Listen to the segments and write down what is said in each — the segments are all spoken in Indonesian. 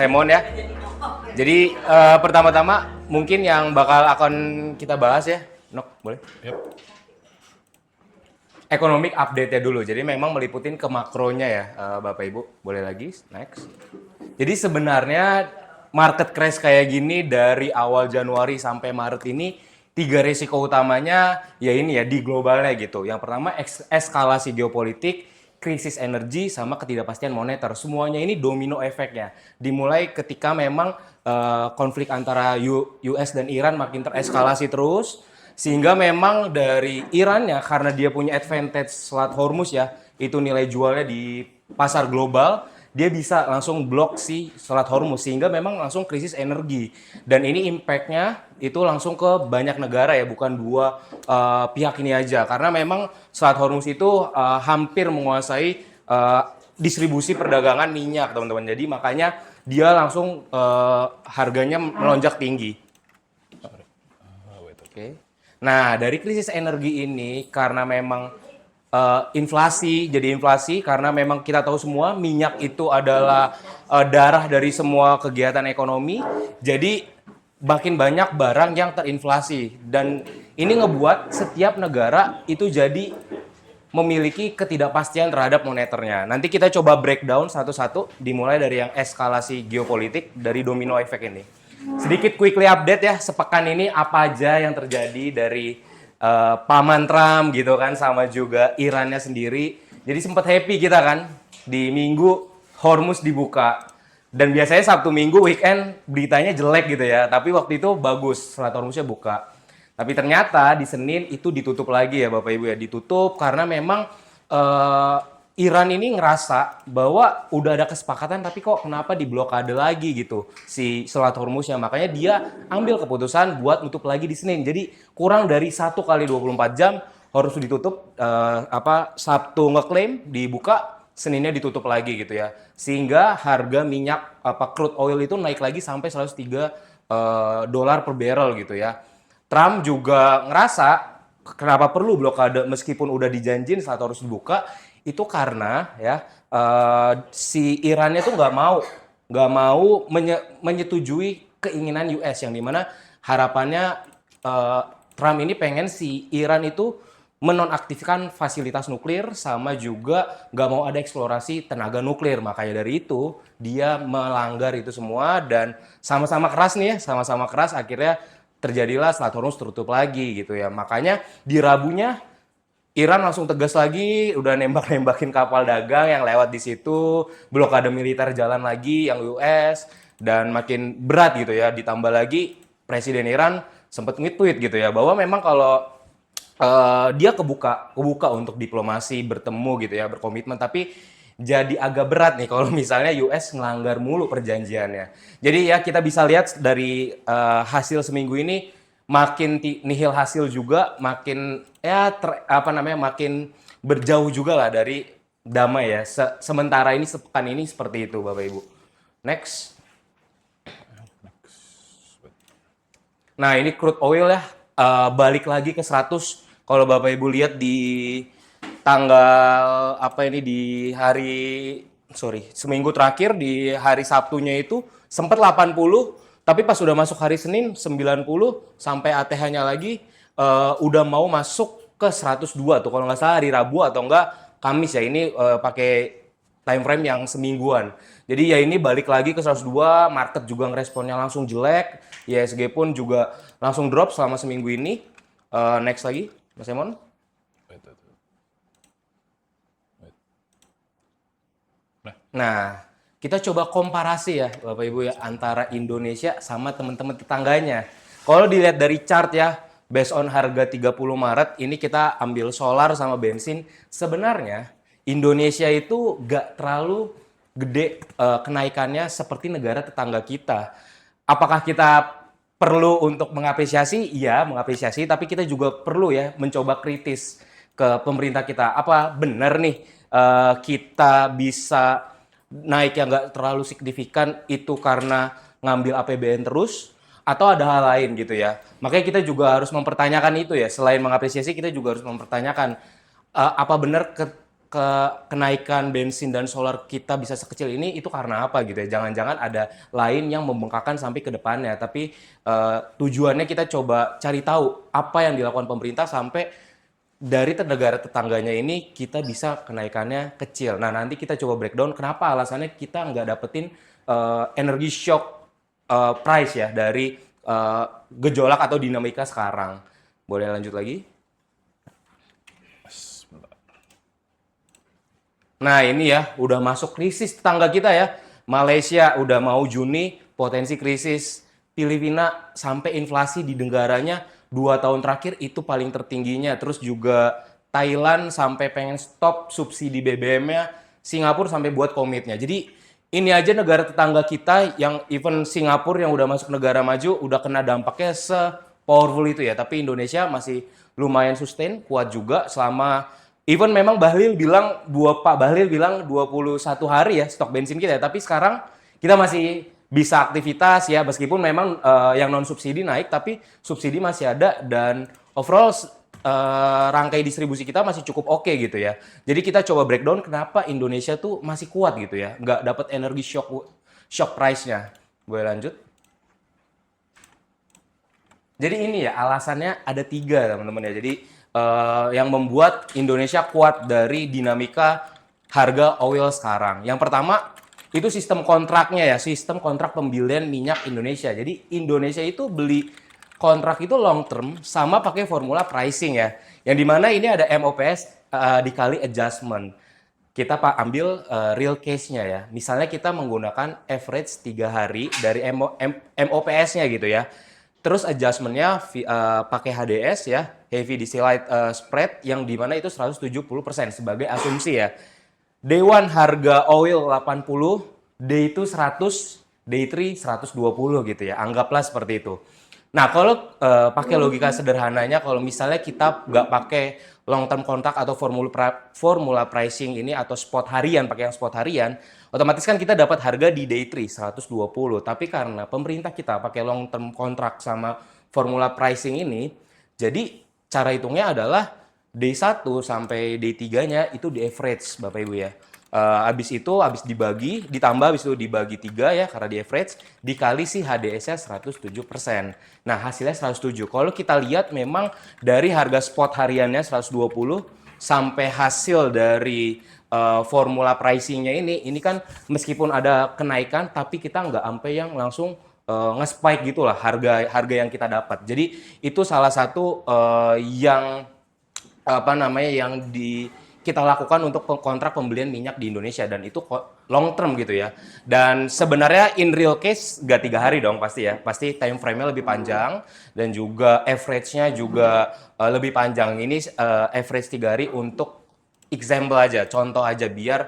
Simon ya. Jadi pertama-tama mungkin yang bakal akan kita bahas ya, Nok, boleh? Yep. Economic update-nya dulu. Jadi memang meliputin ke makronya ya, Bapak Ibu. Boleh lagi, next. Jadi sebenarnya market crash kayak gini dari awal Januari sampai Maret ini tiga risiko utamanya ya ini ya di globalnya gitu. Yang pertama eskalasi geopolitik, krisis energi sama ketidakpastian moneter. Semuanya ini domino efeknya. Dimulai ketika memang konflik antara US dan Iran makin tereskalasi terus sehingga memang dari Irannya karena dia punya advantage Selat Hormuz ya, itu nilai jualnya di pasar global, dia bisa langsung blok si Selat Hormuz sehingga memang langsung krisis energi. Dan ini impactnya itu langsung ke banyak negara ya, bukan dua pihak ini aja. Karena memang Selat Hormuz itu hampir menguasai distribusi perdagangan minyak, teman-teman. Jadi makanya dia langsung harganya melonjak tinggi. Oke. Nah, dari krisis energi ini karena memang jadi inflasi karena memang kita tahu semua minyak itu adalah darah dari semua kegiatan ekonomi. Jadi makin banyak barang yang terinflasi dan ini ngebuat setiap negara itu jadi memiliki ketidakpastian terhadap moneternya. Nanti kita coba breakdown satu-satu dimulai dari yang eskalasi geopolitik dari domino efek ini. Sedikit quickly update ya, sepekan ini apa aja yang terjadi dari paman Trump gitu kan, sama juga Irannya sendiri. Jadi sempat happy kita kan, di Minggu Hormuz dibuka. Dan biasanya Sabtu Minggu weekend beritanya jelek gitu ya, tapi waktu itu bagus, Selat Hormuznya buka. Tapi ternyata di Senin itu ditutup lagi ya Bapak Ibu ya, ditutup karena memang Iran ini ngerasa bahwa udah ada kesepakatan tapi kok kenapa diblokade lagi gitu si Selat Hormuznya. Makanya dia ambil keputusan buat nutup lagi di Senin. Jadi kurang dari 1 kali 24 jam harus ditutup, Sabtu ngeklaim dibuka, Seninnya ditutup lagi gitu ya. Sehingga harga minyak crude oil itu naik lagi sampai 103 dolar per barrel gitu ya. Trump juga ngerasa kenapa perlu blokade meskipun udah dijanjin saat harus dibuka, itu karena ya si Irannya tuh nggak mau menyetujui keinginan US yang dimana harapannya Trump ini pengen si Iran itu menonaktifkan fasilitas nuklir sama juga nggak mau ada eksplorasi tenaga nuklir. Makanya dari itu dia melanggar itu semua dan sama-sama keras nih ya, sama-sama keras akhirnya terjadilah Selat Hormuz tertutup lagi gitu ya. Makanya di Rabunya Iran langsung tegas lagi, udah nembak-nembakin kapal dagang yang lewat di situ, blokade militer jalan lagi yang US, dan makin berat gitu ya. Ditambah lagi Presiden Iran sempat nge-tweet gitu ya, bahwa memang kalau dia kebuka untuk diplomasi, bertemu gitu ya, berkomitmen, tapi jadi agak berat nih kalau misalnya US ngelanggar mulu perjanjiannya. Jadi ya kita bisa lihat dari hasil seminggu ini makin nihil hasil juga, makin ya makin berjauh juga lah dari damai ya. Sementara ini sepekan ini seperti itu Bapak Ibu. Next. Nah, ini crude oil ya, balik lagi ke 100. Kalau Bapak Ibu lihat di tanggal seminggu terakhir di hari Sabtunya itu sempat 80, tapi pas udah masuk hari Senin 90 sampai ATH-nya lagi udah mau masuk ke 102 tuh kalau nggak salah hari Rabu atau enggak Kamis ya, ini pakai time frame yang semingguan. Jadi ya ini balik lagi ke 102, market juga ngeresponnya langsung jelek, ISG pun juga langsung drop selama seminggu ini. Next lagi, Mas Emon. Nah, kita coba komparasi ya Bapak Ibu ya antara Indonesia sama teman-teman tetangganya. Kalau dilihat dari chart ya, based on harga 30 Maret, ini kita ambil solar sama bensin. Sebenarnya Indonesia itu gak terlalu gede kenaikannya seperti negara tetangga kita. Apakah kita perlu untuk mengapresiasi? Iya, mengapresiasi, tapi kita juga perlu ya mencoba kritis ke pemerintah kita. Apa benar nih kita bisa naik yang nggak terlalu signifikan itu karena ngambil APBN terus atau ada hal lain gitu ya. Makanya kita juga harus mempertanyakan itu ya. Selain mengapresiasi, kita juga harus mempertanyakan apa benar kenaikan bensin dan solar kita bisa sekecil ini itu karena apa gitu ya? Jangan-jangan ada lain yang membengkakkan sampai ke depannya. Tapi tujuannya kita coba cari tahu apa yang dilakukan pemerintah sampai dari negara tetangganya ini kita bisa kenaikannya kecil. Nah, nanti kita coba breakdown kenapa alasannya kita nggak dapetin energi shock price ya dari gejolak atau dinamika sekarang. Boleh lanjut lagi? Nah, ini ya udah masuk krisis tetangga kita ya. Malaysia udah mau Juni potensi krisis. Filipina sampai inflasi di negaranya 2 tahun terakhir itu paling tertingginya. Terus juga Thailand sampai pengen stop subsidi BBM-nya. Singapura sampai buat komitnya. Jadi ini aja negara tetangga kita yang even Singapura yang udah masuk negara maju udah kena dampaknya se-powerful itu ya. Tapi Indonesia masih lumayan sustain, kuat juga selama even memang Pak Bahlil bilang 21 hari ya stok bensin kita ya. Tapi sekarang kita masih bisa aktivitas ya meskipun memang yang non subsidi naik tapi subsidi masih ada dan overall rangkai distribusi kita masih cukup oke gitu ya. Jadi kita coba breakdown kenapa Indonesia tuh masih kuat gitu ya, nggak dapat energi shock price-nya. Boleh lanjut? Jadi ini ya alasannya ada 3 teman-teman ya. Jadi yang membuat Indonesia kuat dari dinamika harga oil sekarang. Yang pertama itu sistem kontraknya ya, sistem kontrak pembelian minyak Indonesia. Jadi Indonesia itu beli kontrak itu long term sama pakai formula pricing ya. Yang dimana ini ada MOPS dikali adjustment. Kita ambil real case-nya ya. Misalnya kita menggunakan average 3 hari dari MOPS-nya gitu ya. Terus adjustment-nya pakai HDS ya, Heavy Distillate Spread yang dimana itu 170% sebagai asumsi ya. Day 1 harga oil 80, day 2 100, day 3 120 gitu ya. Anggaplah seperti itu. Nah, kalau pakai logika sederhananya, kalau misalnya kita nggak pakai long term kontrak atau formula pricing ini atau spot harian, pakai yang spot harian, otomatis kan kita dapat harga di day 3 120. Tapi karena pemerintah kita pakai long term kontrak sama formula pricing ini, jadi cara hitungnya adalah day 1 sampai day 3-nya itu di average Bapak Ibu ya. Habis itu habis dibagi, ditambah habis itu dibagi 3 ya karena di average, dikali si HDS-nya 107%. Nah, hasilnya 107. Kalau kita lihat memang dari harga spot hariannya 120 sampai hasil dari formula pricing-nya ini kan meskipun ada kenaikan tapi kita nggak sampai yang langsung nge-spike gitu lah harga yang kita dapat. Jadi itu salah satu yang apa namanya yang kita lakukan untuk kontrak pembelian minyak di Indonesia dan itu long term gitu ya. Dan sebenarnya in real case gak 3 hari dong pasti ya. Pasti time frame-nya lebih panjang dan juga average-nya juga lebih panjang. Ini average 3 hari untuk example aja, contoh aja biar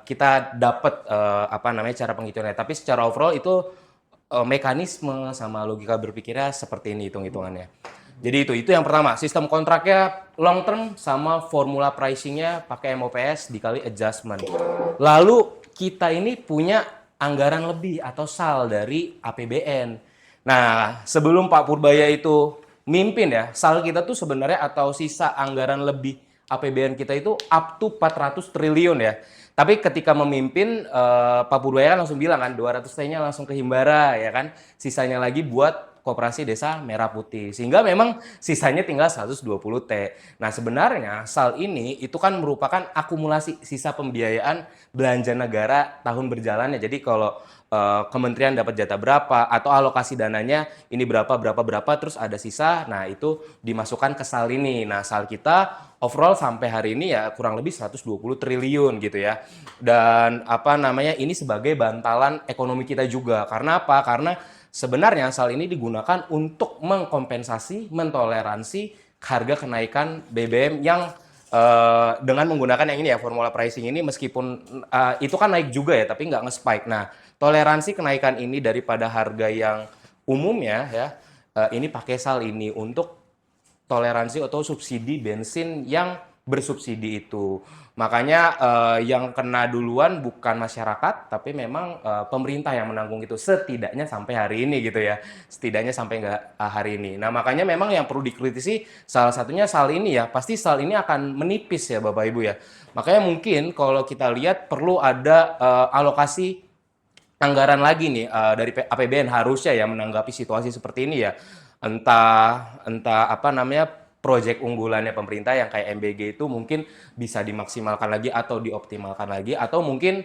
kita dapat apa namanya cara penghitungannya. Tapi secara overall itu mekanisme sama logika berpikirnya seperti ini hitung-hitungannya. Jadi itu yang pertama, sistem kontraknya long term sama formula pricingnya pakai MOPS dikali adjustment. Lalu kita ini punya anggaran lebih atau SAL dari APBN. Nah, sebelum Pak Purbaya itu mimpin ya, SAL kita tuh sebenarnya atau sisa anggaran lebih APBN kita itu up to 400 triliun ya. Tapi ketika memimpin Pak Purbaya kan langsung bilang kan 200 T-nya langsung ke Himbara ya kan. Sisanya lagi buat Koperasi Desa Merah Putih. Sehingga memang sisanya tinggal 120 T. Nah, sebenarnya SAL ini itu kan merupakan akumulasi sisa pembiayaan belanja negara tahun berjalannya. Jadi kalau kementerian dapat jatah berapa atau alokasi dananya ini berapa terus ada sisa, nah itu dimasukkan ke SAL ini. Nah, SAL kita overall sampai hari ini ya kurang lebih 120 triliun gitu ya. Dan apa namanya ini sebagai bantalan ekonomi kita juga. Karena apa? Karena sebenarnya SAL ini digunakan untuk mengkompensasi, mentoleransi harga kenaikan BBM yang dengan menggunakan yang ini ya formula pricing ini meskipun itu kan naik juga ya tapi nggak nge-spike. Nah, toleransi kenaikan ini daripada harga yang umumnya ya ini pakai SAL ini untuk toleransi atau subsidi bensin yang bersubsidi itu. Makanya yang kena duluan bukan masyarakat, tapi memang pemerintah yang menanggung itu setidaknya sampai hari ini gitu ya. Setidaknya sampai nggak hari ini. Nah makanya memang yang perlu dikritisi salah satunya SAL ini ya. Pasti SAL ini akan menipis ya Bapak Ibu ya. Makanya mungkin kalau kita lihat perlu ada alokasi anggaran lagi nih dari APBN harusnya ya menanggapi situasi seperti ini ya. Entah entah apa namanya proyek unggulannya pemerintah yang kayak MBG itu mungkin bisa dimaksimalkan lagi atau dioptimalkan lagi atau mungkin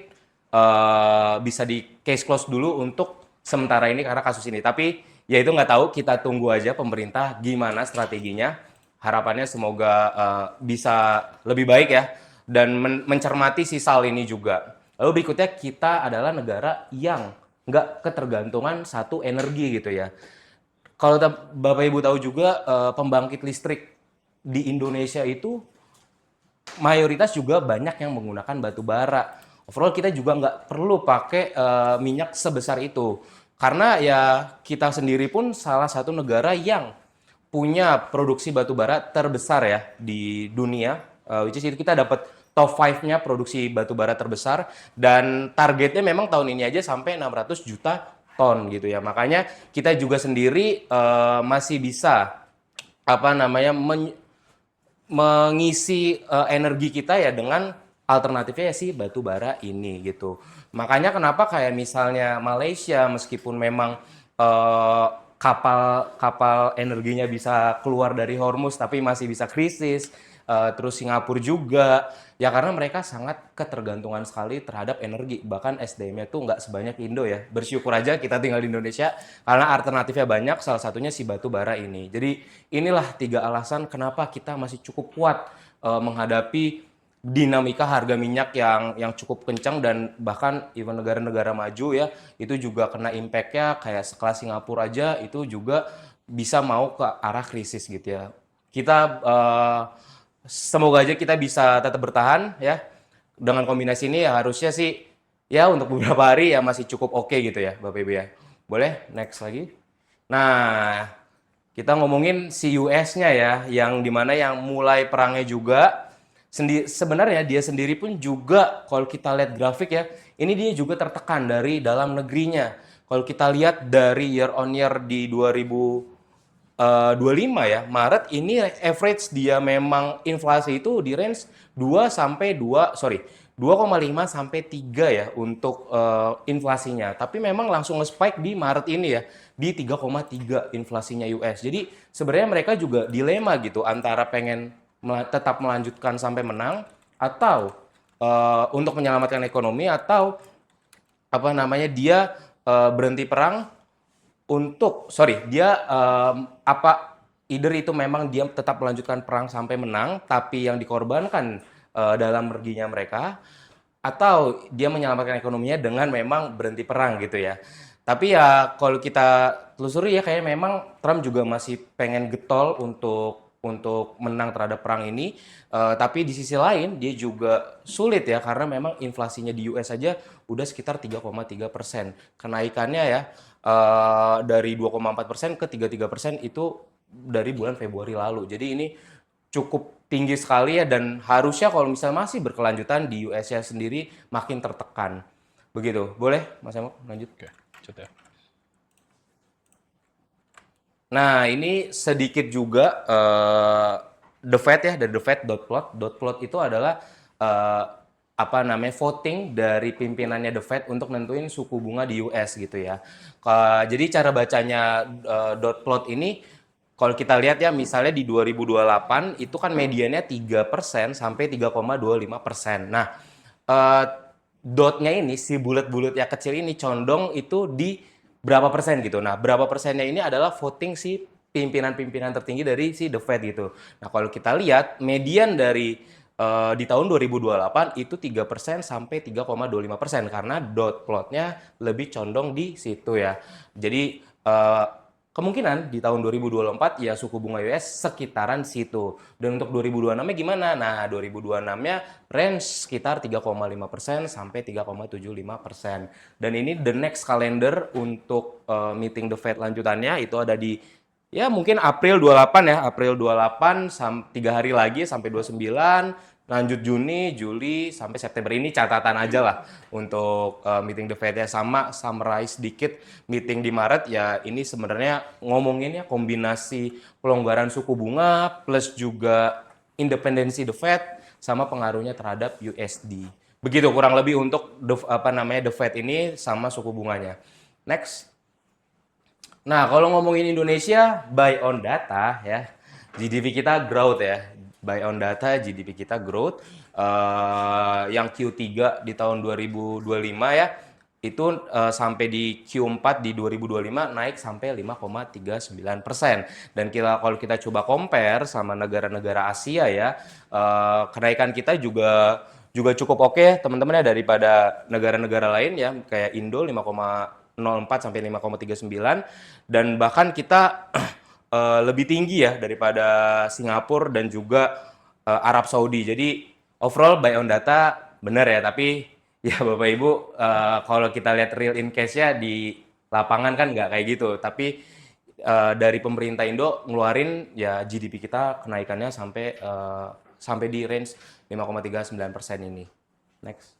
bisa di case close dulu untuk sementara ini karena kasus ini. Tapi ya itu nggak tahu, kita tunggu aja pemerintah gimana strateginya. Harapannya semoga bisa lebih baik ya dan mencermati si SAL ini juga. Lalu berikutnya kita adalah negara yang nggak ketergantungan satu energi gitu ya. Kalau Bapak Ibu tahu juga pembangkit listrik di Indonesia itu mayoritas juga banyak yang menggunakan batu bara. Overall kita juga nggak perlu pakai minyak sebesar itu. Karena ya kita sendiri pun salah satu negara yang punya produksi batu bara terbesar ya di dunia. Which is itu kita dapat top 5-nya produksi batu bara terbesar dan targetnya memang tahun ini aja sampai 600 juta ton gitu ya. Makanya kita juga sendiri masih bisa apa namanya mengisi energi kita ya dengan alternatifnya ya si batu bara ini gitu. Makanya kenapa kayak misalnya Malaysia meskipun memang kapal energinya bisa keluar dari Hormuz tapi masih bisa krisis. Terus Singapura juga ya karena mereka sangat ketergantungan sekali terhadap energi, bahkan SDM-nya tuh nggak sebanyak Indo ya. Bersyukur aja kita tinggal di Indonesia karena alternatifnya banyak, salah satunya si batu bara ini. Jadi inilah 3 alasan kenapa kita masih cukup kuat menghadapi dinamika harga minyak yang cukup kencang dan bahkan even negara-negara maju ya itu juga kena impact-nya kayak sekelas Singapura aja itu juga bisa mau ke arah krisis gitu ya. Kita semoga aja kita bisa tetap bertahan ya. Dengan kombinasi ini ya harusnya sih ya untuk beberapa hari ya masih cukup oke gitu ya Bapak Ibu ya. Boleh next lagi. Nah, kita ngomongin si US-nya ya, yang dimana yang mulai perangnya juga. Sebenarnya dia sendiri pun juga kalau kita lihat grafik ya, ini dia juga tertekan dari dalam negerinya. Kalau kita lihat dari year on year di 2025 ya, Maret ini average dia memang inflasi itu di range 2 sampai 2, sorry, 2,5 sampai 3 ya untuk inflasinya. Tapi memang langsung nge-spike di Maret ini ya, di 3,3 inflasinya US. Jadi sebenarnya mereka juga dilema gitu antara pengen tetap melanjutkan sampai menang atau untuk menyelamatkan ekonomi atau apa namanya dia berhenti perang untuk dia apa either itu memang dia tetap melanjutkan perang sampai menang tapi yang dikorbankan dalam reginya mereka atau dia menyelamatkan ekonominya dengan memang berhenti perang gitu ya. Tapi ya kalau kita telusuri ya kayak memang Trump juga masih pengen getol untuk menang terhadap perang ini. Tapi di sisi lain dia juga sulit ya karena memang inflasinya di US saja udah sekitar 3,3%. Kenaikannya ya dari 2,4% ke 3,3% itu dari bulan Februari lalu. Jadi ini cukup tinggi sekali ya dan harusnya kalau misalnya masih berkelanjutan di US-nya sendiri makin tertekan. Begitu. Boleh Mas Emo lanjut? Oke, lanjut ya. Nah, ini sedikit juga The Fed ya, dari The Fed dot plot. Dot plot itu adalah eh, apa namanya voting dari pimpinannya The Fed untuk nentuin suku bunga di US gitu ya. Jadi cara bacanya dot plot ini kalau kita lihat ya misalnya di 2028 itu kan mediannya 3% sampai 3,25%. Nah, eh, dotnya ini si bulat-bulat yang kecil ini condong itu di berapa persen gitu. Nah, berapa persennya ini adalah voting si pimpinan-pimpinan tertinggi dari si The Fed gitu. Nah, kalau kita lihat median dari di tahun 2028 itu 3% sampai 3,25% karena dot plotnya lebih condong di situ ya. Jadi kemungkinan di tahun 2024 ya suku bunga US sekitaran situ. Dan untuk 2026-nya gimana? Nah, 2026-nya range sekitar 3,5% sampai 3,75%. Dan ini the next calendar untuk meeting the Fed lanjutannya itu ada di Ya mungkin April 28 ya, April 28 3 hari lagi sampai 29, lanjut Juni, Juli sampai September. Ini catatan aja lah untuk meeting the Fed ya. Sama summarize dikit meeting di Maret ya, ini sebenarnya ngomonginnya kombinasi pelonggaran suku bunga plus juga independensi the Fed sama pengaruhnya terhadap USD. Begitu kurang lebih untuk the Fed ini sama suku bunganya. Next. Nah, kalau ngomongin Indonesia, buy on data ya, GDP kita growth ya. Buy on data, GDP kita growth. Yang Q3 di tahun 2025 ya, itu sampai di Q4 di 2025 naik sampai 5,39%. Dan kalau kita coba compare sama negara-negara Asia ya, kenaikan kita juga cukup oke teman-teman ya daripada negara-negara lain ya, kayak Indo 5,04 sampai 5,39 dan bahkan kita lebih tinggi ya daripada Singapura dan juga Arab Saudi. Jadi overall buy on data benar ya, tapi ya Bapak Ibu kalau kita lihat real in case-nya di lapangan kan nggak kayak gitu. Tapi dari pemerintah Indo ngeluarin ya GDP kita kenaikannya sampai di range 5,39% ini. Next.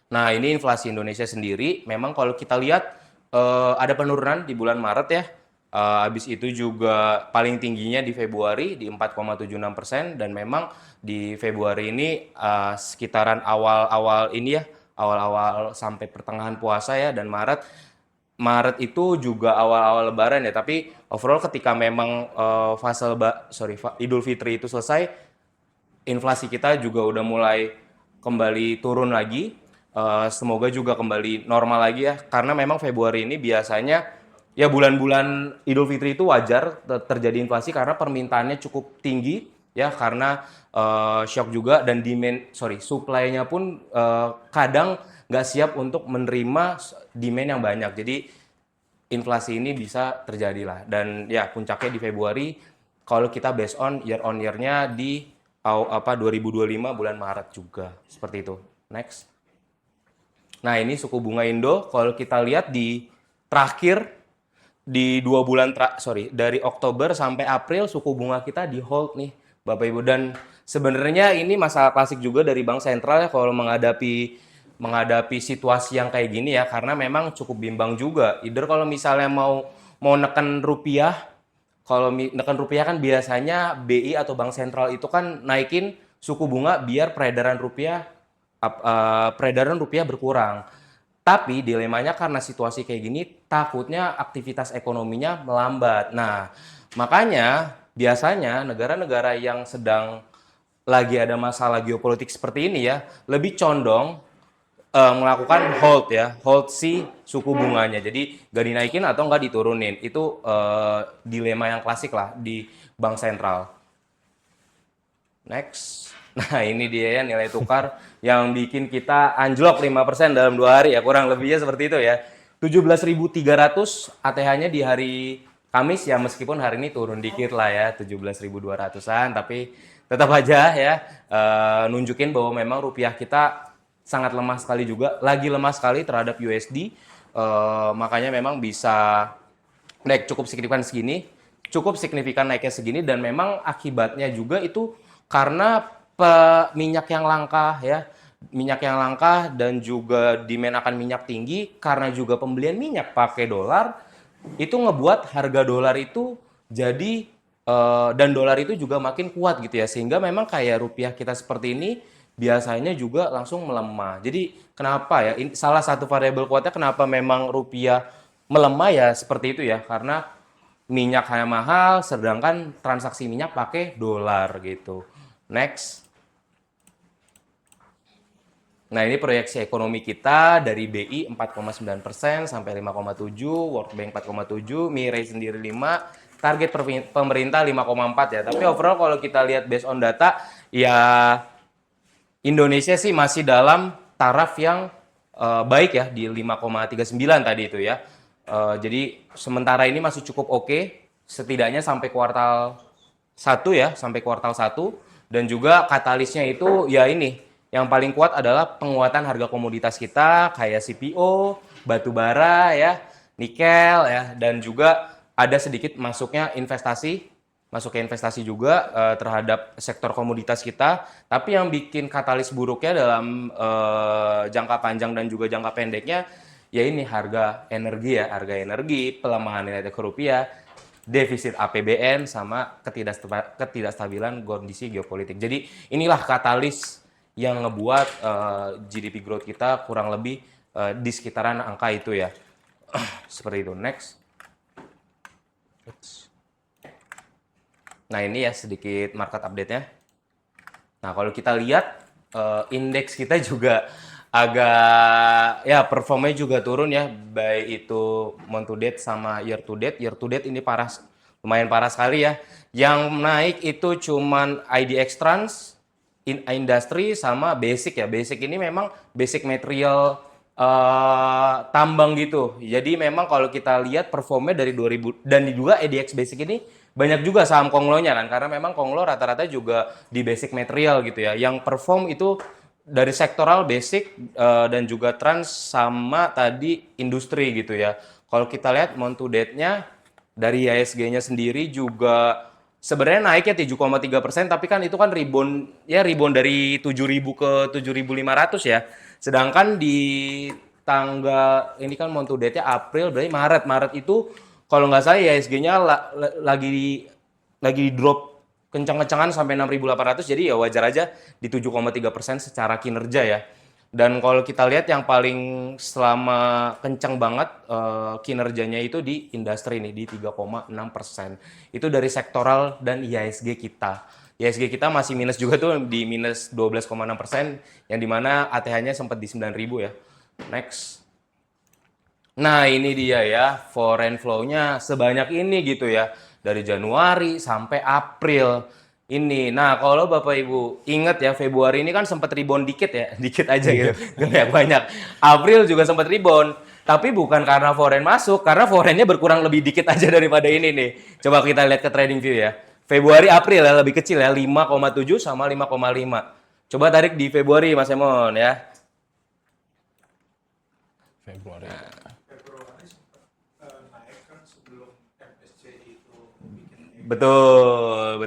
Nah, ini inflasi Indonesia sendiri. Memang kalau kita lihat ada penurunan di bulan Maret ya. Habis itu juga paling tingginya di Februari di 4,76% dan memang di Februari ini sekitaran awal-awal ini ya, awal-awal sampai pertengahan puasa ya dan Maret itu juga awal-awal Lebaran ya. Tapi overall ketika memang Idul Fitri itu selesai, inflasi kita juga udah mulai kembali turun lagi. Semoga juga kembali normal lagi ya, karena memang Februari ini biasanya ya bulan-bulan Idul Fitri itu wajar terjadi inflasi karena permintaannya cukup tinggi ya, karena shock juga dan supply-nya pun kadang nggak siap untuk menerima demand yang banyak. Jadi inflasi ini bisa terjadi lah dan ya puncaknya di Februari kalau kita based on year-nya di 2025 bulan Maret juga seperti itu. Next. Nah, ini suku bunga Indo kalau kita lihat di terakhir di 2 bulan dari Oktober sampai April suku bunga kita di hold nih Bapak Ibu, dan sebenarnya ini masalah klasik juga dari Bank Sentral ya kalau menghadapi situasi yang kayak gini ya, karena memang cukup bimbang juga. Either kalau misalnya mau neken rupiah, kalau neken rupiah kan biasanya BI atau Bank Sentral itu kan naikin suku bunga biar peredaran rupiah berkurang. Tapi dilemanya karena situasi kayak gini, takutnya aktivitas ekonominya melambat. Nah, makanya biasanya negara-negara yang sedang lagi ada masalah geopolitik seperti ini ya, lebih condong melakukan hold si suku bunganya. Jadi nggak dinaikin atau nggak diturunin. Itu dilema yang klasik lah di bank sentral. Next. Nah, ini dia ya nilai tukar yang bikin kita anjlok 5% dalam 2 hari ya, kurang lebihnya seperti itu ya. 17.300 ATH-nya di hari Kamis ya, meskipun hari ini turun dikit lah ya, 17.200-an, tapi tetap aja ya nunjukin bahwa memang rupiah kita sangat lemah sekali juga, lagi lemah sekali terhadap USD. Makanya memang bisa naik cukup signifikan naiknya segini, dan memang akibatnya juga itu karena minyak yang langka dan juga demand akan minyak tinggi, karena juga pembelian minyak pakai dolar itu ngebuat harga dolar itu jadi dan dolar itu juga makin kuat gitu ya, sehingga memang kayak rupiah kita seperti ini biasanya juga langsung melemah. Jadi kenapa ya, salah satu variabel kuatnya kenapa memang rupiah melemah ya seperti itu ya, karena minyak hanya mahal sedangkan transaksi minyak pakai dolar gitu. Next. Nah, ini proyeksi ekonomi kita dari BI 4,9% sampai 5,7, World Bank 4,7, Mirai sendiri 5, target pemerintah 5,4 ya. Tapi overall kalau kita lihat based on data, ya Indonesia sih masih dalam taraf yang baik ya, di 5,39 tadi itu ya. Jadi sementara ini masih cukup oke, setidaknya sampai kuartal 1 ya, sampai kuartal 1. Dan juga katalisnya itu ya ini, yang paling kuat adalah penguatan harga komoditas kita kayak CPO, batu bara ya, nikel ya, dan juga ada sedikit masuknya investasi juga terhadap sektor komoditas kita. Tapi yang bikin katalis buruknya dalam jangka panjang dan juga jangka pendeknya, ya ini harga energi, pelemahan nilai tukar rupiah, defisit APBN, sama ketidakstabilan kondisi geopolitik. Jadi inilah katalis yang ngebuat GDP growth kita kurang lebih di sekitaran angka itu ya. Seperti itu. Next. Nah ini ya sedikit market update-nya. Nah kalau kita lihat indeks kita juga agak ya performanya juga turun ya, baik itu month to date sama year to date. Year to date ini lumayan parah sekali ya. Yang naik itu cuman IDX Trans, Industri sama Basic ya. Basic ini memang basic material tambang gitu. Jadi memang kalau kita lihat performnya dari 2000 dan juga EDX Basic ini banyak juga saham konglonya kan, karena memang konglo rata-rata juga di basic material gitu ya. Yang perform itu dari sektoral basic dan juga trans sama tadi industri gitu ya. Kalau kita lihat month to date-nya dari IHSG-nya sendiri juga sebenarnya naiknya 7,3%, tapi kan itu kan rebound dari 7.000 ke 7.500 ya. Sedangkan di tanggal ini kan month to date-nya April, berarti Maret itu kalau nggak salah IHSG-nya lagi drop kencang-kencangan sampai 6.800, jadi ya wajar aja di 7,3% secara kinerja ya. Dan kalau kita lihat yang paling selama kencang banget kinerjanya itu di industri nih, di 3,6%. Itu dari sektoral dan IHSG kita. IHSG kita masih minus juga tuh, di minus 12,6%, yang dimana ATH-nya sempat di 9.000 ya. Next. Nah ini dia ya, foreign flow-nya sebanyak ini gitu ya. Dari Januari sampai April ini. Nah kalau Bapak Ibu ingat ya, Februari ini kan sempat rebound dikit ya. Dikit aja gitu, gak banyak. April juga sempat rebound. Tapi bukan karena foreign masuk, karena foreign-nya berkurang lebih dikit aja daripada ini nih. Coba kita lihat ke trading view ya. Februari, April ya lebih kecil ya, 5,7 sama 5,5. Coba tarik di Februari Mas Emon ya. Februari. Betul.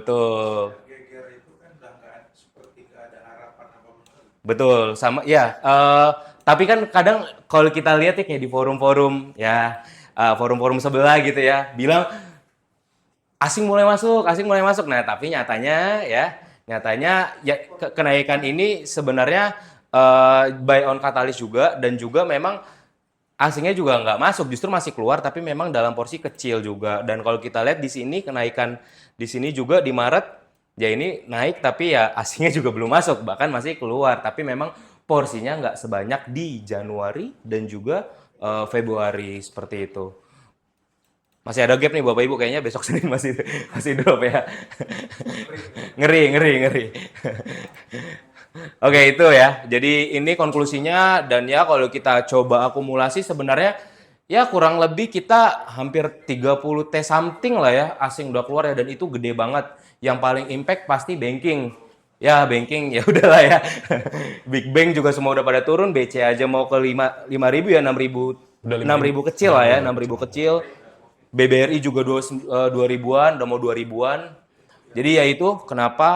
Betul, sama ya. Tapi kan kadang kalau kita lihat ya kayak di forum-forum ya, forum-forum sebelah gitu ya, bilang asing mulai masuk. Nah, tapi nyatanya ya kenaikan ini sebenarnya buy on katalis juga, dan juga memang asingnya juga nggak masuk, justru masih keluar, tapi memang dalam porsi kecil juga. Dan kalau kita lihat di sini kenaikan di sini juga di Maret, ya ini naik tapi ya asingnya juga belum masuk, bahkan masih keluar. Tapi memang porsinya nggak sebanyak di Januari dan juga Februari seperti itu. Masih ada gap nih Bapak Ibu, kayaknya besok Senin masih drop ya. Ngeri. Oke, itu ya. Jadi ini konklusinya, dan ya kalau kita coba akumulasi sebenarnya ya kurang lebih kita hampir 30 T something lah ya asing udah keluar ya, dan itu gede banget. Yang paling impact pasti banking. Ya, banking ya udahlah ya. Big Bank juga semua udah pada turun, BC aja mau ke 5.000 ya, 6.000 Udah 6.000 kecil lah ya, 6.000 kecil. BBRI juga 2.000-an, udah mau 2.000-an. Jadi ya itu kenapa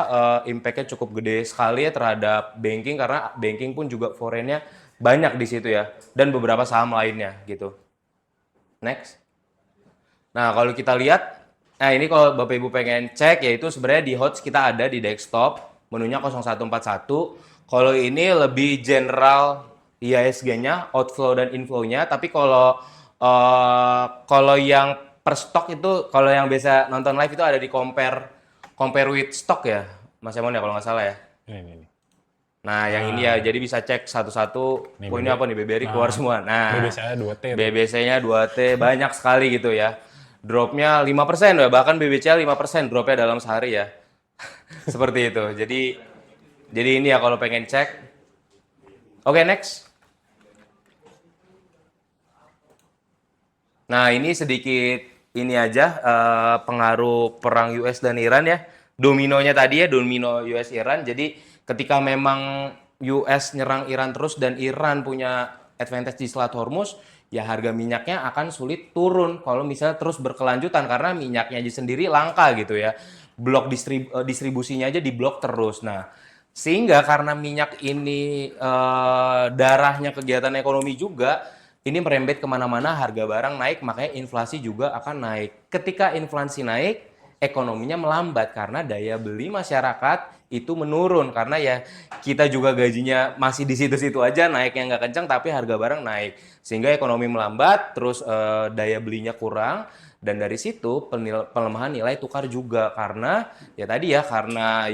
impact-nya cukup gede sekali ya terhadap banking, karena banking pun juga foreign-nya banyak di situ ya, dan beberapa saham lainnya gitu. Next. Nah kalau kita lihat, nah ini kalau Bapak Ibu pengen cek, yaitu sebenarnya di HOTS kita ada di desktop, menunya 0141. Kalau ini lebih general IHSG-nya, outflow dan inflow-nya, tapi kalau yang per stock itu, kalau yang biasa nonton live itu ada di compare with stock ya, Mas Emon ya kalau nggak salah ya. Ini. Nah, yang ini ya, jadi bisa cek satu-satu poinnya apa nih, BBRI keluar semua. Nah, BBC-nya 2T. BBC-nya 2T banyak sekali gitu ya. Dropnya 5% ya, bahkan BBC 5% dropnya dalam sehari ya. Seperti itu. Jadi ini ya kalau pengen cek. Oke, next. Nah, ini sedikit ini aja pengaruh perang US dan Iran ya. Dominonya tadi ya, domino US Iran. Jadi ketika memang US nyerang Iran terus dan Iran punya advantage di Selat Hormuz, ya harga minyaknya akan sulit turun kalau misalnya terus berkelanjutan karena minyaknya aja sendiri langka gitu ya. Distribusinya aja diblok terus. Nah, sehingga karena minyak ini darahnya kegiatan ekonomi juga, ini merembet kemana-mana, harga barang naik, makanya inflasi juga akan naik. Ketika inflasi naik, ekonominya melambat karena daya beli masyarakat itu menurun karena ya kita juga gajinya masih di situ-situ aja, naiknya nggak kencang tapi harga barang naik sehingga ekonomi melambat, terus daya belinya kurang, dan dari situ pelemahan nilai tukar juga karena ya tadi ya karena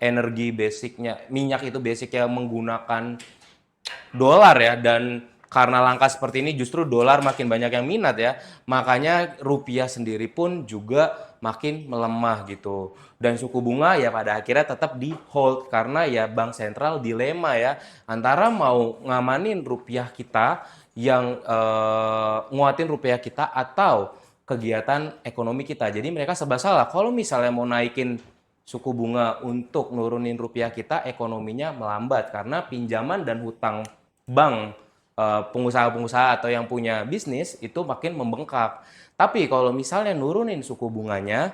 energi basicnya minyak itu basicnya menggunakan dolar ya, dan karena langka seperti ini justru dolar makin banyak yang minat ya, makanya rupiah sendiri pun juga makin melemah gitu. Dan suku bunga ya pada akhirnya tetap di hold karena ya bank sentral dilema ya antara mau ngamanin rupiah kita yang nguatin rupiah kita atau kegiatan ekonomi kita. Jadi mereka serba salah. Kalau misalnya mau naikin suku bunga untuk nurunin rupiah kita, ekonominya melambat karena pinjaman dan hutang bank pengusaha-pengusaha atau yang punya bisnis itu makin membengkak. Tapi kalau misalnya nurunin suku bunganya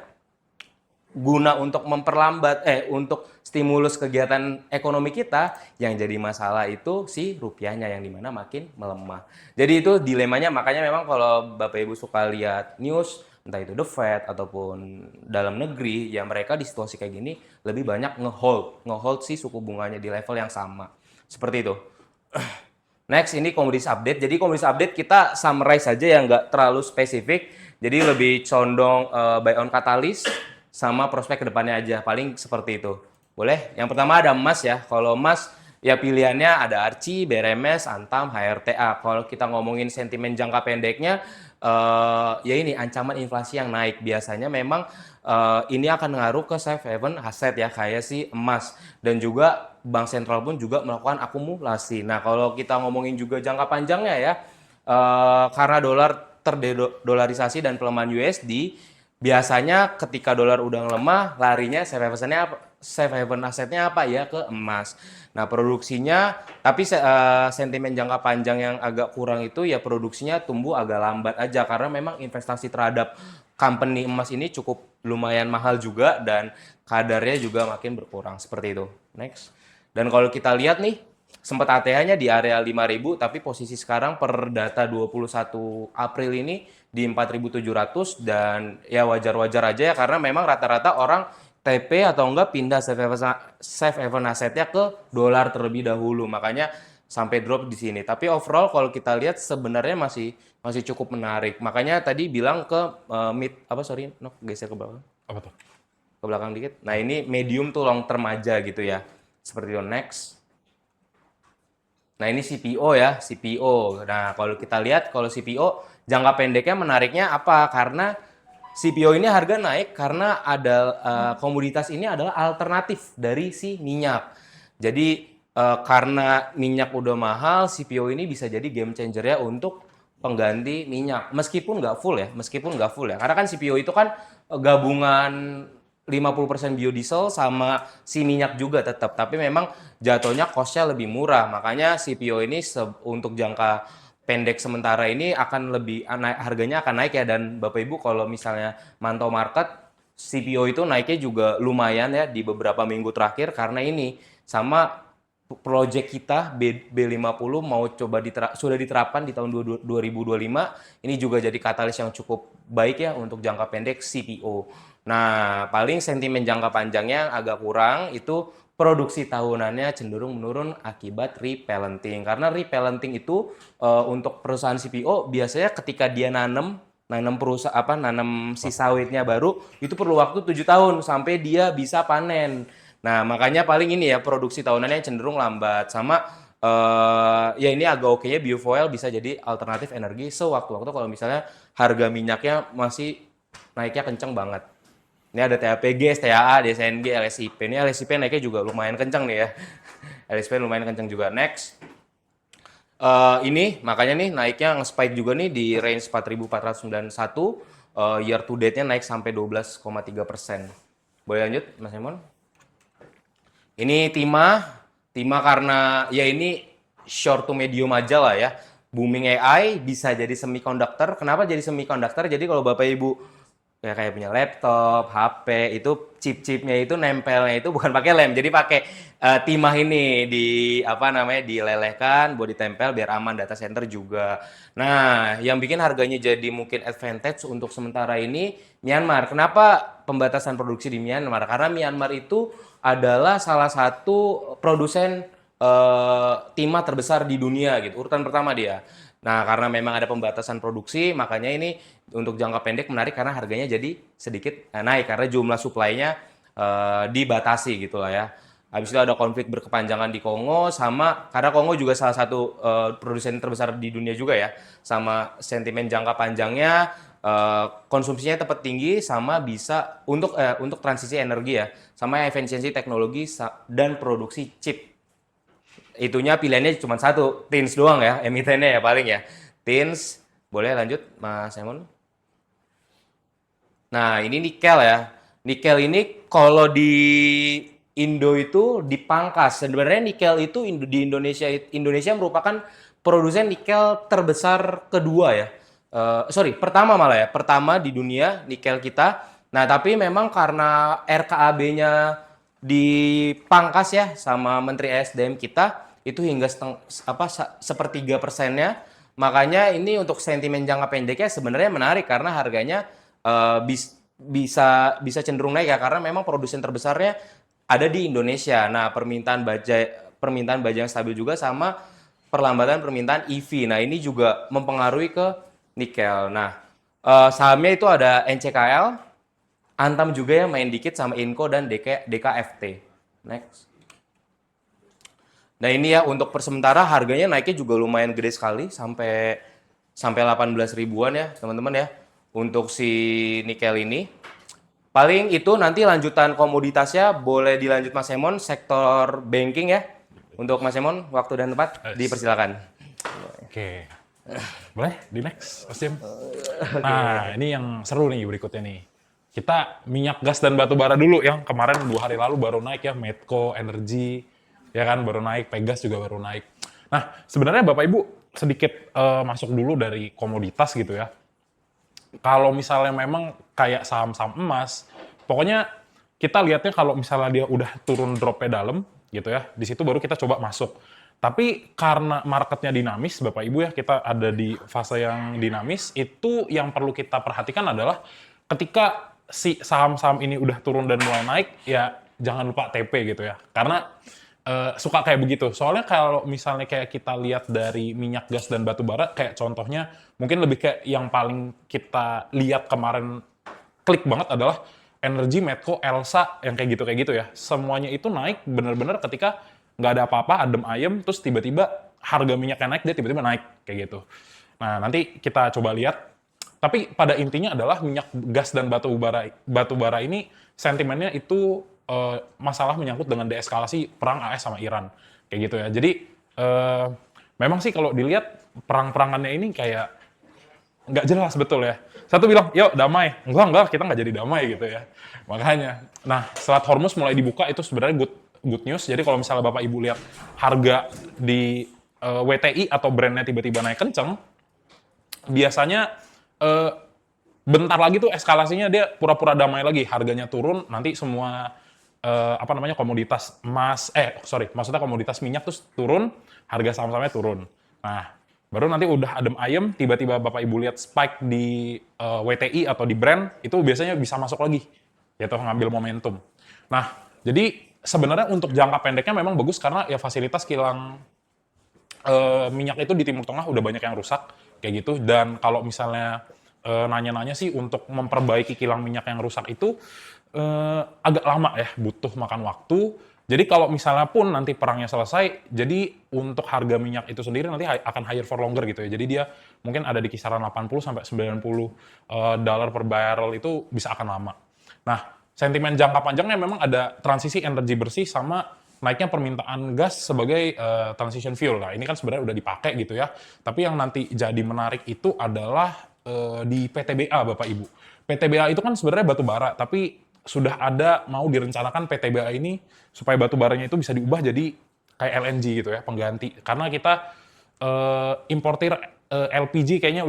guna untuk memperlambat untuk stimulus kegiatan ekonomi kita, yang jadi masalah itu si rupiahnya yang dimana makin melemah. Jadi itu dilemanya, makanya memang kalau Bapak Ibu suka lihat news entah itu The Fed ataupun dalam negeri, ya mereka di situasi kayak gini lebih banyak ngehold si suku bunganya di level yang sama. Seperti itu. Next, ini komoditi update. Jadi komoditi update kita summarize saja yang nggak terlalu spesifik. Jadi lebih condong buy on katalis sama prospek kedepannya aja. Paling seperti itu. Boleh? Yang pertama ada emas ya. Kalau emas ya pilihannya ada ARCI, BRMS, Antam, HRTA. Kalau kita ngomongin sentimen jangka pendeknya, ya ini ancaman inflasi yang naik. Biasanya memang ini akan ngaruh ke safe haven aset ya, kayak si emas. Dan juga bank sentral pun juga melakukan akumulasi. Nah, kalau kita ngomongin juga jangka panjangnya ya, karena dolar terdolarisasi dan pelemahan USD, biasanya ketika dolar udah lemah, larinya safe haven asetnya apa ya, ke emas. Nah, produksinya, tapi sentimen jangka panjang yang agak kurang itu ya produksinya tumbuh agak lambat aja karena memang investasi terhadap company emas ini cukup lumayan mahal juga dan kadarnya juga makin berkurang seperti itu. Next. Dan kalau kita lihat nih, sempat ATH-nya di area 5.000, tapi posisi sekarang per data 21 April ini di 4.700, dan ya wajar-wajar aja ya karena memang rata-rata orang TP atau enggak pindah safe haven asetnya ke dolar terlebih dahulu. Makanya sampai drop di sini. Tapi overall kalau kita lihat sebenarnya masih cukup menarik. Makanya tadi bilang ke geser ke belakang. Apa tuh? Ke belakang dikit. Nah, ini medium tuh long term aja gitu ya. Seperti itu. Next. Nah, ini CPO ya, CPO. Nah, kalau kita lihat kalau CPO jangka pendeknya menariknya apa? Karena CPO ini harga naik karena ada komoditas ini adalah alternatif dari si minyak. Jadi karena minyak udah mahal, CPO ini bisa jadi game changer ya untuk pengganti minyak. Meskipun nggak full ya. Karena kan CPO itu kan gabungan 50% biodiesel sama si minyak juga tetap. Tapi memang jatuhnya cost-nya lebih murah. Makanya CPO ini untuk jangka pendek sementara ini akan lebih harganya akan naik ya. Dan Bapak Ibu kalau misalnya mantau market, CPO itu naiknya juga lumayan ya di beberapa minggu terakhir karena ini sama project kita B50 mau coba sudah diterapkan di tahun 2025. Ini juga jadi katalis yang cukup baik ya untuk jangka pendek CPO. Nah, paling sentimen jangka panjangnya agak kurang, itu produksi tahunannya cenderung menurun akibat repellenting. Karena repellenting itu untuk perusahaan CPO biasanya ketika dia nanam nanam si sawitnya baru itu perlu waktu 7 tahun sampai dia bisa panen. Nah, makanya paling ini ya produksi tahunannya cenderung lambat. Sama ya ini agak oke ya, biofuel bisa jadi alternatif energi sewaktu-waktu kalau misalnya harga minyaknya masih naiknya kenceng banget. Ini ada TAPG, STAA, DSNG, LSIP. Ini LSIP naiknya juga lumayan kenceng nih ya. LSIP lumayan kenceng juga. Next. Ini makanya nih naiknya nge-spike juga nih di range 4.491. Year to date-nya naik sampai 12,3%. Boleh lanjut, Mas Emon? Ini Timah karena ya ini short to medium aja lah ya. booming AI bisa jadi semiconductor. Kenapa jadi semiconductor? Jadi kalau Bapak Ibu ya kayak punya laptop, HP, itu chip-chipnya itu nempelnya itu bukan pakai lem, jadi pakai timah ini di apa namanya dilelehkan buat ditempel biar aman data center juga. Nah, yang bikin harganya jadi mungkin advantage untuk sementara ini Myanmar. Kenapa pembatasan produksi di Myanmar? Karena Myanmar itu adalah salah satu produsen timah terbesar di dunia gitu. Urutan pertama dia. Nah, karena memang ada pembatasan produksi, makanya ini untuk jangka pendek menarik karena harganya jadi sedikit naik karena jumlah supply-nya dibatasi gitu lah ya. Habis itu ada konflik berkepanjangan di Kongo sama karena Kongo juga salah satu produsen terbesar di dunia juga ya. Sama sentimen jangka panjangnya konsumsinya tepat tinggi sama bisa untuk transisi energi ya, sama efisiensi teknologi dan produksi chip. Itunya pilihannya cuma satu, Teens doang ya, emitennya ya paling ya. Teens, boleh lanjut Mas Simon? Nah, ini nikel ya. Nikel ini kalau di Indo itu dipangkas. Sebenarnya nikel itu di Indonesia merupakan produsen nikel terbesar kedua ya. Sorry, pertama malah ya. Pertama di dunia nikel kita. Nah, tapi memang karena RKAB-nya dipangkas ya sama Menteri ESDM kita itu hingga sepertiga persennya. Makanya ini untuk sentimen jangka pendeknya sebenarnya menarik karena harganya bisa cenderung naik ya karena memang produsen terbesarnya ada di Indonesia. Nah, permintaan baja yang stabil juga sama perlambatan permintaan EV. Nah, ini juga mempengaruhi ke nikel. Nah, sahamnya itu ada NCKL, Antam juga yang main dikit sama Inco dan DKFT. Next. Nah, ini ya untuk sementara harganya naiknya juga lumayan gede sekali sampai 18 ribuan ya, teman-teman ya. Untuk si nikel ini. Paling itu nanti lanjutan komoditasnya boleh dilanjut Mas Emon sektor banking ya. Untuk Mas Emon waktu dan tempat dipersilakan. Oke. Boleh di next, Mas Jim. Nah, ini yang seru nih berikutnya nih. Kita minyak gas dan batu bara dulu yang kemarin 2 hari lalu baru naik ya, Medco Energy ya kan baru naik, Pegas juga baru naik. Nah, sebenarnya Bapak Ibu sedikit masuk dulu dari komoditas gitu ya. Kalau misalnya memang kayak saham-saham emas, pokoknya kita lihatnya kalau misalnya dia udah turun dropnya dalam gitu ya, di situ baru kita coba masuk. Tapi karena marketnya dinamis, Bapak Ibu ya, kita ada di fase yang dinamis, itu yang perlu kita perhatikan adalah ketika si saham-saham ini udah turun dan mulai naik, ya jangan lupa TP gitu ya. Karena suka kayak begitu. Soalnya kalau misalnya kayak kita lihat dari minyak gas dan batu bara, kayak contohnya mungkin lebih kayak yang paling kita lihat kemarin klik banget adalah Energi, Medco, Elsa, yang kayak gitu ya. Semuanya itu naik bener-bener ketika nggak ada apa-apa, adem ayem, terus tiba-tiba harga minyaknya naik, dia tiba-tiba naik kayak gitu. Nah, nanti kita coba lihat. Tapi pada intinya adalah minyak gas dan batu bara ini sentimennya itu masalah menyangkut dengan deeskalasi perang AS sama Iran kayak gitu ya. Jadi memang sih kalau dilihat perang-perangannya ini kayak nggak jelas betul ya. Satu bilang, yuk damai. Enggak, kita nggak jadi damai gitu ya. Makanya, nah Selat Hormuz mulai dibuka itu sebenarnya good news. Jadi kalau misalnya Bapak Ibu lihat harga di WTI atau brandnya tiba-tiba naik kenceng, biasanya bentar lagi tuh eskalasinya dia pura-pura damai lagi, harganya turun, nanti semua komoditas maksudnya komoditas minyak terus turun, harga saham-sahamnya turun. Nah, baru nanti udah adem ayem, tiba-tiba Bapak Ibu lihat spike di WTI atau di Brent, itu biasanya bisa masuk lagi, yaitu ngambil momentum. Nah, jadi sebenarnya untuk jangka pendeknya memang bagus karena ya fasilitas kilang minyak itu di Timur Tengah udah banyak yang rusak, kayak gitu. Dan kalau misalnya nanya-nanya sih untuk memperbaiki kilang minyak yang rusak itu agak lama ya, butuh makan waktu. Jadi kalau misalnya pun nanti perangnya selesai, jadi untuk harga minyak itu sendiri nanti akan higher for longer gitu ya. Jadi dia mungkin ada di kisaran 80 sampai 90 dolar per barrel itu bisa akan lama. Nah, sentimen jangka panjangnya memang ada transisi energi bersih sama naiknya permintaan gas sebagai transition fuel. Nah, ini kan sebenarnya udah dipakai gitu ya. Tapi yang nanti jadi menarik itu adalah di PTBA Bapak Ibu. PTBA itu kan sebenarnya batu bara, tapi sudah ada mau direncanakan PTBA ini supaya batu baranya itu bisa diubah jadi kayak LNG gitu ya, pengganti. Karena kita importir LPG kayaknya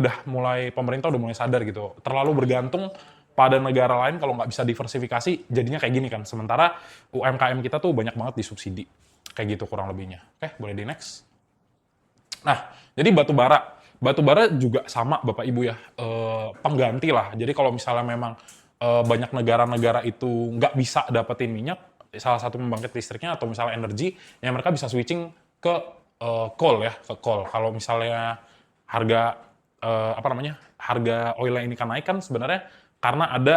pemerintah udah mulai sadar gitu. Terlalu bergantung pada negara lain kalau nggak bisa diversifikasi, jadinya kayak gini kan. Sementara UMKM kita tuh banyak banget disubsidi. Kayak gitu kurang lebihnya. Oke, boleh di next. Nah, jadi batu bara. Batu bara juga sama Bapak Ibu ya, pengganti lah. Jadi kalau misalnya memang banyak negara-negara itu nggak bisa dapetin minyak, salah satu pembangkit listriknya atau misalnya energi, yang mereka bisa switching ke coal ya, ke coal. Kalau misalnya harga harga oilnya ini kan naik kan sebenarnya karena ada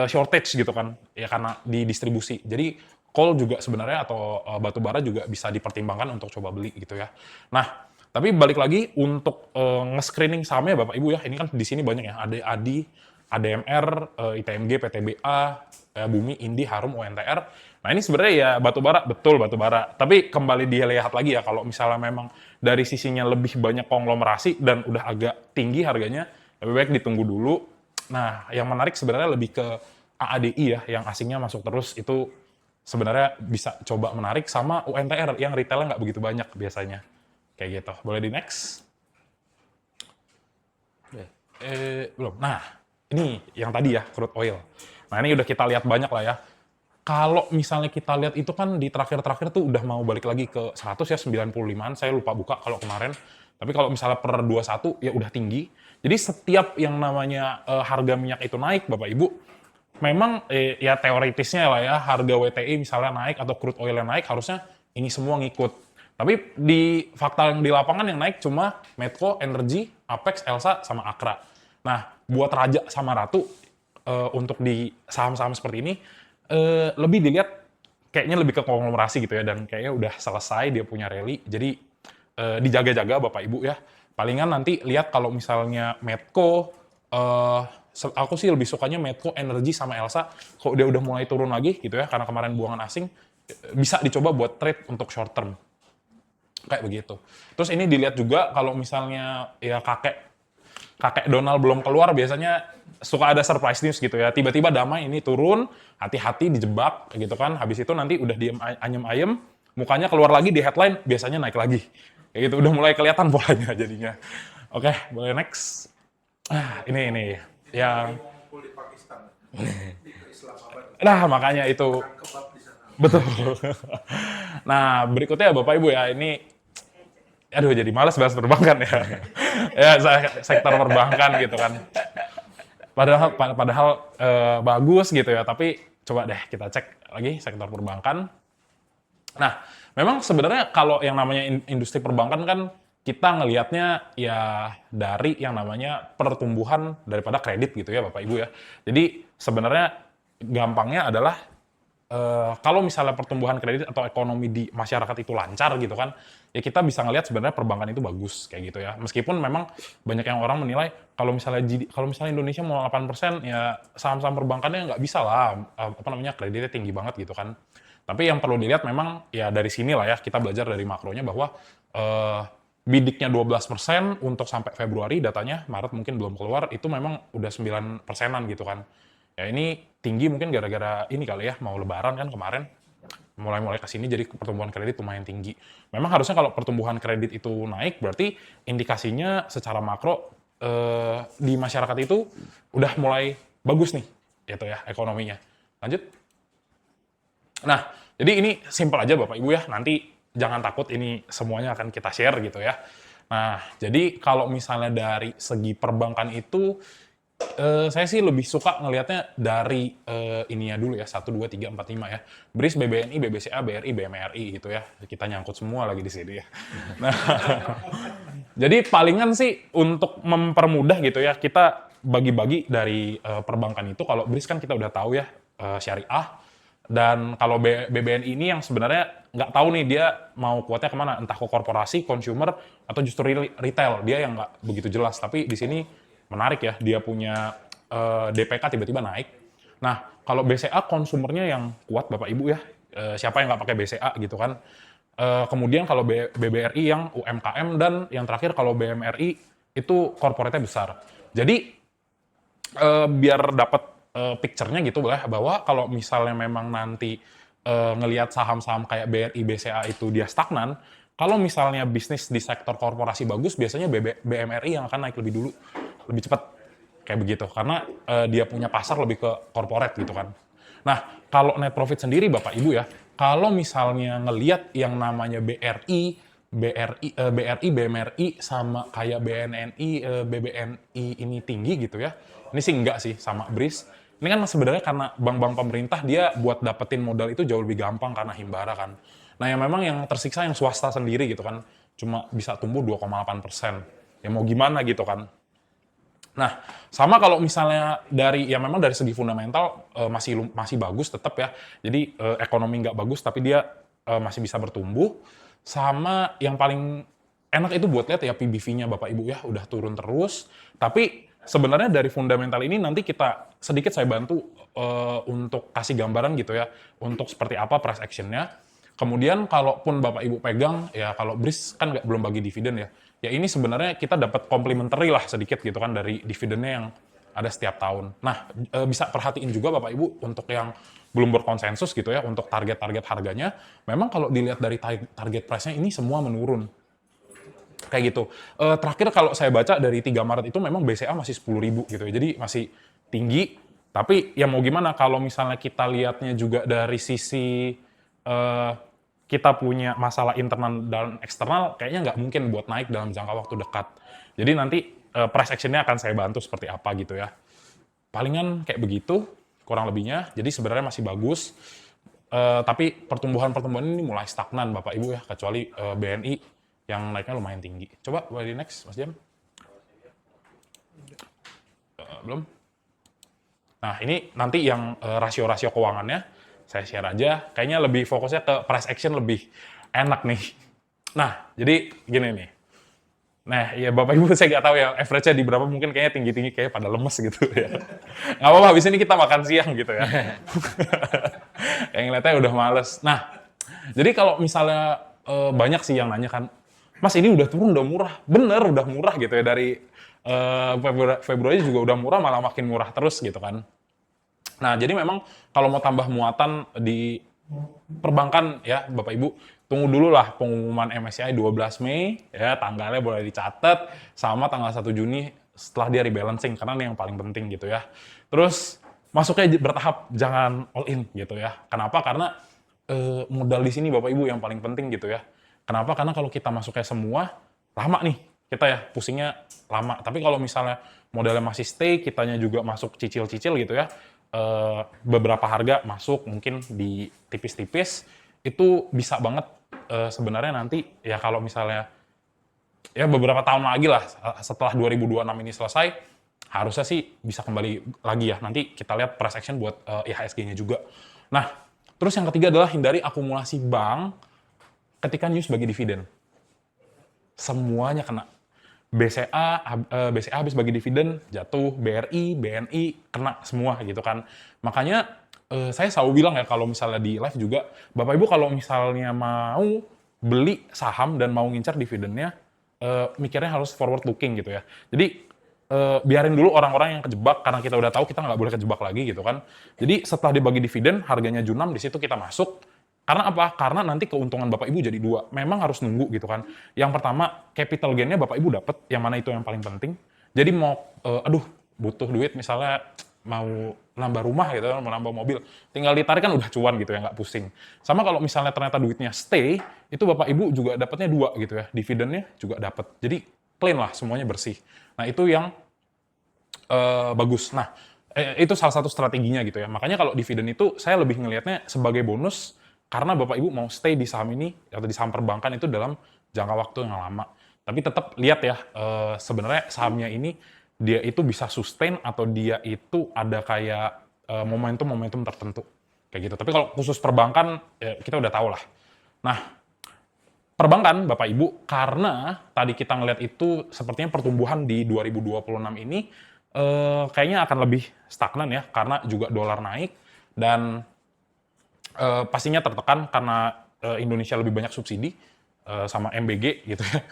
shortage gitu kan, ya karena di distribusi. Jadi coal juga sebenarnya atau batu bara juga bisa dipertimbangkan untuk coba beli gitu ya. Nah, tapi balik lagi untuk nge-screening sahamnya Bapak Ibu ya, ini kan di sini banyak ya, ada ADI, ADMR, ITMG, PTBA, Bumi, Indi, Harum, UNTR. Nah ini sebenarnya ya batu bara, betul batu bara. Tapi kembali dilihat lagi ya, kalau misalnya memang dari sisinya lebih banyak konglomerasi dan udah agak tinggi harganya, lebih baik ditunggu dulu. Nah, yang menarik sebenarnya lebih ke AADI ya, yang asingnya masuk terus itu sebenarnya bisa coba menarik sama UNTR yang retailnya nggak begitu banyak biasanya. Kayak gitu. Boleh di next? Belum. Nah, ini yang tadi ya, crude oil. Nah, ini udah kita lihat banyak lah ya. Kalau misalnya kita lihat itu kan di terakhir-terakhir tuh udah mau balik lagi ke 100 ya, 95-an. Saya lupa buka kalau kemarin. Tapi kalau misalnya per 21 ya udah tinggi. Jadi setiap yang namanya harga minyak itu naik, Bapak Ibu, memang ya teoritisnya lah ya, harga WTI misalnya naik atau crude oil yang naik, harusnya ini semua ngikut. Tapi di fakta yang di lapangan yang naik cuma Medco, Energy, Apex, Elsa, sama Akra. Nah, buat Raja sama Ratu untuk di saham-saham seperti ini, lebih dilihat kayaknya lebih ke konglomerasi gitu ya, dan kayaknya udah selesai dia punya rally. Jadi dijaga-jaga Bapak Ibu ya. Palingan nanti lihat kalau misalnya Medco, aku sih lebih sukanya Medco, Energy, sama Elsa, kalau dia udah mulai turun lagi gitu ya, karena kemarin buangan asing, bisa dicoba buat trade untuk short term. Kayak begitu. Terus ini dilihat juga kalau misalnya ya kakek Donald belum keluar, biasanya suka ada surprise news gitu ya. Tiba-tiba damai ini turun, hati-hati dijebak gitu kan. Habis itu nanti udah diem ayem-ayem, mukanya keluar lagi di headline, biasanya naik lagi. Kayak gitu, udah mulai kelihatan polanya jadinya. Oke, boleh next. Ini yang nah makanya itu betul. Nah berikutnya Bapak Ibu ya, ini aduh jadi males bahas perbankan ya. Ya sektor perbankan gitu kan. Padahal bagus gitu ya, tapi coba deh kita cek lagi sektor perbankan. Nah, memang sebenarnya kalau yang namanya industri perbankan kan kita ngelihatnya ya dari yang namanya pertumbuhan daripada kredit gitu ya Bapak Ibu ya. Jadi sebenarnya gampangnya adalah kalau misalnya pertumbuhan kredit atau ekonomi di masyarakat itu lancar gitu kan, ya kita bisa ngelihat sebenarnya perbankan itu bagus kayak gitu ya. Meskipun memang banyak yang orang menilai kalau misalnya Indonesia mau 8%, ya saham-saham perbankannya nggak bisa lah, kreditnya tinggi banget gitu kan. Tapi yang perlu dilihat memang ya dari sini lah ya, kita belajar dari makronya bahwa bidiknya 12% untuk sampai Februari, datanya Maret mungkin belum keluar, itu memang udah 9%-an gitu kan. Ya ini tinggi mungkin gara-gara ini kali ya, mau lebaran kan kemarin, mulai-mulai kesini jadi pertumbuhan kredit lumayan tinggi. Memang harusnya kalau pertumbuhan kredit itu naik, berarti indikasinya secara makro di masyarakat itu udah mulai bagus nih, gitu ya, ekonominya. Lanjut. Nah, jadi ini simple aja Bapak Ibu ya, nanti jangan takut ini semuanya akan kita share gitu ya. Nah, jadi kalau misalnya dari segi perbankan itu, saya sih lebih suka ngelihatnya dari ininya dulu ya, 1, 2, 3, 4, 5 ya. BRIS, BBNI, BBCA, BRI, BMRI gitu ya. Kita nyangkut semua lagi di sini ya. Nah, jadi palingan sih untuk mempermudah gitu ya, kita bagi-bagi dari perbankan itu. Kalau BRIS kan kita udah tahu ya, syariah. Dan kalau BBNI ini yang sebenarnya nggak tahu nih dia mau kuatnya kemana, entah ke korporasi, consumer, atau justru retail. Dia yang nggak begitu jelas. Tapi di sini menarik ya, dia punya DPK tiba-tiba naik. Nah, kalau BCA konsumernya yang kuat Bapak Ibu ya, siapa yang nggak pakai BCA gitu kan. Kemudian kalau BBRI yang UMKM, dan yang terakhir kalau BMRI itu korporatnya besar. Jadi biar dapat picture-nya gitu bahwa kalau misalnya memang nanti ngelihat saham-saham kayak BRI, BCA itu dia stagnan, Kalau misalnya bisnis di sektor korporasi bagus, biasanya BMRI yang akan naik lebih dulu, lebih cepat. Kayak begitu. Karena dia punya pasar lebih ke corporate gitu kan. Nah, kalau net profit sendiri Bapak Ibu ya, kalau misalnya ngelihat yang namanya BMRI sama kayak BNNI, BBNI ini tinggi gitu ya. Ini sih enggak sih sama BRIS. Ini kan sebenarnya karena bank-bank pemerintah dia buat dapetin modal itu jauh lebih gampang karena himbara kan. Nah, yang memang yang tersiksa yang swasta sendiri gitu kan, cuma bisa tumbuh 2,8%. Ya mau gimana gitu kan. Nah, sama kalau misalnya dari ya memang dari segi fundamental masih bagus tetap ya. Jadi ekonomi nggak bagus tapi dia masih bisa bertumbuh. Sama yang paling enak itu buat lihat ya PBV-nya Bapak Ibu ya udah turun terus. Tapi sebenarnya dari fundamental ini nanti kita sedikit saya bantu untuk kasih gambaran gitu ya untuk seperti apa price action-nya. Kemudian kalaupun Bapak Ibu pegang, ya kalau BRIS kan belum bagi dividen ya. Ya ini sebenarnya kita dapat complementary lah sedikit gitu kan dari dividennya yang ada setiap tahun. Nah, bisa perhatiin juga Bapak Ibu untuk yang belum berkonsensus gitu ya, untuk target-target harganya, memang kalau dilihat dari target price-nya ini semua menurun. Kayak gitu. Terakhir kalau saya baca dari 3 Maret itu memang BCA masih 10.000 gitu ya. Jadi masih tinggi, tapi ya mau gimana kalau misalnya kita lihatnya juga dari sisi kita punya masalah internal dan eksternal, kayaknya nggak mungkin buat naik dalam jangka waktu dekat. Jadi nanti price action-nya akan saya bantu seperti apa gitu ya. Palingan kayak begitu, kurang lebihnya. Jadi sebenarnya masih bagus, tapi pertumbuhan-pertumbuhan ini mulai stagnan Bapak Ibu ya, kecuali BNI yang naiknya lumayan tinggi. Coba boleh di next, Mas Jam. Belum? Nah, ini nanti yang rasio-rasio keuangannya, saya share aja. Kayaknya lebih fokusnya ke price action lebih enak nih. Nah, jadi gini nih. Nah, ya Bapak Ibu saya nggak tahu ya average-nya di berapa, mungkin kayaknya tinggi-tinggi kayak pada lemes gitu ya. Nggak apa-apa, habis ini kita makan siang gitu ya. Kayak ngeliatnya udah males. Nah, jadi kalau misalnya banyak sih yang nanya kan, Mas ini udah turun udah murah. Bener, udah murah gitu ya. Dari Februari juga udah murah, malah makin murah terus gitu kan. Nah, jadi memang kalau mau tambah muatan di perbankan ya Bapak Ibu, tunggu dulu lah pengumuman MSCI 12 Mei, ya tanggalnya boleh dicatat, sama tanggal 1 Juni setelah dia rebalancing, karena ini yang paling penting gitu ya. Terus masuknya bertahap, jangan all in gitu ya. Kenapa? Karena modal di sini Bapak Ibu yang paling penting gitu ya. Kenapa? Karena kalau kita masuknya semua, lama nih kita ya, pusingnya lama. Tapi kalau misalnya modalnya masih stay, kitanya juga masuk cicil-cicil gitu ya, beberapa harga masuk mungkin di tipis-tipis, itu bisa banget sebenarnya nanti ya kalau misalnya ya beberapa tahun lagi lah setelah 2026 ini selesai, harusnya sih bisa kembali lagi ya. Nanti kita lihat price action buat IHSG-nya juga. Nah, terus yang ketiga adalah hindari akumulasi bank ketika news bagi dividen. Semuanya kena. BCA habis bagi dividen jatuh, BRI, BNI kena semua gitu kan. Makanya saya selalu bilang ya kalau misalnya di live juga, Bapak Ibu kalau misalnya mau beli saham dan mau ngincar dividennya, mikirnya harus forward looking gitu ya. Jadi biarin dulu orang-orang yang kejebak, karena kita udah tahu kita nggak boleh kejebak lagi gitu kan. Jadi setelah dibagi dividen, harganya junam, di situ kita masuk. Karena apa? Karena nanti keuntungan Bapak Ibu jadi dua. Memang harus nunggu gitu kan. Yang pertama, capital gain-nya Bapak Ibu dapat, yang mana itu yang paling penting. Jadi mau, butuh duit misalnya mau nambah rumah gitu, mau nambah mobil, tinggal ditarik kan udah cuan gitu ya, nggak pusing. Sama kalau misalnya ternyata duitnya stay, itu Bapak Ibu juga dapatnya dua gitu ya, dividennya juga dapat. Jadi clean lah, semuanya bersih. Nah itu yang bagus. Nah itu salah satu strateginya gitu ya. Makanya kalau dividen itu saya lebih ngelihatnya sebagai bonus, karena Bapak Ibu mau stay di saham ini atau di saham perbankan itu dalam jangka waktu yang lama. Tapi tetap lihat ya, sebenarnya sahamnya ini dia itu bisa sustain atau dia itu ada kayak momentum-momentum tertentu. Kayak gitu. Tapi kalau khusus perbankan, ya kita udah tahu lah. Nah, perbankan Bapak Ibu, karena tadi kita ngelihat itu sepertinya pertumbuhan di 2026 ini kayaknya akan lebih stagnan ya, karena juga dolar naik dan pastinya tertekan karena Indonesia lebih banyak subsidi sama MBG gitu ya.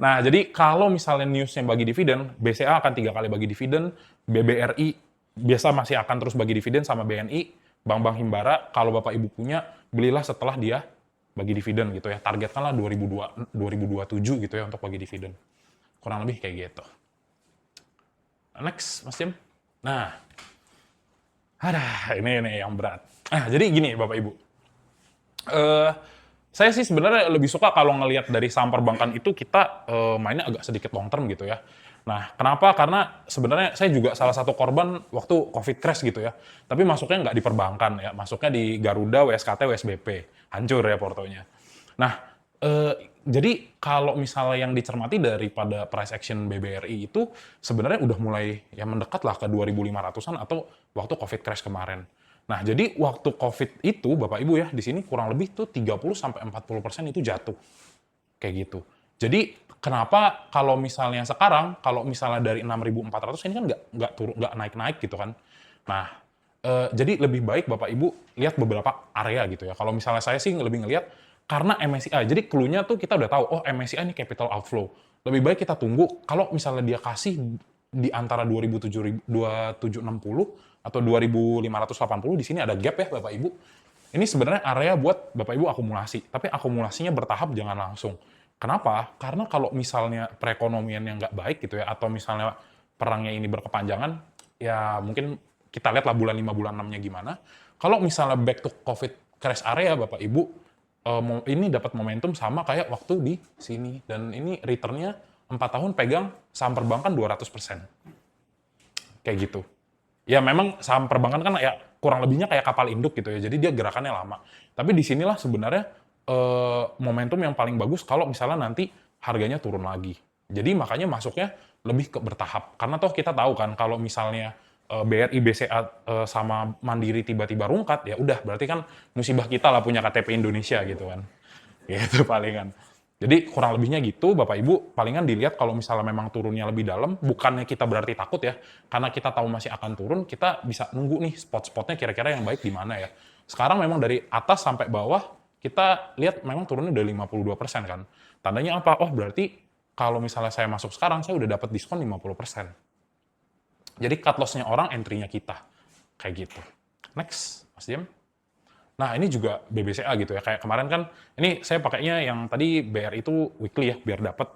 Nah, jadi kalau misalnya newsnya bagi dividen, BCA akan 3 kali bagi dividen, BBRI biasa masih akan terus bagi dividen sama BNI, bank-bank himbara, kalau Bapak Ibu punya, belilah setelah dia bagi dividen gitu ya. Targetkanlah 2027 gitu ya untuk bagi dividen. Kurang lebih kayak gitu. Next, Mas Jim. Nah, ini yang berat. Jadi gini Bapak Ibu. Eh, saya sih sebenarnya lebih suka kalau ngelihat dari saham perbankan itu kita mainnya agak sedikit long term gitu ya. Nah, kenapa? Karena sebenarnya saya juga salah satu korban waktu COVID crash gitu ya. Tapi masuknya nggak di perbankan ya, masuknya di Garuda, WSKT, WSBP. Hancur ya portonya. Nah, jadi kalau misalnya yang dicermati daripada price action BBRI itu sebenarnya udah mulai ya mendekat lah ke 2.500-an atau waktu COVID crash kemarin. Nah, jadi waktu COVID itu Bapak Ibu ya di sini kurang lebih tuh 30-40% itu jatuh. Kayak gitu. Jadi kenapa kalau misalnya sekarang, kalau misalnya dari 6.400 ini kan nggak turun, nggak naik-naik gitu kan. Nah, jadi lebih baik Bapak Ibu lihat beberapa area gitu ya. Kalau misalnya saya sih lebih ngelihat karena MSCI. Jadi clue-nya tuh kita udah tahu, oh MSCI ini capital outflow. Lebih baik kita tunggu kalau misalnya dia kasih di antara 2760 atau 2580 di sini ada gap ya Bapak Ibu. Ini sebenarnya area buat Bapak Ibu akumulasi, tapi akumulasinya bertahap jangan langsung. Kenapa? Karena kalau misalnya perekonomian yang nggak baik gitu ya, atau misalnya perangnya ini berkepanjangan, ya mungkin kita lihatlah bulan 5, bulan 6-nya gimana. Kalau misalnya back to COVID crash area Bapak Ibu, ini dapat momentum sama kayak waktu di sini. Dan ini return-nya 4 tahun pegang saham perbankan 200%. Kayak gitu. Ya memang saham perbankan kan ya kurang lebihnya kayak kapal induk gitu ya. Jadi dia gerakannya lama. Tapi di sinilah sebenarnya momentum yang paling bagus kalau misalnya nanti harganya turun lagi. Jadi makanya masuknya lebih ke bertahap. Karena toh kita tahu kan kalau misalnya BRI, BCA sama Mandiri tiba-tiba rungkat, ya udah berarti kan musibah kita lah punya KTP Indonesia gitu kan. Gitu palingan. Jadi kurang lebihnya gitu, Bapak Ibu, palingan dilihat kalau misalnya memang turunnya lebih dalam, bukannya kita berarti takut ya, karena kita tahu masih akan turun, kita bisa nunggu nih spot-spotnya kira-kira yang baik di mana ya. Sekarang memang dari atas sampai bawah, kita lihat memang turunnya udah 52% kan. Tandanya apa? Oh berarti kalau misalnya saya masuk sekarang, saya udah dapat diskon 50%. Jadi cut loss-nya orang, entry-nya kita. Kayak gitu. Next, Mas Jim. Nah, ini juga BBCA gitu ya. Kayak kemarin kan, ini saya pakainya yang tadi BR itu weekly ya, biar dapat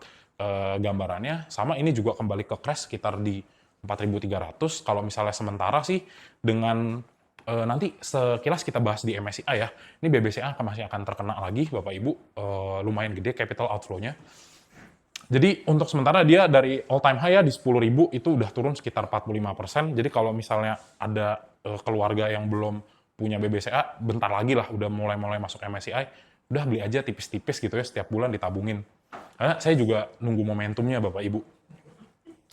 gambarannya. Sama ini juga kembali ke crash sekitar di 4.300. Kalau misalnya sementara sih, dengan nanti sekilas kita bahas di MSCI ya. Ini BBCA masih akan terkena lagi, Bapak Ibu. Lumayan gede capital outflow-nya. Jadi untuk sementara dia dari all time high ya di 10.000 itu udah turun sekitar 45%. Jadi kalau misalnya ada keluarga yang belum punya BBCA, bentar lagi lah udah mulai masuk MSCI, udah beli aja tipis-tipis gitu ya setiap bulan ditabungin. Karena saya juga nunggu momentumnya Bapak Ibu.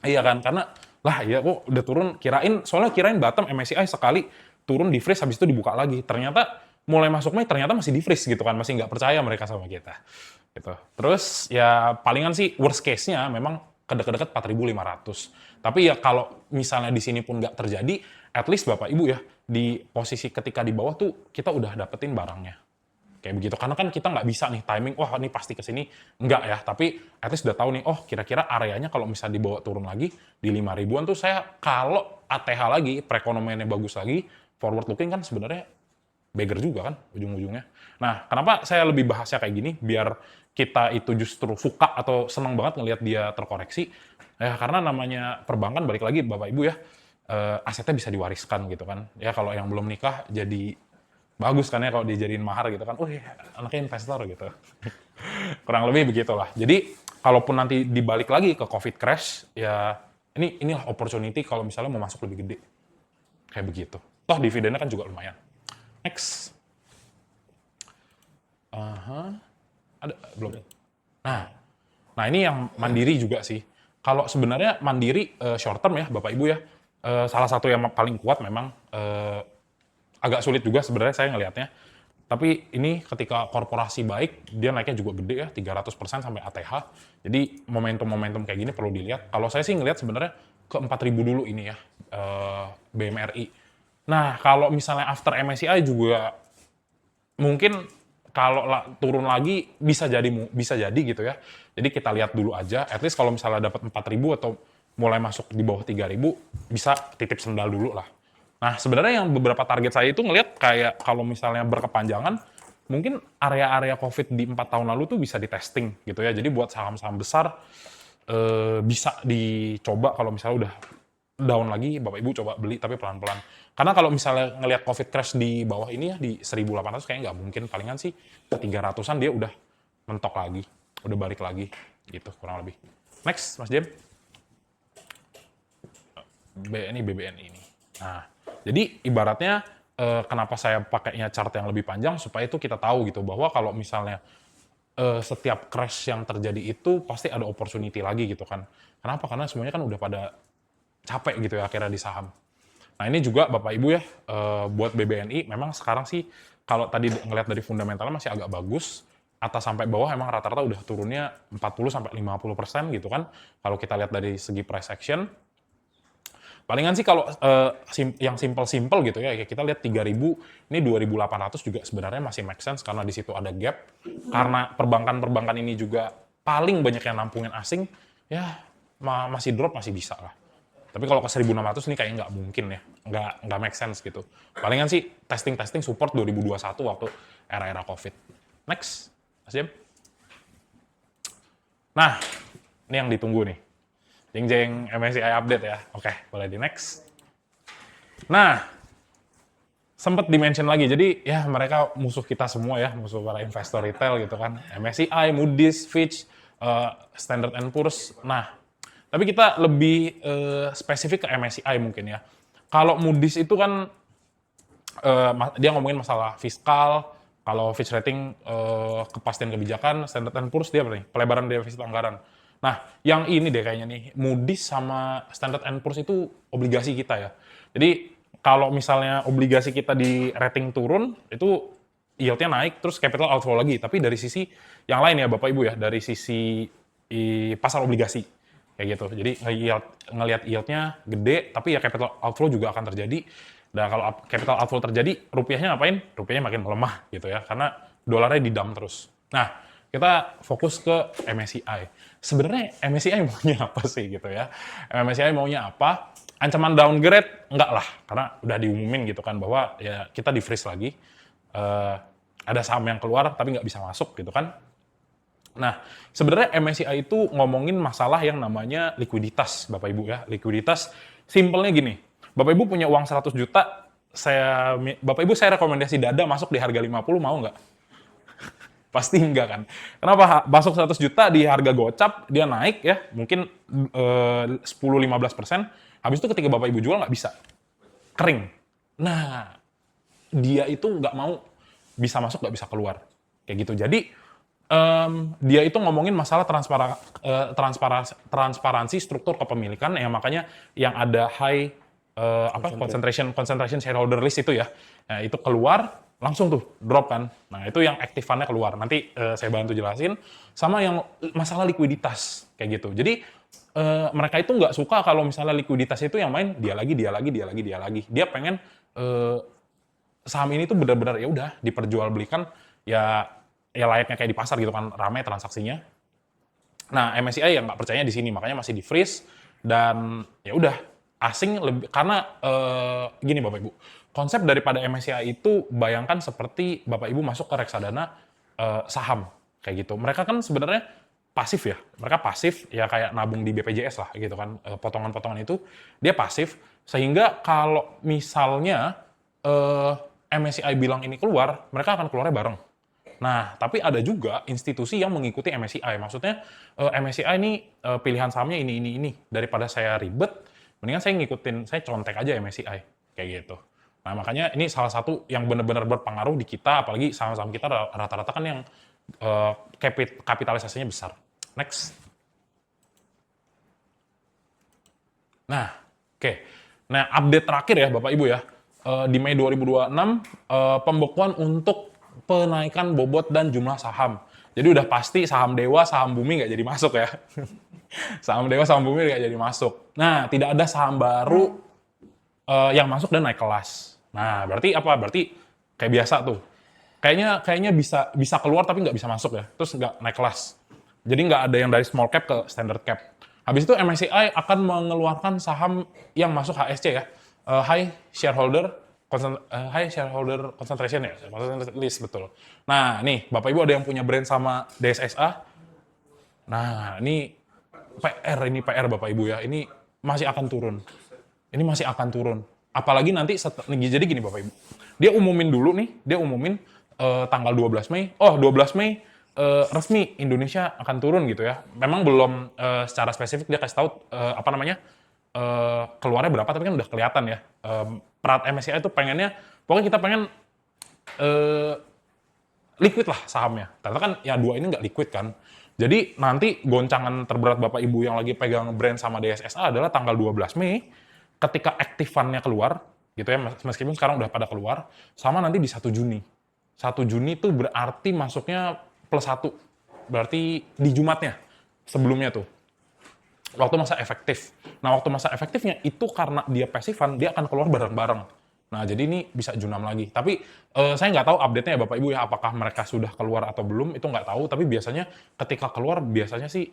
Iya kan, karena lah ya kok udah turun, soalnya kirain bottom MSCI sekali turun di freeze habis itu dibuka lagi. Ternyata mulai masuk Mei ternyata masih di freeze gitu kan, masih nggak percaya mereka sama kita. Gitu. Terus ya palingan sih worst case-nya memang kedeket-deket 4.500. Tapi ya kalau misalnya di sini pun nggak terjadi, at least Bapak Ibu ya, di posisi ketika di bawah tuh kita udah dapetin barangnya. Kayak begitu. Karena kan kita nggak bisa nih timing, wah ini pasti ke sini. Enggak ya, tapi at least udah tahu nih, oh kira-kira areanya kalau misalnya dibawa turun lagi, di 5.000-an tuh saya kalau ATH lagi, perekonomiannya bagus lagi, forward looking kan sebenarnya beggar juga kan ujung-ujungnya. Nah, kenapa saya lebih bahasnya kayak gini? Biar kita itu justru suka atau senang banget ngelihat dia terkoreksi. Ya, karena namanya perbankan, balik lagi Bapak Ibu ya, asetnya bisa diwariskan gitu kan. Ya kalau yang belum nikah jadi bagus kan ya kalau dijadiin mahar gitu kan. Anaknya investor gitu. Kurang lebih begitulah. Jadi kalaupun nanti dibalik lagi ke COVID crash, ya inilah opportunity kalau misalnya mau masuk lebih gede. Kayak begitu. Toh dividennya kan juga lumayan. Next. Ada belum? Nah ini yang Mandiri juga sih. Kalau sebenarnya Mandiri short term ya Bapak Ibu ya, salah satu yang paling kuat memang agak sulit juga sebenarnya saya ngelihatnya. Tapi ini ketika korporasi baik, dia naiknya juga gede ya, 300% sampai ATH. Jadi momentum-momentum kayak gini perlu dilihat. Kalau saya sih ngelihat sebenarnya ke 4.000 dulu ini ya, BMRI. Nah, kalau misalnya after MSCI juga mungkin kalau turun lagi bisa jadi gitu ya. Jadi kita lihat dulu aja, at least kalau misalnya dapat 4.000 atau mulai masuk di bawah 3.000 bisa titip sendal dulu lah. Nah, sebenarnya yang beberapa target saya itu ngelihat kayak kalau misalnya berkepanjangan mungkin area-area COVID di 4 tahun lalu tuh bisa di testing gitu ya. Jadi buat saham-saham besar bisa dicoba kalau misalnya udah down lagi, Bapak Ibu coba beli tapi pelan-pelan. Karena kalau misalnya ngelihat COVID crash di bawah ini ya, di 1.800 kayaknya nggak mungkin. Palingan sih ke 300-an dia udah mentok lagi, udah balik lagi, gitu kurang lebih. Next, Mas Jem. BBNI ini. Nah, jadi ibaratnya kenapa saya pakainya chart yang lebih panjang, supaya itu kita tahu gitu, bahwa kalau misalnya setiap crash yang terjadi itu pasti ada opportunity lagi gitu kan. Kenapa? Karena semuanya kan udah pada capek gitu ya akhirnya di saham. Nah ini juga Bapak Ibu ya, buat BBNI memang sekarang sih kalau tadi ngelihat dari fundamentalnya masih agak bagus, atas sampai bawah emang rata-rata udah turunnya 40-50% gitu kan. Kalau kita lihat dari segi price action, palingan sih kalau yang simple-simple gitu ya, kita lihat 3.000, ini 2.800 juga sebenarnya masih make sense karena di situ ada gap. Karena perbankan-perbankan ini juga paling banyak yang nampungin asing, ya masih drop masih bisa lah. Tapi kalau ke 1.600 ini kayaknya nggak mungkin ya, nggak make sense gitu. Palingan sih testing support 2021 waktu era-era COVID. Next, Mas Jem. Nah, ini yang ditunggu nih. Jeng-jeng MSCI update ya. Oke, boleh di next. Nah, sempat di-mention lagi. Jadi ya mereka musuh kita semua ya, musuh para investor retail gitu kan. MSCI, Moody's, Fitch, Standard & Poor's. Nah, tapi kita lebih spesifik ke MSCI mungkin ya. Kalau Moody's itu kan dia ngomongin masalah fiskal, kalau Fitch Rating kepastian kebijakan, Standard & Poor's dia apa nih? Pelebaran defisit anggaran. Nah, yang ini deh kayaknya nih, Moody's sama Standard & Poor's itu obligasi kita ya. Jadi kalau misalnya obligasi kita di rating turun, itu yield-nya naik, terus capital outflow lagi. Tapi dari sisi yang lain ya Bapak Ibu ya, dari sisi pasar obligasi. Kayak gitu. Jadi ngelihat yield-nya gede, tapi ya capital outflow juga akan terjadi. Dan kalau capital outflow terjadi, rupiahnya ngapain? Rupiahnya makin melemah gitu ya, karena dolarnya di-dump terus. Nah, kita fokus ke MSCI. Sebenarnya MSCI maunya apa sih gitu ya? MSCI maunya apa? Ancaman downgrade? Enggak lah, karena udah diumumin gitu kan, bahwa ya kita di-freeze lagi. Ada saham yang keluar, tapi nggak bisa masuk gitu kan. Nah, sebenarnya MSCI itu ngomongin masalah yang namanya likuiditas, Bapak Ibu ya. Likuiditas, simpelnya gini. Bapak Ibu punya uang 100 juta, Bapak Ibu saya rekomendasi Dada masuk di harga 50, mau nggak? Pasti enggak kan. Kenapa? Masuk 100 juta di harga gocap, dia naik ya, mungkin 10-15%. Habis itu ketika Bapak Ibu jual nggak bisa. Kering. Nah, dia itu nggak mau bisa masuk, nggak bisa keluar. Kayak gitu. Jadi, dia itu ngomongin masalah transparansi struktur kepemilikan, ya makanya yang ada high concentration shareholder list itu ya. Nah, itu keluar langsung tuh drop kan. Nah, itu yang active fund-nya keluar. Nanti saya bantu jelasin. Sama yang masalah likuiditas kayak gitu. Jadi mereka itu nggak suka kalau misalnya likuiditas itu yang main dia lagi. Dia pengen saham ini tuh benar-benar ya udah diperjualbelikan ya layaknya kayak di pasar gitu kan, ramai transaksinya. Nah, MSCI yang nggak percaya di sini, makanya masih di freeze dan ya udah asing lebih karena gini Bapak Ibu, konsep daripada MSCI itu bayangkan seperti Bapak Ibu masuk ke reksadana saham kayak gitu. Mereka kan sebenarnya pasif ya, mereka pasif ya kayak nabung di BPJS lah gitu kan, potongan-potongan itu dia pasif sehingga kalau misalnya MSCI bilang ini keluar, mereka akan keluarnya bareng. Nah, tapi ada juga institusi yang mengikuti MSCI. Maksudnya MSCI ini pilihan sahamnya ini. Daripada saya ribet, mendingan saya contek aja MSCI. Kayak gitu. Nah, makanya ini salah satu yang benar-benar berpengaruh di kita, apalagi saham-saham kita rata-rata kan yang kapitalisasinya besar. Next. Nah, oke. Nah, update terakhir ya Bapak Ibu ya. Di Mei 2026, pembekuan untuk penaikan bobot dan jumlah saham. Jadi udah pasti saham Dewa, saham Bumi nggak jadi masuk ya. Saham Dewa, saham Bumi nggak jadi masuk. Nah, tidak ada saham baru yang masuk dan naik kelas. Nah, berarti apa? Berarti kayak biasa tuh. Kayaknya bisa keluar tapi nggak bisa masuk ya. Terus nggak naik kelas. Jadi nggak ada yang dari small cap ke standard cap. Habis itu MSCI akan mengeluarkan saham yang masuk HSC ya. High Shareholder high shareholder concentration ya, concentration list betul. Nah, nih Bapak Ibu ada yang punya brand sama DSSA. Nah, ini PR Bapak Ibu ya. Ini masih akan turun. Ini masih akan turun. Apalagi nanti jadi gini Bapak Ibu. Dia umumin dulu nih, tanggal 12 Mei. Oh, 12 Mei resmi Indonesia akan turun gitu ya. Memang belum secara spesifik dia kasih tahu keluarnya berapa, tapi kan udah kelihatan ya. Perat MSCI itu pengennya, pokoknya kita pengen liquid lah sahamnya. Ternyata kan ya dua ini nggak liquid kan. Jadi nanti goncangan terberat Bapak Ibu yang lagi pegang brand sama DSSA adalah tanggal 12 Mei ketika aktifannya keluar, gitu ya, meskipun sekarang udah pada keluar, sama nanti di 1 Juni. 1 Juni itu berarti masuknya +1. Berarti di Jumatnya, sebelumnya tuh. Waktu masa efektif. Nah, waktu masa efektifnya itu karena dia pasifan, dia akan keluar bareng-bareng. Nah, jadi ini bisa junam lagi. Tapi saya nggak tahu update-nya ya Bapak Ibu ya, apakah mereka sudah keluar atau belum, itu nggak tahu. Tapi biasanya ketika keluar, biasanya sih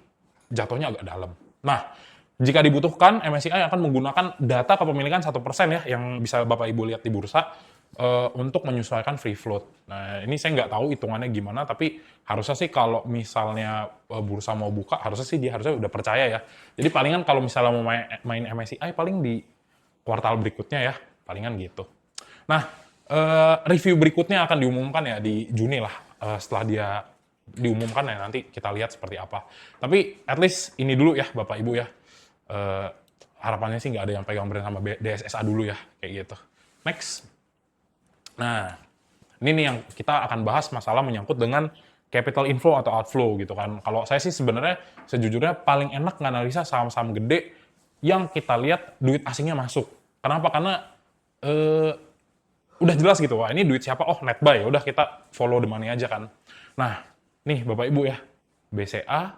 jatuhnya agak dalam. Nah, jika dibutuhkan, MSCI akan menggunakan data kepemilikan 1% ya, yang bisa Bapak Ibu lihat di bursa, untuk menyesuaikan free float. Nah, ini saya nggak tahu hitungannya gimana, tapi harusnya sih kalau misalnya bursa mau buka, harusnya udah percaya ya. Jadi palingan kalau misalnya mau main MSCI, paling di kuartal berikutnya ya, palingan gitu. Nah, review berikutnya akan diumumkan ya di Juni lah, setelah dia diumumkan ya, nanti kita lihat seperti apa. Tapi at least ini dulu ya Bapak Ibu ya. Harapannya sih nggak ada yang pegang brand sama DSSA dulu ya, kayak gitu. Next. Nah, ini nih yang kita akan bahas masalah menyangkut dengan capital inflow atau outflow gitu kan. Kalau saya sih sebenarnya sejujurnya paling enak nganalisa saham-saham gede yang kita lihat duit asingnya masuk. Kenapa? Karena udah jelas gitu, wah ini duit siapa? Oh, net buy, ya udah kita follow the money aja kan. Nah, nih Bapak Ibu ya, BCA,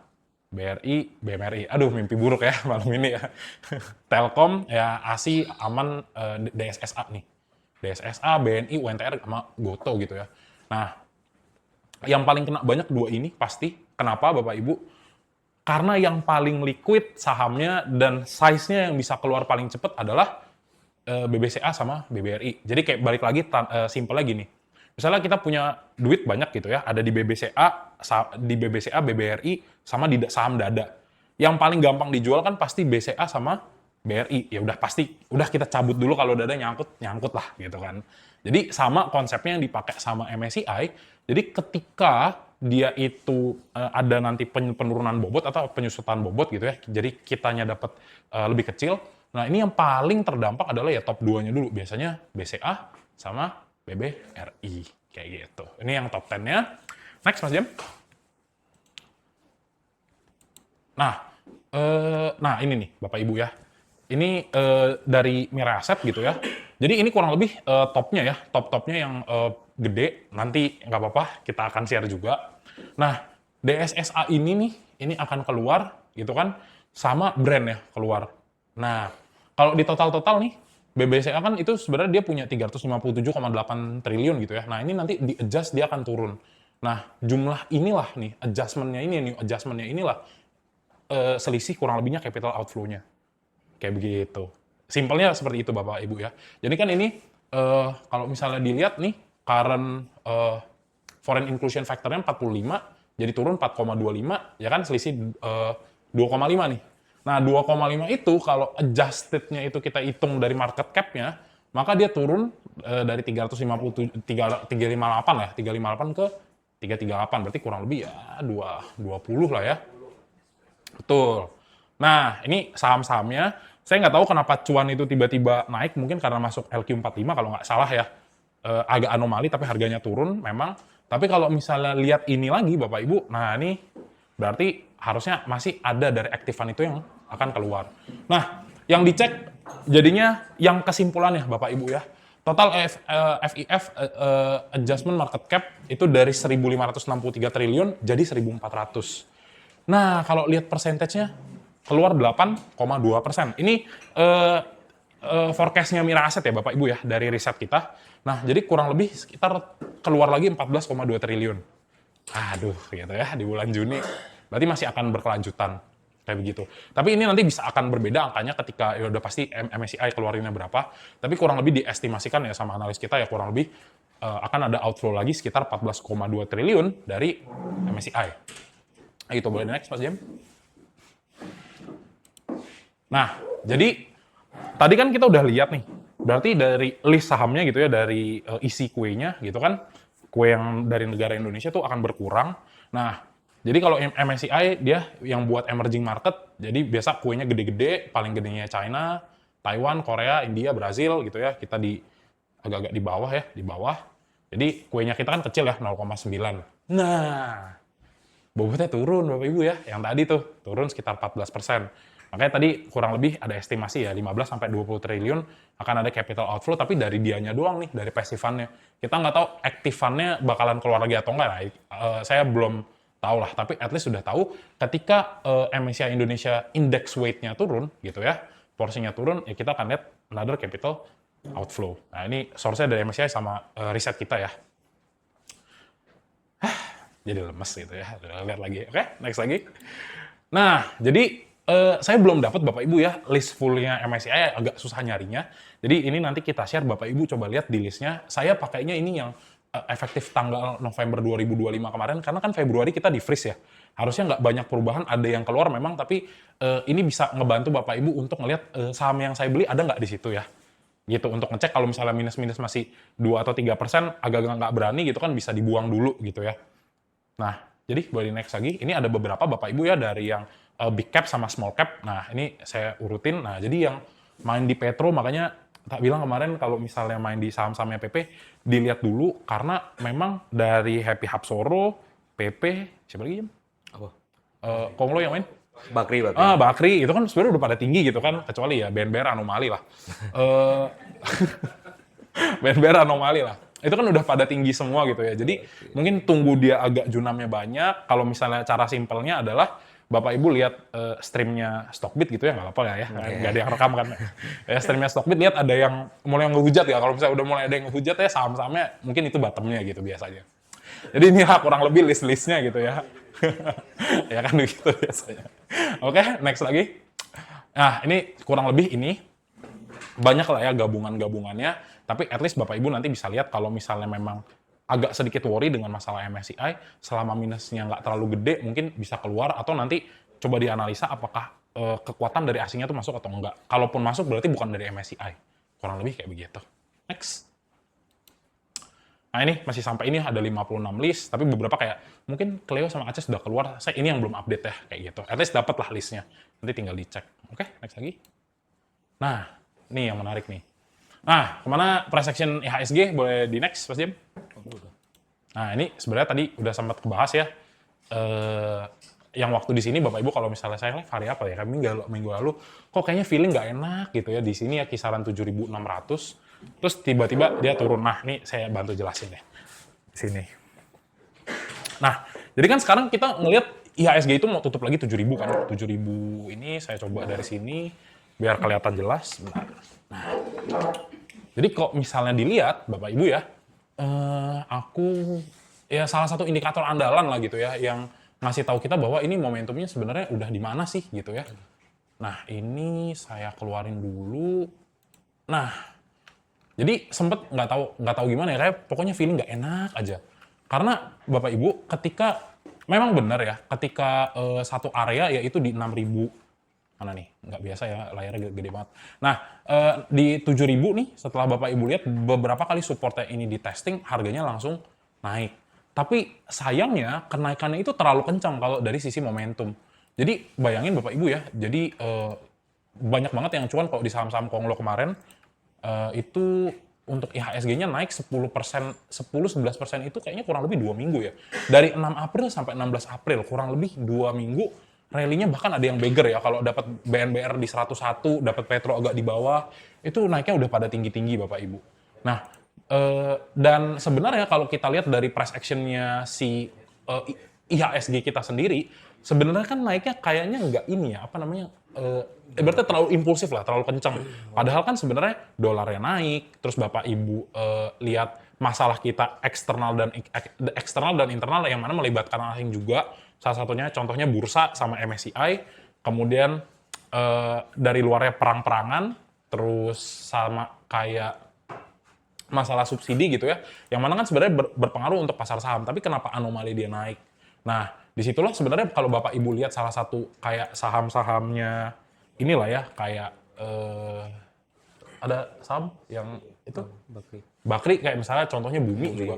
BRI, BMRI. Aduh, mimpi buruk ya malam ini ya. Telkom, ya ASI, Aman, DSSA nih. DSSA, BNI, UNTR, sama Goto gitu ya. Nah, yang paling kena banyak dua ini pasti. Kenapa Bapak Ibu? Karena yang paling liquid sahamnya dan size-nya yang bisa keluar paling cepat adalah BBCA sama BBRI. Jadi kayak balik lagi simpelnya gini. Misalnya kita punya duit banyak gitu ya, ada di BBCA, BBRI, sama di saham dada. Yang paling gampang dijual kan pasti BCA sama BRI. Ya udah pasti, udah kita cabut dulu kalau dada nyangkut lah gitu kan. Jadi sama konsepnya yang dipakai sama MSCI. Jadi ketika dia itu ada nanti penurunan bobot atau penyusutan bobot gitu ya, jadi kitanya dapat lebih kecil. Nah, ini yang paling terdampak adalah ya top 2-nya dulu. Biasanya BCA sama BBRI. Kayak gitu. Ini yang top 10-nya. Next, Mas Jam. Nah, ini nih, Bapak Ibu ya. Ini dari Mirae Asset gitu ya. Jadi ini kurang lebih topnya ya. Top-topnya yang gede. Nanti nggak apa-apa, kita akan share juga. Nah, DSSA ini nih, ini akan keluar gitu kan. Sama brand ya, keluar. Nah, kalau di total-total nih, BBCA kan itu sebenarnya dia punya 357,8 triliun gitu ya. Nah, ini nanti di-adjust dia akan turun. Nah, jumlah inilah nih, adjustment-nya inilah selisih kurang lebihnya capital outflow-nya. Kayak begitu. Simpelnya seperti itu Bapak Ibu ya. Jadi kan ini, kalau misalnya dilihat nih, current foreign inclusion factor-nya 45, jadi turun 4,25, ya kan selisih 2,5 nih. Nah, 2,5 itu kalau adjusted-nya itu kita hitung dari market cap-nya, maka dia turun dari 358 lah, 358 ke 338, berarti kurang lebih ya 20 lah ya. Betul. Nah, ini saham-sahamnya, saya nggak tahu kenapa cuan itu tiba-tiba naik, mungkin karena masuk LQ45 kalau nggak salah ya. Agak anomali, tapi harganya turun memang. Tapi kalau misalnya lihat ini lagi Bapak Ibu, nah ini berarti harusnya masih ada dari aktifan itu yang akan keluar. Nah, yang dicek jadinya yang kesimpulannya Bapak Ibu ya. Total FIF adjustment market cap itu dari 1.563 triliun jadi 1.400. Nah, kalau lihat persentasenya keluar 8,2%. Ini forecast-nya Mirae Asset ya Bapak Ibu ya dari riset kita. Nah, jadi kurang lebih sekitar keluar lagi 14,2 triliun. Aduh, gitu ya, di bulan Juni. Berarti masih akan berkelanjutan. Kayak begitu. Tapi ini nanti bisa akan berbeda angkanya ketika ya udah pasti MSCI keluarinnya berapa. Tapi kurang lebih diestimasikan ya sama analis kita ya kurang lebih akan ada outflow lagi sekitar 14,2 triliun dari MSCI. Itu boleh next Mas Jem. Nah, jadi tadi kan kita udah lihat nih. Berarti dari list sahamnya gitu ya, dari isi kuenya gitu kan, kue yang dari negara Indonesia tuh akan berkurang. Nah, jadi kalau MSCI dia yang buat emerging market, jadi biasa kuenya gede-gede, paling gedenya China, Taiwan, Korea, India, Brazil gitu ya. Kita di agak-agak di bawah ya, di bawah. Jadi kuenya kita kan kecil ya, 0,9. Nah, bobotnya turun Bapak Ibu ya. Yang tadi tuh turun sekitar 14%. Makanya tadi kurang lebih ada estimasi ya 15 sampai 20 triliun akan ada capital outflow, tapi dari dianya doang nih, dari passive-nya. Kita nggak tahu active-nya bakalan keluar lagi atau enggak. Nah, saya belum tahu lah, tapi at least sudah tahu ketika MSCI Indonesia index weight-nya turun gitu ya, porsinya turun, ya kita akan lihat another capital outflow. Nah, ini source-nya dari MSCI sama riset kita ya. Jadi lemes gitu ya, lihat lagi. Oke, next lagi. Nah, jadi saya belum dapat Bapak Ibu ya, list full-nya MSCI agak susah nyarinya. Jadi ini nanti kita share, Bapak Ibu coba lihat di listnya. Saya pakainya ini yang efektif tanggal November 2025 kemarin, karena kan Februari kita di freeze ya. Harusnya nggak banyak perubahan, ada yang keluar memang, tapi ini bisa ngebantu Bapak Ibu untuk ngelihat saham yang saya beli ada nggak di situ ya. Gitu, untuk ngecek kalau misalnya minus-minus masih 2 atau 3%, agak-agak nggak berani gitu kan bisa dibuang dulu gitu ya. Nah, jadi boleh next lagi. Ini ada beberapa Bapak Ibu ya dari yang big cap sama small cap. Nah, ini saya urutin. Nah, jadi yang main di Petro, makanya tak bilang kemarin kalau misalnya main di saham-sahamnya PP, dilihat dulu karena memang dari Happy Hapsoro, PP, siapa lagi? Apa? Konglo yang main? Bakri. Bakri, itu kan sebenarnya udah pada tinggi gitu kan, kecuali ya BNBR anomali lah. BNBR anomali lah. Itu kan udah pada tinggi semua gitu ya. Jadi mungkin tunggu dia agak junamnya banyak. Kalau misalnya cara simpelnya adalah Bapak Ibu lihat streamnya Stockbit gitu ya, nggak apa-apa ya, nggak ada yang rekam kan. Ya, streamnya Stockbit lihat ada yang mulai ngehujat ya. Kalau misalnya udah mulai ada yang ngehujat ya saham-sahamnya mungkin itu bottomnya gitu biasanya. Jadi inilah kurang lebih list-listnya gitu ya. Ya kan begitu biasanya. Oke, next lagi. Nah, ini kurang lebih ini. Banyak lah ya gabungan-gabungannya. Tapi at least Bapak Ibu nanti bisa lihat kalau misalnya memang agak sedikit worry dengan masalah MSCI, selama minusnya nggak terlalu gede, mungkin bisa keluar, atau nanti coba dianalisa apakah kekuatan dari asingnya itu masuk atau enggak. Kalaupun masuk berarti bukan dari MSCI. Kurang lebih kayak begitu. Next. Nah ini masih sampai ini ada 56 list, tapi beberapa kayak mungkin Cleo sama Aceh sudah keluar, saya ini yang belum update ya, kayak gitu. At least dapat lah listnya, nanti tinggal dicek. Oke, next lagi. Nah, ini yang menarik nih. Nah, kemana price action IHSG? Boleh di next, Mas Jim? Nah, ini sebenarnya tadi udah sempat kebahas ya. Yang waktu di sini Bapak Ibu kalau misalnya saya lihat hari apa ya, kami minggu lalu, kok kayaknya feeling nggak enak gitu ya. Di sini ya kisaran 7.600, terus tiba-tiba dia turun. Nah, ini saya bantu jelasin deh. Di sini. Nah, jadi kan sekarang kita ngelihat IHSG itu mau tutup lagi 7.000 kan. 7.000 ini saya coba dari sini, biar kelihatan jelas. Bentar. Nah, jadi kok misalnya dilihat, Bapak Ibu ya, aku ya salah satu indikator andalan lah gitu ya, yang ngasih tahu kita bahwa ini momentumnya sebenarnya udah di mana sih gitu ya. Nah, ini saya keluarin dulu. Nah, jadi sempet nggak tahu gimana ya, kayak pokoknya feeling nggak enak aja. Karena Bapak Ibu ketika memang benar ya, ketika satu area yaitu di 6.000. Mana nih? Nggak biasa ya, layarnya gede banget. Nah, di 7.000 nih, setelah Bapak Ibu lihat, beberapa kali supportnya ini di testing, harganya langsung naik. Tapi sayangnya, kenaikannya itu terlalu kencang kalau dari sisi momentum. Jadi, bayangin Bapak Ibu ya, jadi banyak banget yang cuan kalau di saham-saham Konglo kemarin, itu untuk IHSG-nya naik 10%, 10-11% itu kayaknya kurang lebih 2 minggu ya. Dari 6 April sampai 16 April, kurang lebih 2 minggu, rally-nya bahkan ada yang beggar ya, kalau dapat BNBR di 101, dapat Petro agak di bawah, itu naiknya udah pada tinggi-tinggi Bapak Ibu. Nah, dan sebenarnya kalau kita lihat dari price action-nya si IHSG kita sendiri, sebenarnya kan naiknya kayaknya nggak ini ya, apa namanya, berarti terlalu impulsif lah, terlalu kencang. Padahal kan sebenarnya dolarnya naik, terus Bapak Ibu lihat masalah kita eksternal dan internal yang mana melibatkan asing juga. Salah satunya contohnya bursa sama MSCI. kemudian dari luarnya perang-perangan, terus sama kayak masalah subsidi gitu ya, yang mana kan sebenarnya berpengaruh untuk pasar saham, tapi kenapa anomali dia naik? Nah, disitulah sebenarnya kalau Bapak Ibu lihat salah satu kayak saham-sahamnya inilah ya, kayak ada saham yang itu Bakri kayak misalnya contohnya Bumi juga.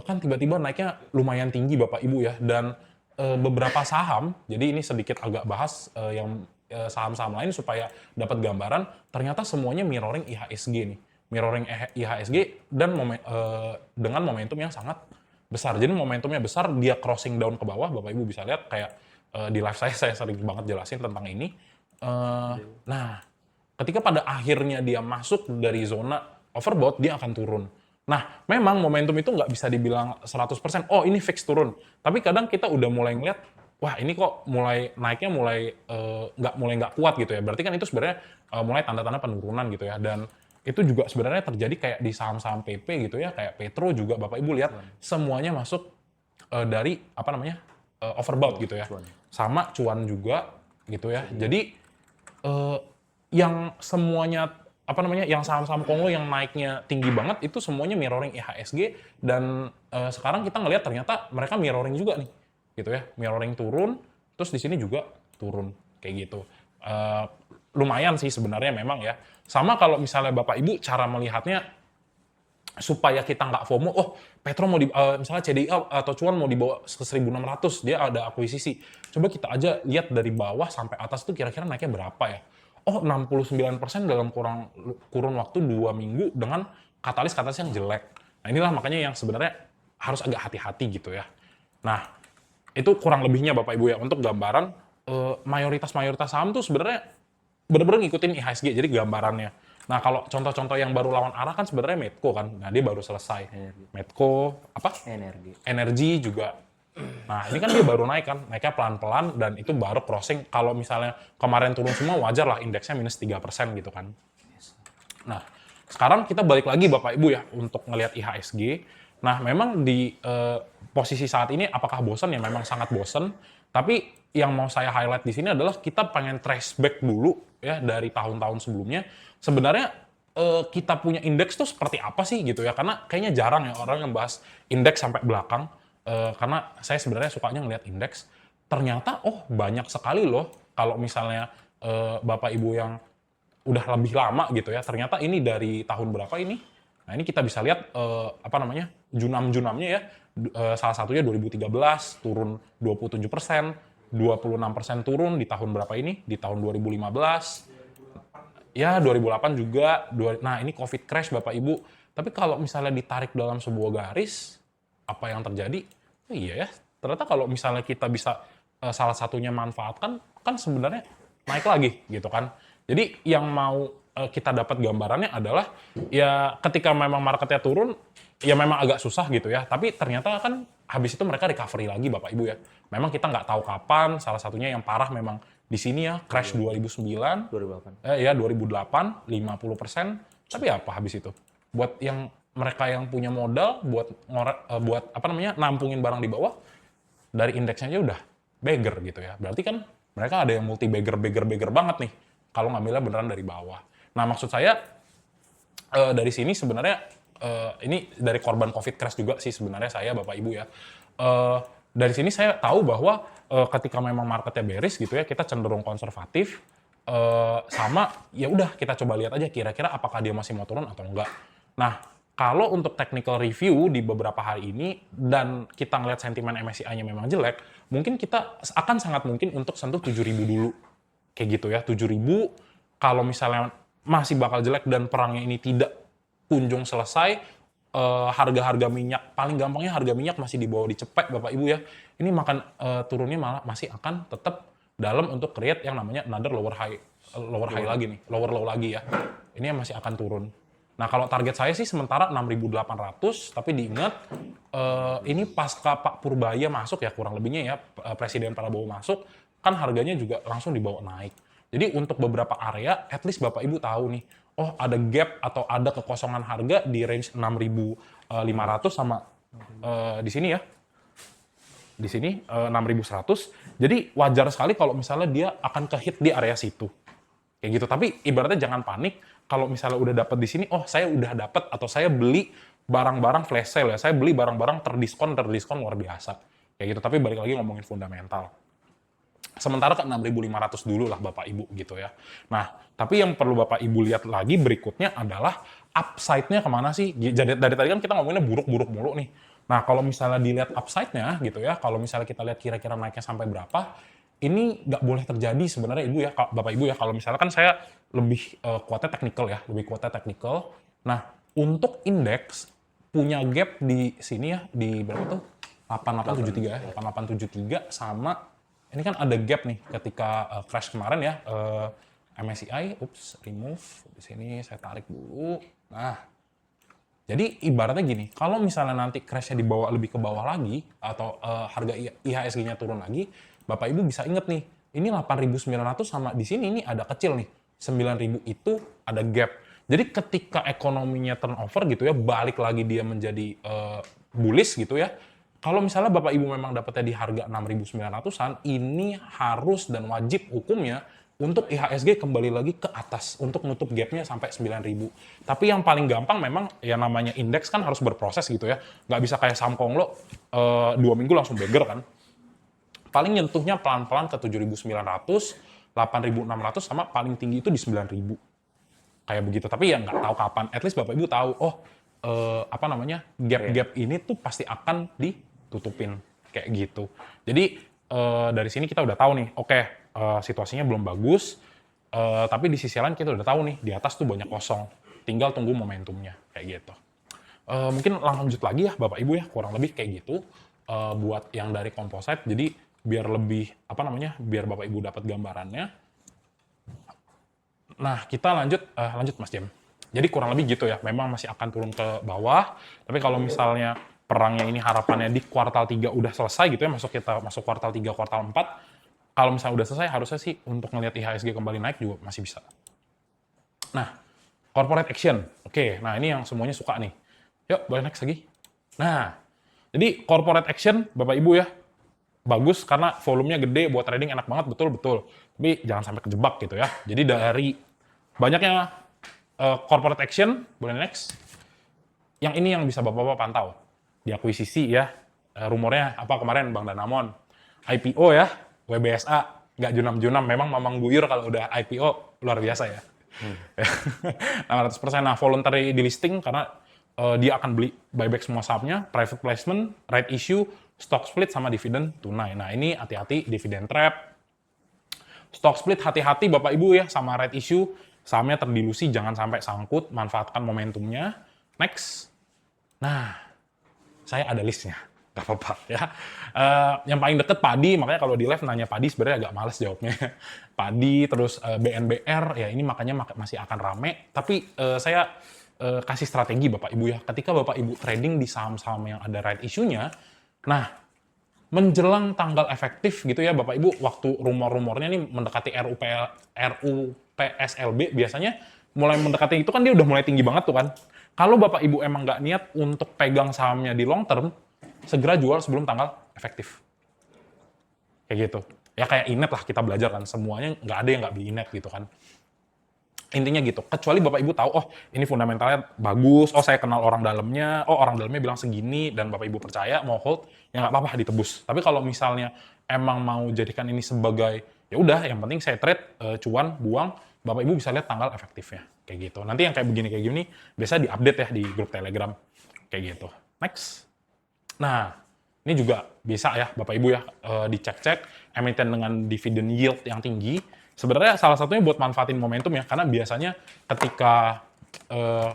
Kan tiba-tiba naiknya lumayan tinggi Bapak Ibu ya, dan beberapa saham, jadi ini sedikit agak bahas yang saham-saham lain supaya dapat gambaran, ternyata semuanya mirroring IHSG nih. Mirroring IHSG dan dengan momentum yang sangat besar. Jadi momentumnya besar, dia crossing down ke bawah, Bapak Ibu bisa lihat kayak di live saya sering banget jelasin tentang ini. Nah, ketika pada akhirnya dia masuk dari zona overbought, dia akan turun. Nah, memang momentum itu nggak bisa dibilang 100%, oh ini fix turun. Tapi kadang kita udah mulai ngeliat, wah ini kok mulai naiknya mulai nggak kuat gitu ya. Berarti kan itu sebenarnya mulai tanda-tanda penurunan gitu ya. Dan itu juga sebenarnya terjadi kayak di saham-saham PP gitu ya, kayak Petro juga Bapak Ibu lihat semuanya masuk dari apa namanya overbought gitu ya. Sama cuan juga gitu ya. Jadi yang semuanya apa namanya yang saham-saham Kongo yang naiknya tinggi banget itu semuanya mirroring IHSG, dan sekarang kita ngelihat ternyata mereka mirroring juga nih gitu ya, mirroring turun, terus di sini juga turun kayak gitu. Lumayan sih sebenarnya memang ya. Sama kalau misalnya Bapak Ibu cara melihatnya supaya kita nggak FOMO, oh Petro mau misalnya CDI atau cuan mau dibawa ke 1.600, dia ada akuisisi. Coba kita aja lihat dari bawah sampai atas tuh kira-kira naiknya berapa ya. Oh 69% dalam kurun waktu 2 minggu dengan katalis yang jelek. Nah inilah makanya yang sebenarnya harus agak hati-hati gitu ya. Nah itu kurang lebihnya Bapak Ibu ya, untuk gambaran mayoritas saham tuh sebenarnya bener-bener ngikutin IHSG, jadi gambarannya. Nah kalau contoh-contoh yang baru lawan arah kan sebenarnya Medco kan, nah dia baru selesai. Medco apa? Energi juga. Nah ini kan dia baru naik kan, naiknya pelan-pelan dan itu baru crossing. Kalau misalnya kemarin turun semua wajar lah, indeksnya minus 3% gitu kan. Nah sekarang kita balik lagi Bapak Ibu ya untuk ngelihat IHSG. Nah memang di posisi saat ini apakah bosan? Ya memang sangat bosan. Tapi yang mau saya highlight di sini adalah kita pengen trace back dulu ya dari tahun-tahun sebelumnya. Sebenarnya kita punya indeks tuh seperti apa sih gitu ya? Karena kayaknya jarang ya orang yang bahas indeks sampai belakang. Karena saya sebenarnya sukanya ngelihat indeks. Ternyata oh banyak sekali loh kalau misalnya Bapak Ibu yang udah lebih lama gitu ya. Ternyata ini dari tahun berapa ini? Nah ini kita bisa lihat apa namanya junam-junamnya ya. Salah satunya 2013 turun 27%, 26% turun di tahun berapa ini? Di tahun 2015. Ya 2008 juga. Nah ini COVID crash Bapak Ibu. Tapi kalau misalnya ditarik dalam sebuah garis, apa yang terjadi? Oh iya ya, ternyata kalau misalnya kita bisa salah satunya manfaatkan, kan sebenarnya naik lagi gitu kan. Jadi yang mau kita dapat gambarannya adalah ya ketika memang marketnya turun, ya memang agak susah gitu ya. Tapi ternyata kan habis itu mereka recovery lagi Bapak Ibu ya. Memang kita nggak tahu kapan, salah satunya yang parah memang di sini ya, crash 2009. 2008. Ya 2008, 50%. Tapi apa habis itu? Buat yang mereka yang punya modal buat apa namanya nampungin barang di bawah, dari indeksnya aja udah beggar gitu ya. Berarti kan mereka ada yang multi beggar banget nih kalau ngambilnya beneran dari bawah. Nah maksud saya dari sini sebenarnya ini dari korban COVID crash juga sih sebenarnya saya Bapak Ibu ya. Dari sini saya tahu bahwa ketika memang marketnya bearish gitu ya, kita cenderung konservatif. Sama ya udah kita coba lihat aja kira-kira apakah dia masih mau turun atau enggak. Nah kalau untuk technical review di beberapa hari ini dan kita ngeliat sentimen MSCI-nya memang jelek, mungkin kita akan sangat mungkin untuk sentuh 7.000 dulu. Kayak gitu ya, 7.000 kalau misalnya masih bakal jelek dan perangnya ini tidak kunjung selesai, harga-harga minyak, paling gampangnya harga minyak masih di bawah dicepet Bapak Ibu ya. Ini makan turunnya malah masih akan tetap dalam untuk create yang namanya another lower high lagi nih, lower low lagi ya. Ini masih akan turun. Nah kalau target saya sih sementara 6.800, tapi diingat ini pasca Pak Purbaya masuk ya kurang lebihnya ya, Presiden Prabowo masuk, kan harganya juga langsung dibawa naik. Jadi untuk beberapa area, at least Bapak Ibu tahu nih, oh ada gap atau ada kekosongan harga di range 6.500 sama di sini ya. di sini 6.100. Jadi wajar sekali kalau misalnya dia akan ke-hit di area situ. Kayak gitu. Tapi ibaratnya jangan panik kalau misalnya udah dapat di sini, oh saya udah dapat atau saya beli barang-barang flash sale ya. Saya beli barang-barang terdiskon luar biasa. Kayak gitu. Tapi balik lagi ngomongin fundamental. Sementara ke 6.500 dulu lah Bapak Ibu gitu ya. Nah, tapi yang perlu Bapak Ibu lihat lagi berikutnya adalah upside-nya kemana sih? Jadi dari tadi kan kita ngomonginnya buruk-buruk mulu nih. Nah, kalau misalnya dilihat upside-nya gitu ya, kalau misalnya kita lihat kira-kira naiknya sampai berapa, ini nggak boleh terjadi sebenarnya Ibu ya, Bapak Ibu ya. Kalau misalnya kan saya lebih kuatnya technical ya, lebih kuatnya technical. Nah, untuk indeks punya gap di sini ya, di berapa tuh? 8873 ya, 8873 sama ini kan ada gap nih ketika crash kemarin ya, MSCI, remove, di sini saya tarik dulu. Nah, jadi ibaratnya gini, kalau misalnya nanti crash-nya dibawa lebih ke bawah lagi, atau harga IHSG-nya turun lagi, Bapak Ibu bisa inget nih, ini 8.900 sama di sini ini ada kecil nih, 9.000 itu ada gap. Jadi ketika ekonominya turnover gitu ya, balik lagi dia menjadi bullish gitu ya, kalau misalnya Bapak Ibu memang dapatnya di harga 6.900-an, ini harus dan wajib hukumnya untuk IHSG kembali lagi ke atas untuk nutup gapnya sampai 9.000. Tapi yang paling gampang memang ya namanya indeks kan harus berproses gitu ya. Nggak bisa kayak saham Konglo 2 minggu langsung beggar kan. Paling nyentuhnya pelan-pelan ke 7.900, 8.600 sama paling tinggi itu di 9.000. Kayak begitu. Tapi ya nggak tahu kapan. At least Bapak Ibu tahu, gap-gap ini tuh pasti akan ditutupin kayak gitu. Jadi dari sini kita udah tahu nih, situasinya belum bagus, tapi di sisi lain kita udah tahu nih di atas tuh banyak kosong, tinggal tunggu momentumnya kayak gitu. Mungkin lanjut lagi ya Bapak Ibu ya, kurang lebih kayak gitu buat yang dari composite. Jadi biar lebih biar Bapak Ibu dapat gambarannya. Nah kita lanjut Mas Jem. Jadi kurang lebih gitu ya, memang masih akan turun ke bawah, tapi kalau misalnya perangnya ini harapannya di kuartal 3 udah selesai gitu ya, masuk kuartal 3, kuartal 4, kalau misalnya udah selesai, harusnya sih untuk ngelihat IHSG kembali naik juga masih bisa. Nah, corporate action. Oke, nah ini yang semuanya suka nih. Yuk, boleh next lagi. Nah, jadi corporate action, Bapak Ibu ya, bagus karena volumenya gede, buat trading enak banget, betul-betul. Tapi jangan sampai kejebak gitu ya. Jadi dari banyaknya corporate action, boleh next. Yang ini yang bisa Bapak-Bapak pantau. Diakuisisi ya, rumornya apa kemarin Bang Danamon. IPO ya, WBSA, nggak junam-junam, memang mamang buyur kalau udah IPO, luar biasa ya. 600%, nah voluntary delisting karena dia akan beli buyback semua sahamnya, private placement, right issue, stock split, sama dividen tunai. Nah ini hati-hati, dividen trap, stock split hati-hati Bapak Ibu ya, sama right issue, sahamnya terdilusi, jangan sampai sangkut, manfaatkan momentumnya. Next. Nah, saya ada listnya, nggak apa-apa ya. Yang paling deket padi, makanya kalau di live nanya padi sebenarnya agak males jawabnya. Padi, terus BNBR, ya ini makanya masih akan rame. Tapi saya kasih strategi Bapak Ibu ya. Ketika Bapak Ibu trading di saham-saham yang ada right issue-nya, nah, menjelang tanggal efektif gitu ya Bapak Ibu, waktu rumor-rumornya nih mendekati RUPSLB, biasanya mulai mendekati itu kan dia udah mulai tinggi banget tuh kan. Kalau Bapak Ibu emang nggak niat untuk pegang sahamnya di long term, segera jual sebelum tanggal efektif. Kayak gitu. Ya kayak Inet lah kita belajar kan, semuanya nggak ada yang nggak beli Inet gitu kan. Intinya gitu, kecuali Bapak Ibu tahu, oh ini fundamentalnya bagus, oh saya kenal orang dalamnya, oh orang dalamnya bilang segini, dan Bapak Ibu percaya, mau hold, ya nggak apa-apa ditebus. Tapi kalau misalnya emang mau jadikan ini sebagai, ya udah, yang penting saya trade, cuan, buang, Bapak Ibu bisa lihat tanggal efektifnya, kayak gitu. Nanti yang kayak begini, biasa diupdate ya di grup Telegram, kayak gitu. Next. Nah, ini juga bisa ya Bapak Ibu ya, dicek-cek, emiten dengan dividen yield yang tinggi. Sebenarnya salah satunya buat manfaatin momentum ya, karena biasanya ketika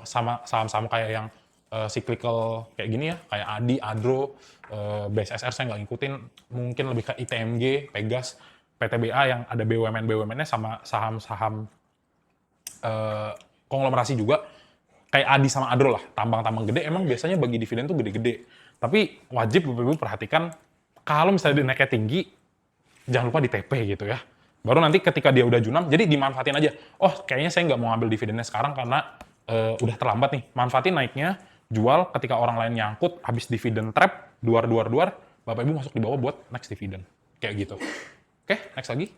sama saham-saham kayak yang cyclical kayak gini ya, kayak ADI, ADRO, BSSR saya nggak ngikutin, mungkin lebih ke ITMG, Pegas, PTBA yang ada BUMN-nya sama saham-saham konglomerasi juga, kayak ADI sama ADRO lah, tambang-tambang gede, emang biasanya bagi dividen tuh gede-gede. Tapi wajib Bapak Ibu perhatikan, kalau misalnya dia naiknya tinggi, jangan lupa di TP gitu ya. Baru nanti ketika dia udah junam, jadi dimanfaatin aja. Oh, kayaknya saya nggak mau ngambil dividennya sekarang karena udah terlambat nih. Manfaatin naiknya, jual ketika orang lain nyangkut, habis dividen trap, duar, Bapak Ibu masuk di bawah buat next dividend. Kayak gitu. Oke, next lagi.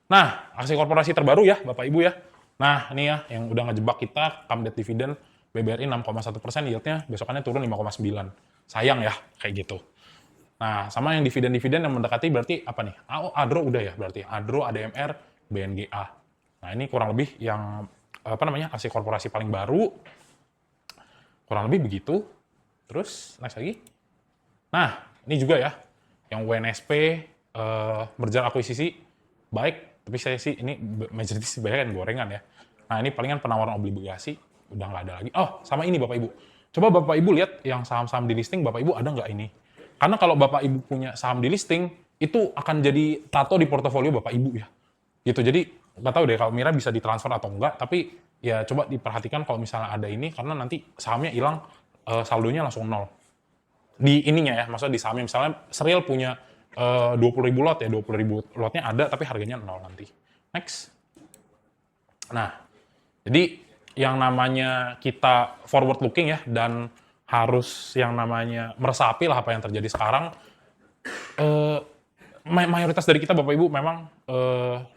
Nah, aksi korporasi terbaru ya, Bapak Ibu ya. Nah, ini ya, yang udah ngejebak kita, Kamdet Dividen, BBRI 6,1%, yieldnya besokannya turun 5,9. Sayang ya, kayak gitu. Nah, sama yang dividen-dividen yang mendekati berarti apa nih? Oh, Adro udah ya berarti. Adro, ADMR, BNGA. Nah, ini kurang lebih yang, apa namanya, aksi korporasi paling baru. Kurang lebih begitu. Terus, next lagi. Nah, ini juga ya, yang WNSP, merger akuisisi, baik, tapi saya sih ini majority sebenarnya kan gorengan ya. Nah, ini palingan penawaran obligasi, udah nggak ada lagi. Oh, sama ini Bapak Ibu. Coba Bapak Ibu lihat yang saham-saham di listing, Bapak Ibu ada nggak ini? Karena kalau Bapak Ibu punya saham di listing, itu akan jadi tato di portofolio Bapak Ibu ya. Gitu, jadi nggak tahu deh kalau Mira bisa ditransfer atau enggak, tapi ya coba diperhatikan kalau misalnya ada ini, karena nanti sahamnya hilang, saldonya langsung nol. Di ininya ya, maksudnya di sahamnya, misalnya Serial punya 20.000 lot ya, 20.000 lotnya ada, tapi harganya nol nanti. Next. Nah, jadi yang namanya kita forward looking ya, dan harus yang namanya meresapi lah apa yang terjadi sekarang, mayoritas dari kita Bapak Ibu memang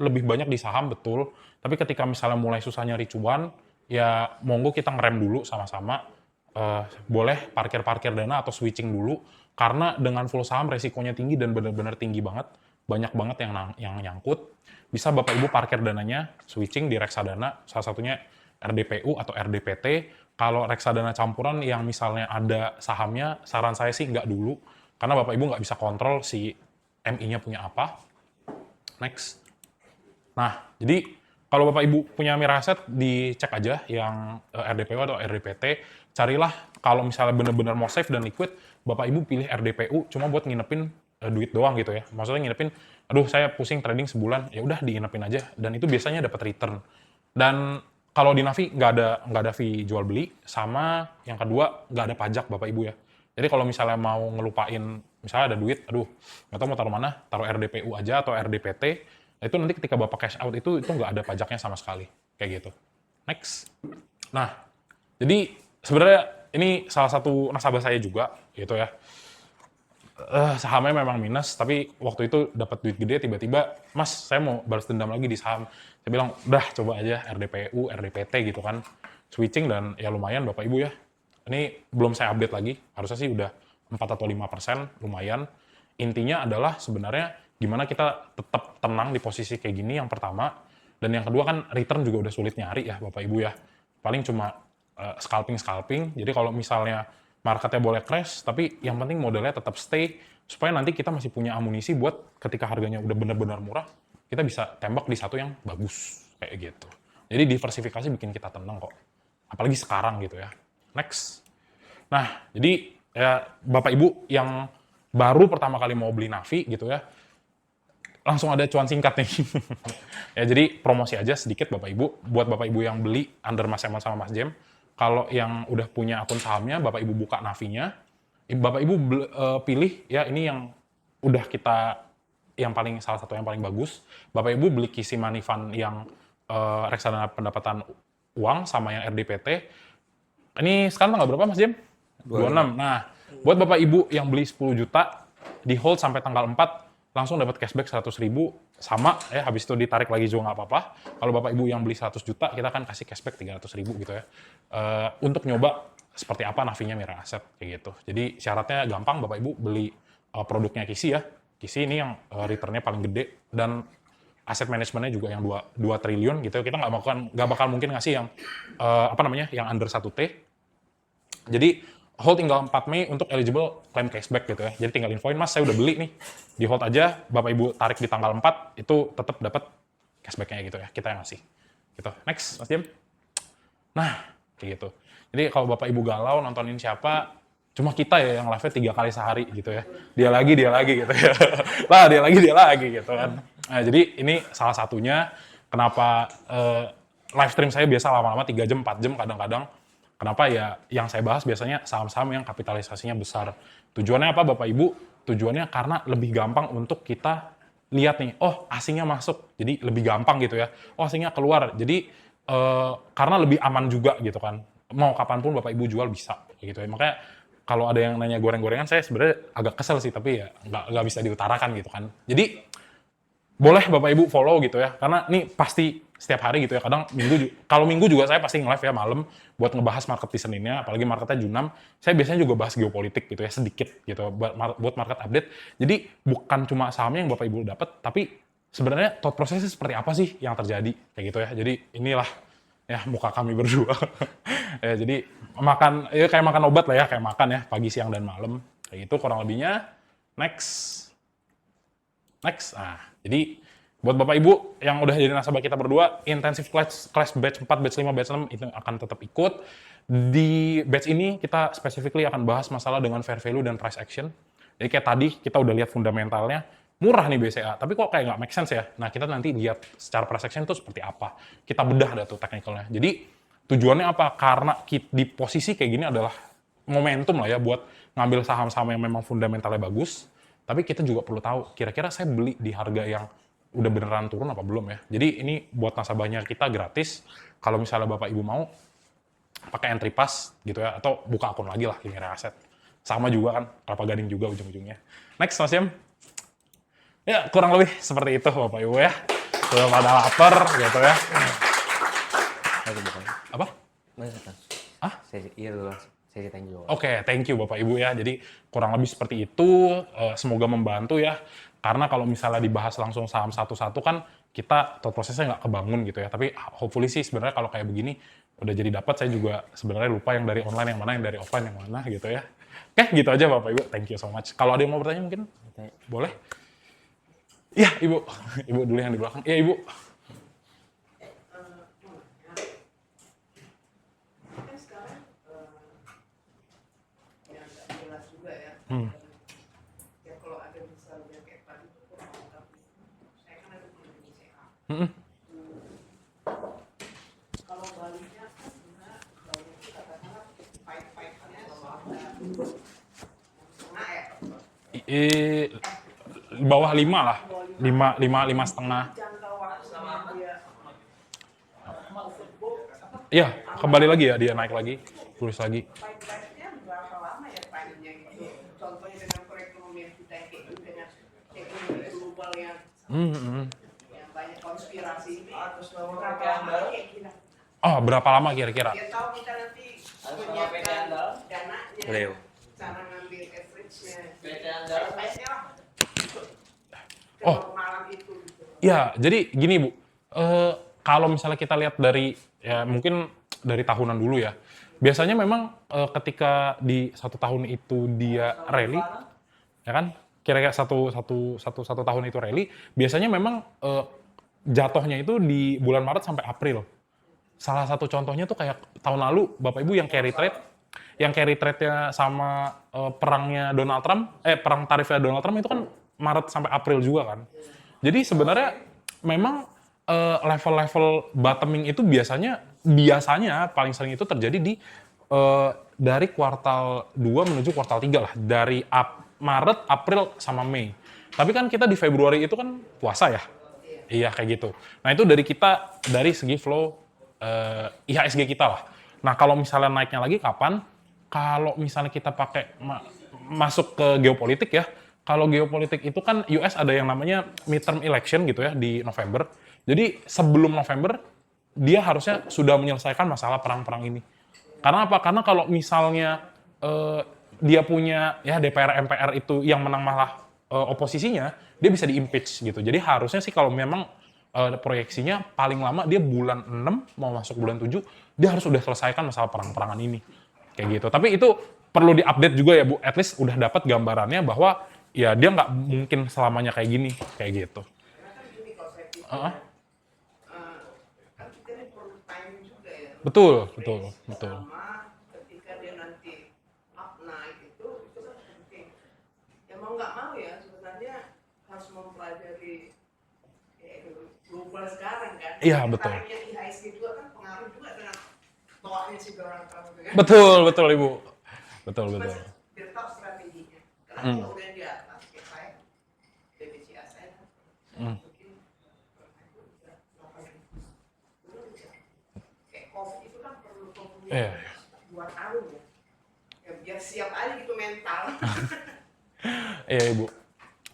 lebih banyak di saham, betul. Tapi ketika misalnya mulai susah nyari cuan, ya monggo kita ngerem dulu sama-sama. Boleh parkir-parkir dana atau switching dulu, karena dengan full saham resikonya tinggi dan benar-benar tinggi banget, banyak banget yang nyangkut. Bisa Bapak Ibu parkir dananya, switching di reksadana, salah satunya RDPU atau RDPT. Kalau reksadana campuran yang misalnya ada sahamnya, saran saya sih nggak dulu, karena Bapak Ibu nggak bisa kontrol si MI-nya punya apa. Next. Nah, jadi kalau Bapak Ibu punya Miraset, dicek aja yang RDPU atau RDPT. Carilah kalau misalnya benar-benar mau safe dan liquid, Bapak Ibu pilih RDPU cuma buat nginepin duit doang gitu ya. Maksudnya nginepin, aduh saya pusing trading sebulan, ya udah diinepin aja, dan itu biasanya dapat return. Dan kalau di Navi nggak ada fee jual beli, sama yang kedua nggak ada pajak Bapak Ibu ya. Jadi kalau misalnya mau ngelupain, misalnya ada duit, aduh nggak tahu mau taruh mana, taruh RDPU aja atau RDPT, itu nanti ketika Bapak cash out itu nggak ada pajaknya sama sekali, kayak gitu. Next. Nah, jadi sebenarnya ini salah satu nasabah saya juga, gitu ya. Sahamnya memang minus, tapi waktu itu dapat duit gede, tiba-tiba, Mas, saya mau balas dendam lagi di saham. Saya bilang, udah coba aja RDPU, RDPT gitu kan, switching, dan ya lumayan Bapak Ibu ya. Ini belum saya update lagi, harusnya sih udah 4 atau 5%, lumayan. Intinya adalah sebenarnya gimana kita tetap tenang di posisi kayak gini, yang pertama. Dan yang kedua kan return juga udah sulit nyari ya Bapak Ibu ya. Paling cuma scalping. Jadi kalau misalnya marketnya boleh crash, tapi yang penting modalnya tetap stay, supaya nanti kita masih punya amunisi buat ketika harganya udah benar-benar murah, kita bisa tembak di satu yang bagus, kayak gitu. Jadi diversifikasi bikin kita tenang kok. Apalagi sekarang gitu ya. Next. Nah, jadi ya Bapak Ibu yang baru pertama kali mau beli Navi gitu ya, langsung ada cuan singkat nih. Ya, jadi promosi aja sedikit Bapak Ibu, buat Bapak Ibu yang beli under Mas Eman sama Mas Jem. Kalau yang udah punya akun sahamnya, Bapak Ibu buka Navinya, Bapak Ibu pilih ya ini yang udah kita, yang paling, salah satu yang paling bagus. Bapak Ibu beli Kisi Money Fund yang reksadana pendapatan uang sama yang RDPT. Ini sekarang tanggal berapa Mas Jem? 26. Nah, buat Bapak Ibu yang beli 10 juta, di hold sampai tanggal 4, langsung dapat cashback 100.000, sama ya, habis itu ditarik lagi juga nggak apa-apa. Kalau Bapak Ibu yang beli 100 juta, kita akan kasih cashback 300.000 gitu ya. Untuk nyoba seperti apa Navinya Mira Aset, kayak gitu. Jadi syaratnya gampang, Bapak Ibu beli produknya Kisi ya. Kisi ini yang returnnya paling gede, dan aset manajemennya juga yang 2 triliun gitu. Kita nggak bakal mungkin ngasih yang yang under 1T. Jadi hold tinggal 4 Mei untuk eligible claim cashback gitu ya. Jadi tinggal infoin, Mas saya udah beli nih. Di hold aja, Bapak Ibu tarik di tanggal 4, itu tetap dapat cashback-nya gitu ya. Kita yang ngasih. Gitu. Next, Mas Jem. Nah, kayak gitu. Jadi kalau Bapak Ibu galau nontonin siapa, cuma kita ya yang live-nya 3 kali sehari gitu ya. Dia lagi gitu ya. Lah, dia lagi gitu kan. Nah, jadi ini salah satunya kenapa live stream saya biasa lama-lama 3 jam, 4 jam kadang-kadang. Kenapa ya, yang saya bahas biasanya saham-saham yang kapitalisasinya besar. Tujuannya apa Bapak Ibu? Tujuannya karena lebih gampang untuk kita lihat nih, oh asingnya masuk, jadi lebih gampang gitu ya. Oh asingnya keluar, jadi karena lebih aman juga gitu kan. Mau kapanpun Bapak Ibu jual bisa gitu ya. Makanya kalau ada yang nanya goreng-gorengan, saya sebenarnya agak kesel sih, tapi ya nggak bisa diutarakan gitu kan. Jadi boleh Bapak Ibu follow gitu ya, karena ini pasti setiap hari gitu ya. Kadang kalau minggu juga saya pasti nge-live ya malam buat ngebahas market di Seninnya, apalagi marketnya Junam. Saya biasanya juga bahas geopolitik gitu ya, sedikit gitu buat market update. Jadi bukan cuma sahamnya yang Bapak Ibu dapat, tapi sebenarnya thought prosesnya seperti apa sih yang terjadi kayak gitu ya. Jadi inilah ya muka kami berdua. Ya, jadi kayak makan obat lah ya, kayak makan ya pagi, siang dan malam. Kayak gitu kurang lebihnya. Next. Nah, jadi buat Bapak Ibu yang udah jadi nasabah kita berdua, intensif class batch 4, batch 5, batch 6 itu akan tetap ikut. Di batch ini kita specifically akan bahas masalah dengan fair value dan price action. Jadi kayak tadi kita udah lihat fundamentalnya, murah nih BCA, tapi kok kayak nggak make sense ya. Nah, kita nanti lihat secara price action itu seperti apa. Kita bedah dah tuh technicalnya. Jadi tujuannya apa? Karena di posisi kayak gini adalah momentum lah ya buat ngambil saham-saham yang memang fundamentalnya bagus. Tapi kita juga perlu tahu, kira-kira saya beli di harga yang udah beneran turun apa belum ya. Jadi ini buat nasabahnya kita gratis. Kalau misalnya Bapak Ibu mau, pakai entry pass gitu ya, atau buka akun lagi lah Liniar Aset. Sama juga kan, Kelapa Gading juga ujung-ujungnya. Next, Mas Yam. Ya, kurang lebih seperti itu Bapak Ibu ya. Sudah pada lapar gitu ya. Apa? Iya dulu. Saya thank you. Oke, thank you Bapak Ibu ya. Jadi kurang lebih seperti itu. Semoga membantu ya. Karena kalau misalnya dibahas langsung saham satu-satu kan kita thought prosesnya nggak kebangun gitu ya. Tapi hopefully sih sebenarnya kalau kayak begini udah jadi dapat, saya juga sebenarnya lupa yang dari online yang mana, yang dari offline yang mana gitu ya. Oke, gitu aja Bapak Ibu. Thank you so much. Kalau ada yang mau bertanya mungkin boleh? Iya, Ibu. Ibu dulu yang di belakang. Iya, Ibu. Ya kalau ada misalnya kayak tadi itu saya kan ada di BCA. Kalau baliknya kan sebenarnya balik itu katakanlah fight-fightnya setengah ya. Bawah 5 lah. 5,5. Jangka waktunya dia Iya, kembali lagi ya, dia naik lagi, tulis lagi. fight-fightnya berapa lama ya fightnya gitu. Contohnya dengan perekonomian kita yang kayak gitu, dengan ekonomi global yang banyak konspirasi ini berapa lama kayak gini. Oh, berapa lama kira-kira? Dia tahu kita nanti menyiapkan dananya, cara ngambil average-nya. Baiknya lah. Kenormalan itu. Gitu. Ya, jadi gini Bu, kalau misalnya kita lihat dari, ya mungkin dari tahunan dulu ya, biasanya memang ketika di 1 tahun itu dia rally, ya kan, kira-kira satu tahun itu rally, biasanya memang jatuhnya itu di bulan Maret sampai April. Salah satu contohnya tuh kayak tahun lalu, Bapak Ibu yang carry trade-nya sama perangnya Donald Trump, perang tarifnya Donald Trump itu kan Maret sampai April juga kan. Jadi sebenarnya memang level-level bottoming itu biasanya paling sering itu terjadi di dari kuartal 2 menuju kuartal 3 lah. Dari Maret, April, sama Mei. Tapi kan kita di Februari itu kan puasa ya. Iya, kayak gitu. Nah, itu dari segi flow IHSG kita lah. Nah, kalau misalnya naiknya lagi kapan? Kalau misalnya kita pakai masuk ke geopolitik ya, kalau geopolitik itu kan US ada yang namanya midterm election gitu ya di November. Jadi sebelum November dia harusnya sudah menyelesaikan masalah perang-perang ini. Karena apa? Karena kalau misalnya dia punya ya DPR MPR itu yang menang malah oposisinya, dia bisa di-impeach gitu. Jadi harusnya sih kalau memang proyeksinya paling lama dia bulan 6 mau masuk bulan 7, dia harus udah selesaikan masalah perang-perangan ini. Kayak gitu. Tapi itu perlu di-update juga ya Bu. At least udah dapat gambarannya bahwa ya dia nggak mungkin selamanya kayak gini, kayak gitu. Karena kan gini kalau saya pikir, kan kita ini perlu timing juga ya. Betul. Sama ketika dia nanti up naik itu kan penting. Ya mau nggak mau ya sebenarnya harus mempelajari global sekarang kan. Iya, betul. Tariknya IHSG juga kan pengaruh juga dengan toanya si Donald Trump itu kan. Betul Ibu. Betul. Biar tahu strateginya. Karena kalau udah di atas kayak saya, BBCA saya kan mungkin kayak COVID itu kan perlu 2 tahun ya. Ya biar siap aja gitu mental. Iya Ibu.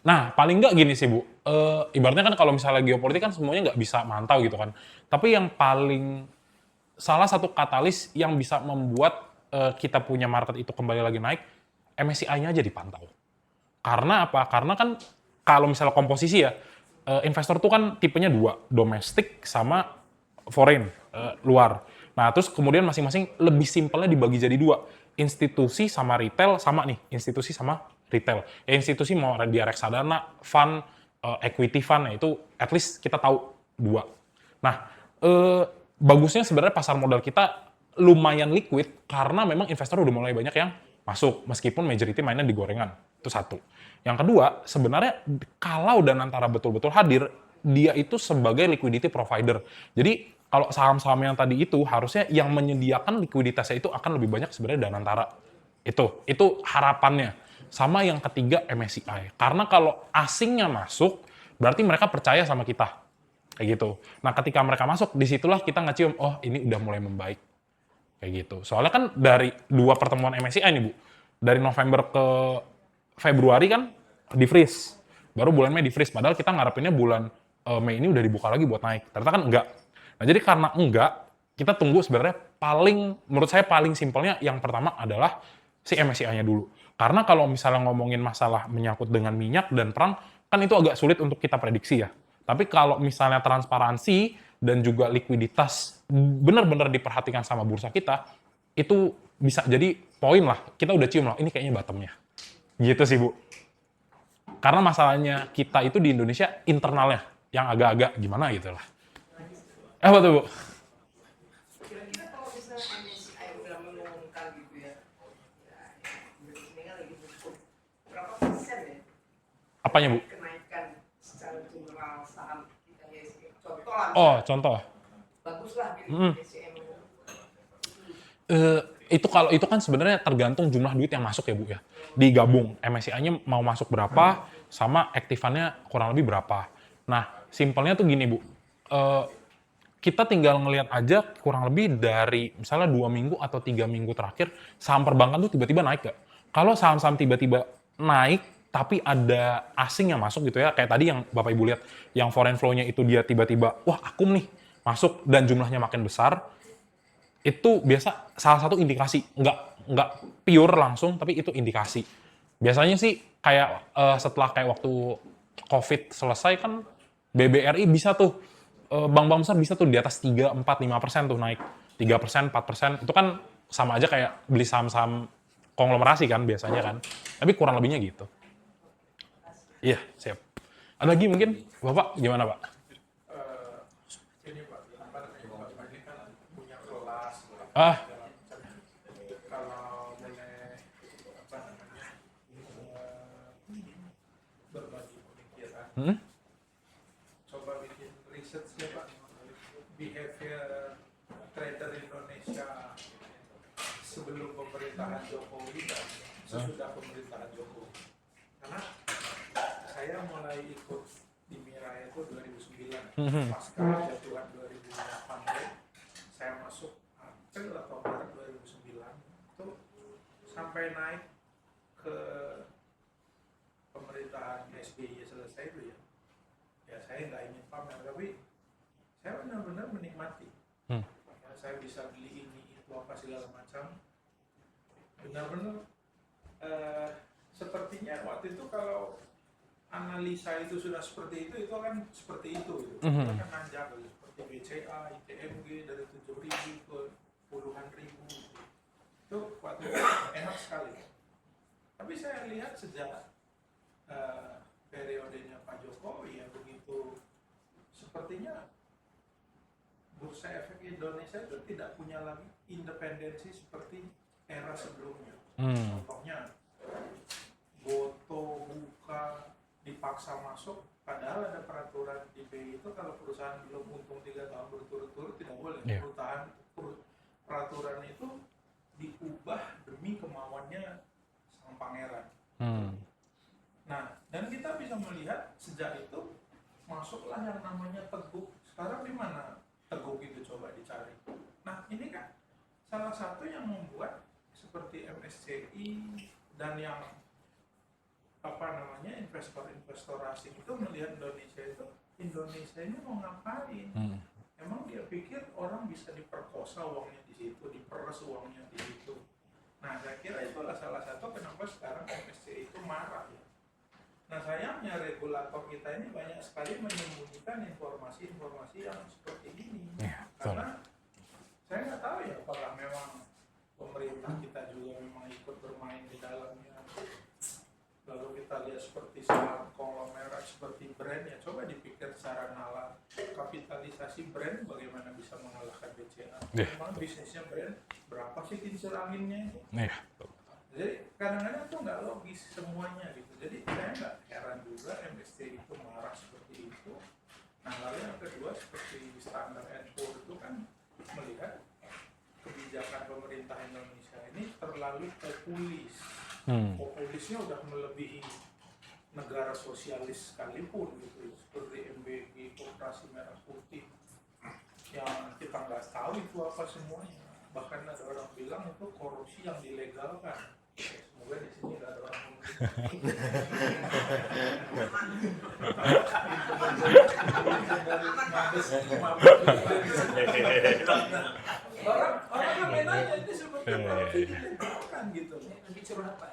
Nah, paling nggak gini sih Bu, ibaratnya kan kalau misalnya geopolitik kan semuanya nggak bisa mantau gitu kan. Tapi yang paling salah satu katalis yang bisa membuat kita punya market itu kembali lagi naik, MSCI-nya aja dipantau. Karena apa? Karena kan kalau misalnya komposisi ya, investor tuh kan tipenya dua, domestik sama foreign, luar. Nah, terus kemudian masing-masing lebih simpelnya dibagi jadi dua, institusi sama retail sama nih, institusi sama retail. Ya institusi mau dia reksadana, fund, equity fund, ya itu at least kita tahu dua. Nah, bagusnya sebenarnya pasar modal kita lumayan liquid karena memang investor udah mulai banyak yang masuk, meskipun majority mainnya di gorengan. Itu satu. Yang kedua, sebenarnya kalau Danantara betul-betul hadir, dia itu sebagai liquidity provider. Jadi, kalau saham-saham yang tadi itu, harusnya yang menyediakan likuiditasnya itu akan lebih banyak sebenarnya Danantara. Itu harapannya. Sama yang ketiga, MSCI. Karena kalau asingnya masuk, berarti mereka percaya sama kita. Kayak gitu. Nah, ketika mereka masuk, disitulah kita ngecium, oh ini udah mulai membaik. Kayak gitu. Soalnya kan dari 2 pertemuan MSCI nih Bu, dari November ke Februari kan di freeze. Baru bulan Mei di freeze. Padahal kita ngarepinnya bulan Mei ini udah dibuka lagi buat naik. Ternyata kan enggak. Nah jadi karena enggak, kita tunggu sebenarnya menurut saya paling simpelnya yang pertama adalah si MSCI-nya dulu. Karena kalau misalnya ngomongin masalah menyangkut dengan minyak dan perang, kan itu agak sulit untuk kita prediksi ya. Tapi kalau misalnya transparansi dan juga likuiditas benar-benar diperhatikan sama bursa kita, itu bisa jadi poin lah. Kita udah cium lah, ini kayaknya bottomnya. Gitu sih, Bu. Karena masalahnya kita itu di Indonesia internalnya, yang agak-agak gimana gitu lah. Apa tuh, Bu? Kira-kira kalau misalnya MSCI udah mengumumkan gitu ya, Indonesia kan lagi butuh berapa persen ya Apanya, Bu? kenaikan secara general saham kita ya? Contoh lah, Oh, contoh. bagus lah gitu Hmm. MSCI Itu kalau itu kan sebenarnya tergantung jumlah duit yang masuk ya Bu ya. Digabung MSCI-nya mau masuk berapa sama aktifannya kurang lebih berapa. Nah, simpelnya tuh gini Bu. Kita tinggal ngelihat aja kurang lebih dari misalnya 2 minggu atau 3 minggu terakhir saham perbankan tuh tiba-tiba naik gak? Kalau saham-saham tiba-tiba naik tapi ada asing yang masuk gitu ya, kayak tadi yang Bapak Ibu lihat, yang foreign flow-nya itu dia tiba-tiba, wah akum nih, masuk dan jumlahnya makin besar, itu biasa salah satu indikasi, nggak pure langsung, tapi itu indikasi. Biasanya sih kayak setelah kayak waktu COVID selesai kan BBRI bisa tuh, bank-bank besar bisa tuh di atas 3, 4, 5% tuh naik. 3%, 4%, itu kan sama aja kayak beli saham-saham konglomerasi kan biasanya kan. Tapi kurang lebihnya gitu. Iya, siap. Ada lagi mungkin? Bapak gimana Pak? Ini Pak, apa namanya, Bapak ini kan punya kelas, Ah, kalau boleh apa namanya berbagi pemikiran, hmm? coba bikin riset ya Pak, behavior trader Indonesia sebelum pemerintahan Jokowi dan sesudah pemerintahan Jokowi. Karena saya mulai ikut di Mira itu 2009, pasca jatuhan 2008, saya masuk April atau Maret 2009 itu sampai naik ke pemerintahan SBY selesai itu ya. Ya saya nggak ingin pamer, tapi saya benar-benar menikmati. Hmm. Ya, saya bisa beli ini itu apa segala macam. Benar-benar sepertinya waktu itu kalau analisa itu sudah seperti itu kan seperti itu. Itu kan nanjak seperti BCA, ITMG dari 7.000 ke puluhan ribu. Itu waktu itu enak sekali. Tapi saya lihat sejak periodenya Pak Jokowi ya begitu, sepertinya Bursa Efek Indonesia itu tidak punya lagi independensi seperti era sebelumnya. Contohnya Goto, Buka dipaksa masuk, padahal ada peraturan di BI itu kalau perusahaan belum untung 3 tahun berturut-turut tidak boleh. Yeah. Peraturan itu diubah demi kemauannya sang pangeran. Nah, dan kita bisa melihat sejak itu masuklah yang namanya Teguk. Sekarang di mana Teguk itu, coba dicari. Nah, ini kan salah satu yang membuat seperti MSCI dan yang apa namanya investor-investor asing itu melihat Indonesia ini mau ngapain? Emang dia pikir orang bisa diperkosa uangnya di situ, diperes uangnya di situ. Nah, saya kira itulah salah satu kenapa sekarang MSCI itu marah ya. Nah, sayangnya regulator kita ini banyak sekali menyembunyikan informasi-informasi yang seperti ini. Ya, Karena saya nggak tahu ya apakah memang pemerintah kita juga memang ikut bermain di dalamnya. Lalu kita lihat seperti saham konglomerat seperti brand ya, coba dipikir secara nalar kapitalisasi brand bagaimana bisa mengalahkan BCA. Memang bisnisnya brand berapa sih kincir anginnya itu? Jadi kadang-kadang tuh nggak logis semuanya gitu. Jadi saya nggak heran juga MSCI itu marah seperti itu. Nah, lalu yang kedua seperti Standard & Poor's itu kan melihat kebijakan pemerintah Indonesia ini terlalu populis. Populisnya udah melebihi negara sosialis sekalipun gitu, seperti MBG, Koperasi Merah Putih, yang kita nggak tahu itu apa semuanya. Bahkan ada orang bilang itu korupsi yang dilegalkan. Semoga di sini nggak ada orang orang kan menanya ini seperti korupsi dilegalkan gitu. Lebih curhat Pak.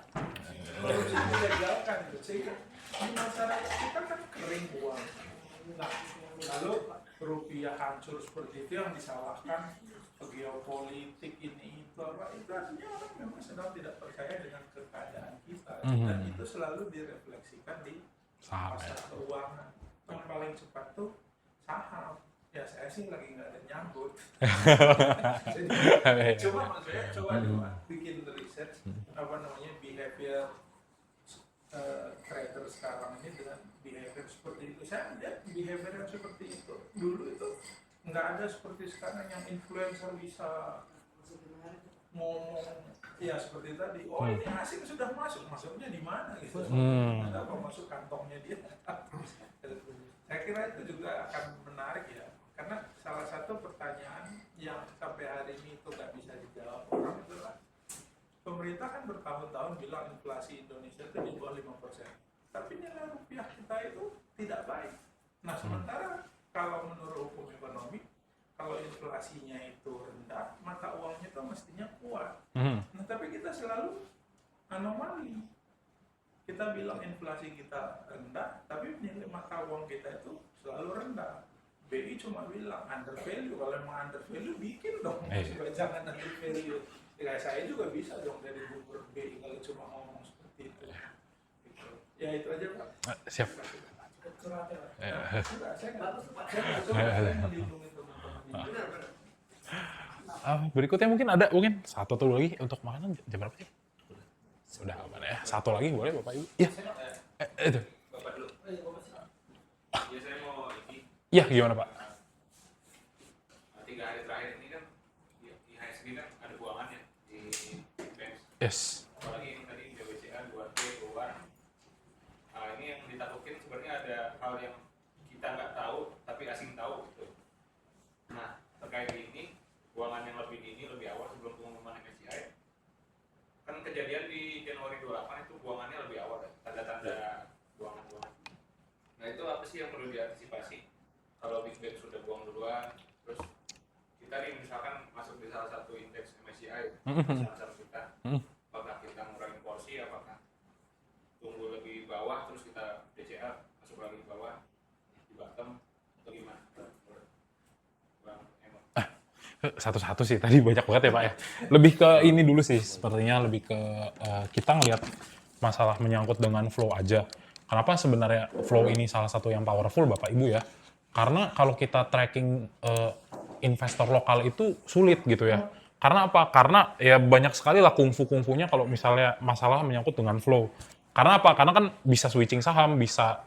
Korupsi dilegalkan gitu. Sehingga di masyarakat kita kan kering uang. Nah, lalu rupiah hancur seperti itu yang disalahkan geopolitik ini itu apa itu artinya orang memang sedang tidak percaya dengan keadaan kita dan itu selalu direfleksikan di pasar keuangan. Yang paling cepat tuh saham. Ya saya sih lagi nggak ada nyambut. Cuma maksudnya coba bikin riset apa namanya behavior trader sekarang ini dengan behavior seperti itu. Saya lihat behavior yang seperti itu dulu itu nggak ada seperti sekarang yang influencer bisa ngomong ya seperti tadi. Oh ini asing sudah masuknya di mana gitu? Ada apa masuk kantongnya dia? Saya kira itu juga akan menarik ya. Karena salah satu pertanyaan yang sampai hari ini itu nggak bisa dijawab orang adalah pemerintah kan bertahun-tahun bilang inflasi Indonesia itu di bawah 5%. Tapi nilai rupiah kita itu tidak baik. Nah sementara kalau menurut hukum ekonomi, kalau inflasinya itu rendah, mata uangnya itu mestinya kuat. Nah tapi kita selalu anomali. Kita bilang inflasi kita rendah, tapi nilai mata uang kita itu selalu rendah. BI cuma bilang under value, kalau emang under value bikin dong, supaya jangan under value. Ya saya juga bisa dong dari gubernur BI kalau cuma ngomong seperti itu. Gitu. Ya itu aja Pak. Siap. Saya melindungi teman-teman. Berikutnya mungkin ada satu tuh lagi untuk makanan jam berapa sih? Sudah aman ya. Satu lagi boleh Bapak Ibu? Iya. Itu. Bapak dulu. Ya saya mau ini. Iya, gimana Pak? 3 hari terakhir ini kan di IHSG kan ada buangan ya di BEMS. Yes. Apalagi yang tadi BBCA 2T keluar. Nah, ini yang ditakutin sebenarnya ada hal yang kita nggak tahu tapi asing tahu gitu. Nah, terkait ini buangan yang lebih dini, lebih awal sebelum pengumuman MSCI kan kejadian di Januari 28 itu buangannya lebih awal kan? Tanda-tanda buangan-buangan. Nah itu apa sih yang perlu diantisipasi kalau Big Bang sudah buang duluan, terus kita nih misalkan masuk di salah satu indeks MSCI, saham-saham kita, apakah kita ngurangin porsi, apakah tunggu lebih bawah terus kita BCA masuk lagi ke bawah di bottom atau gimana? Satu-satu sih, tadi banyak banget ya Pak ya. Lebih ke ini dulu sih, sepertinya lebih ke kita ngelihat masalah menyangkut dengan flow aja. Kenapa sebenarnya flow ini salah satu yang powerful Bapak Ibu ya? Karena kalau kita tracking investor lokal itu sulit gitu ya. Karena apa? Karena ya banyak sekali lah kungfu-kungfunya kalau misalnya masalah menyangkut dengan flow. Karena apa? Karena kan bisa switching saham, bisa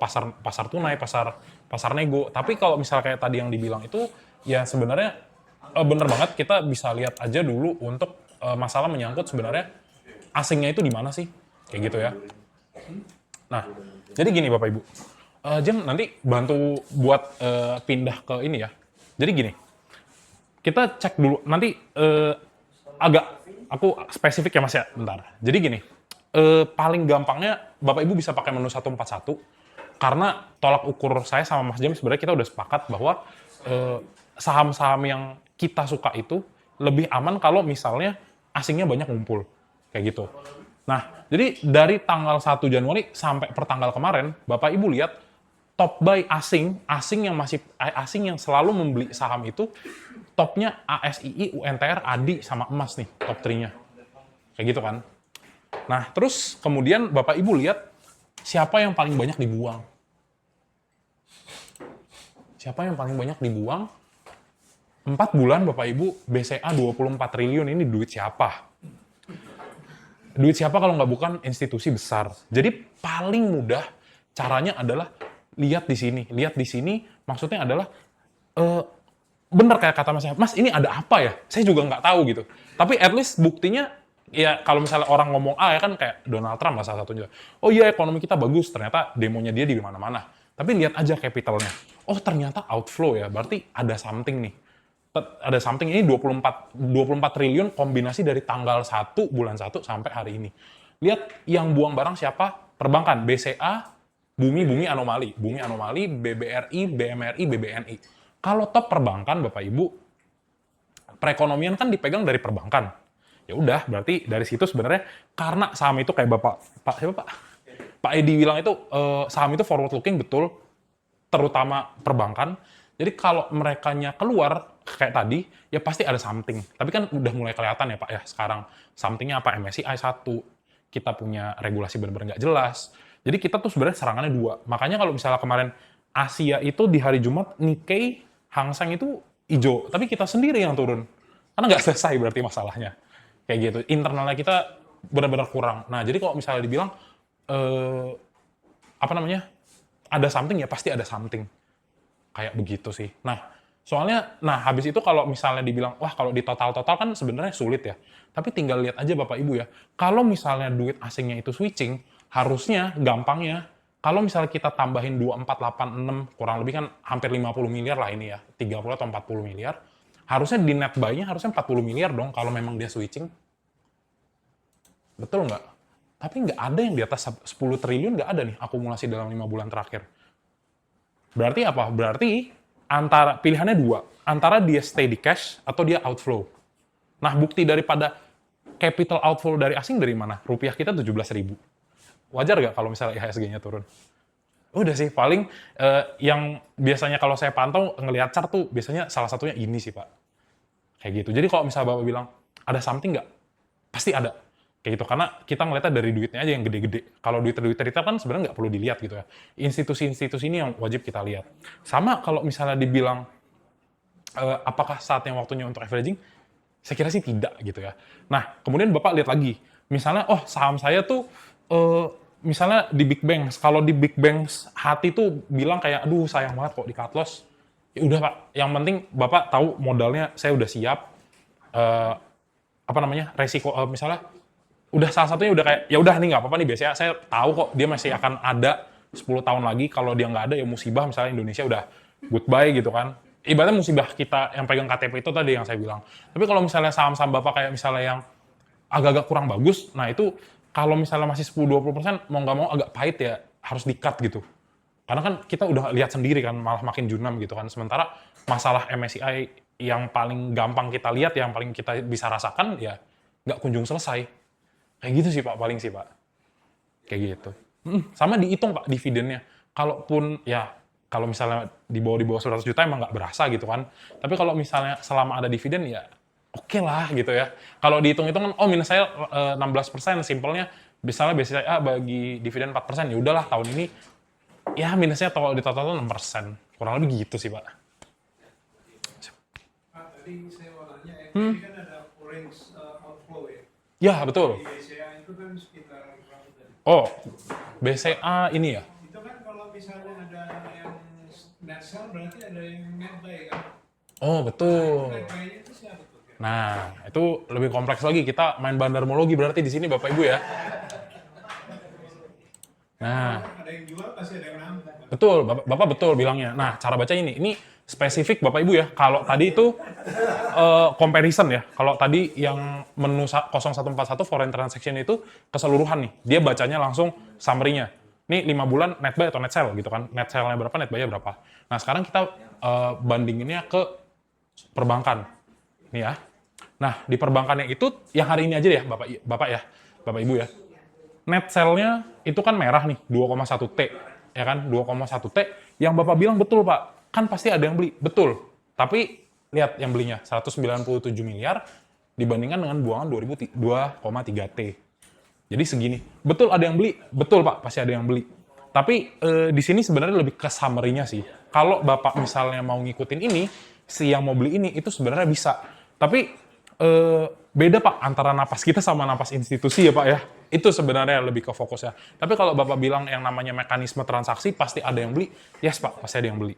pasar tunai, pasar nego. Tapi kalau misalnya kayak tadi yang dibilang itu, ya sebenarnya bener banget kita bisa lihat aja dulu untuk masalah menyangkut sebenarnya asingnya itu di mana sih, kayak gitu ya. Nah, jadi gini Bapak Ibu, Jem nanti bantu buat pindah ke ini ya. Jadi gini, kita cek dulu nanti aku spesifik ya Mas ya, bentar. Jadi gini, paling gampangnya Bapak Ibu bisa pakai menu 141 karena tolak ukur saya sama Mas James sebenarnya kita udah sepakat bahwa saham-saham yang kita suka itu lebih aman kalau misalnya asingnya banyak ngumpul kayak gitu. Nah, jadi dari tanggal 1 Januari sampai pertanggal kemarin, Bapak Ibu lihat top buy asing yang selalu membeli saham itu topnya ASII, UNTR, ADI sama emas nih, top 3-nya. Kayak gitu kan. Nah, terus kemudian Bapak Ibu lihat siapa yang paling banyak dibuang. Siapa yang paling banyak dibuang? 4 bulan Bapak Ibu, BCA 24 triliun ini duit siapa? Duit siapa kalau nggak bukan institusi besar. Jadi paling mudah caranya adalah lihat di sini. Lihat di sini maksudnya adalah bener kayak kata Mas ini ada apa ya? Saya juga nggak tahu gitu. Tapi at least buktinya ya kalau misalnya orang ngomong A ya kan kayak Donald Trump lah salah satunya. Oh iya ekonomi kita bagus, ternyata demonya dia di mana-mana. Tapi lihat aja capitalnya. Oh ternyata outflow ya, berarti ada something nih. Ada something ini 24 triliun kombinasi dari tanggal 1 bulan 1 sampai hari ini. Lihat yang buang barang siapa? Perbankan, BCA, Bumi Anomali, BBRI, BMRI, BBNI. Kalau top perbankan Bapak Ibu, perekonomian kan dipegang dari perbankan. Ya udah, berarti dari situ sebenarnya karena saham itu kayak Pak Edi bilang itu saham itu forward looking betul, terutama perbankan. Jadi kalau merekanya keluar kayak tadi, ya pasti ada something. Tapi kan udah mulai kelihatan ya Pak ya sekarang somethingnya apa, MSCI 1, kita punya regulasi benar-benar nggak jelas. Jadi kita tuh sebenarnya serangannya 2. Makanya kalau misalnya kemarin Asia itu di hari Jumat, Nikkei, Hang Seng itu hijau, tapi kita sendiri yang turun. Karena nggak selesai berarti masalahnya. Kayak gitu, internalnya kita benar-benar kurang. Nah jadi kalau misalnya dibilang, ada something ya pasti ada something. Kayak begitu sih. Nah, soalnya, habis itu kalau misalnya dibilang, wah kalau di total-total kan sebenarnya sulit ya. Tapi tinggal lihat aja Bapak Ibu ya, kalau misalnya duit asingnya itu switching, harusnya gampangnya, kalau misalnya kita tambahin 2486, kurang lebih kan hampir 50 miliar lah ini ya, 30 atau 40 miliar, harusnya di net buy-nya harusnya 40 miliar dong kalau memang dia switching. Betul nggak? Tapi nggak ada yang di atas 10 triliun, nggak ada nih akumulasi dalam 5 bulan terakhir. Berarti apa? Berarti antara pilihannya 2, antara dia stay di cash atau dia outflow. Nah, bukti daripada capital outflow dari asing dari mana? Rupiah kita 17.000. Wajar nggak kalau misalnya IHSG-nya turun? Udah sih, paling yang biasanya kalau saya pantau ngelihat chart tuh biasanya salah satunya ini sih Pak. Kayak gitu. Jadi kalau misalnya Bapak bilang, ada something nggak? Pasti ada. Kayak gitu, karena kita ngeliatnya dari duitnya aja yang gede-gede. Kalau duit retail kan sebenarnya nggak perlu dilihat gitu ya. Institusi-institusi ini yang wajib kita lihat. Sama kalau misalnya dibilang, apakah saatnya waktunya untuk averaging? Saya kira sih tidak gitu ya. Nah, kemudian Bapak lihat lagi. Misalnya, oh saham saya tuh, misalnya di Big Banks. Kalau di Big Banks, hati tuh bilang kayak, aduh sayang banget kok di cut loss. Ya udah Pak, yang penting Bapak tahu modalnya saya udah siap. Resiko, misalnya, udah salah satunya udah kayak, ya udah nih nggak apa-apa nih biasanya saya tahu kok dia masih akan ada 10 tahun lagi, kalau dia nggak ada ya musibah misalnya Indonesia udah goodbye gitu kan. Ibaratnya musibah kita yang pegang KTP itu tadi yang saya bilang. Tapi kalau misalnya saham-saham Bapak kayak misalnya yang agak-agak kurang bagus, nah itu kalau misalnya masih 10-20% mau nggak mau agak pahit ya harus di-cut gitu. Karena kan kita udah lihat sendiri kan malah makin junam gitu kan. Sementara masalah MSCI yang paling gampang kita lihat, yang paling kita bisa rasakan ya nggak kunjung selesai. Kayak gitu sih Pak, paling sih Pak. Kayak gitu. Sama dihitung Pak dividennya. Kalaupun ya, kalau misalnya di bawah 100 juta emang nggak berasa gitu kan. Tapi kalau misalnya selama ada dividen ya oke lah gitu ya. Kalau dihitung-hitung kan, oh minus saya 16%, simpelnya misalnya BCA bagi dividen 4%, ya udahlah tahun ini ya minusnya kalau di total 6%. Kurang lebih gitu sih Pak. Tadi saya mau tanya, ini kan ada orange outflow ya? Ya, betul. Di BCA itu kan sekitar berapa tadi? Oh, BCA ini ya? Itu kan kalau misalnya ada yang net sell berarti ada yang net buy kan? Oh, betul. Net buy-nya itu siapa tuh? Nah, itu lebih kompleks lagi. Kita main bandarmologi berarti di sini Bapak Ibu ya. Nah, Ada yang jual pasti ada yang nambah. betul, Bapak betul bilangnya. Nah, cara baca ini spesifik Bapak Ibu ya. Kalau tadi itu comparison ya. Kalau tadi yang menu 0141 foreign transaction itu keseluruhan nih. Dia bacanya langsung summary-nya. Ini 5 bulan net buy atau net sell gitu kan. Net sell-nya berapa, net buy-nya berapa. Nah, sekarang kita bandinginnya ke perbankan. Nih ya. Nah, di perbankan yang itu yang hari ini aja ya, Bapak Ibu ya. Net sell-nya itu kan merah nih, 2,1 T. Ya kan, 2,1 T. Yang Bapak bilang betul, Pak. Kan pasti ada yang beli. Betul. Tapi lihat yang belinya, 197 miliar dibandingkan dengan buangan 2,3 T. Jadi segini. Betul ada yang beli? Betul, Pak. Pasti ada yang beli. Tapi di sini sebenarnya lebih ke summary-nya sih. Kalau Bapak misalnya mau ngikutin ini, si yang mau beli ini, itu sebenarnya bisa. Tapi beda, Pak, antara napas kita sama napas institusi ya, Pak ya. Itu sebenarnya lebih ke fokusnya. Tapi kalau Bapak bilang yang namanya mekanisme transaksi, pasti ada yang beli. Yes, Pak, pasti ada yang beli.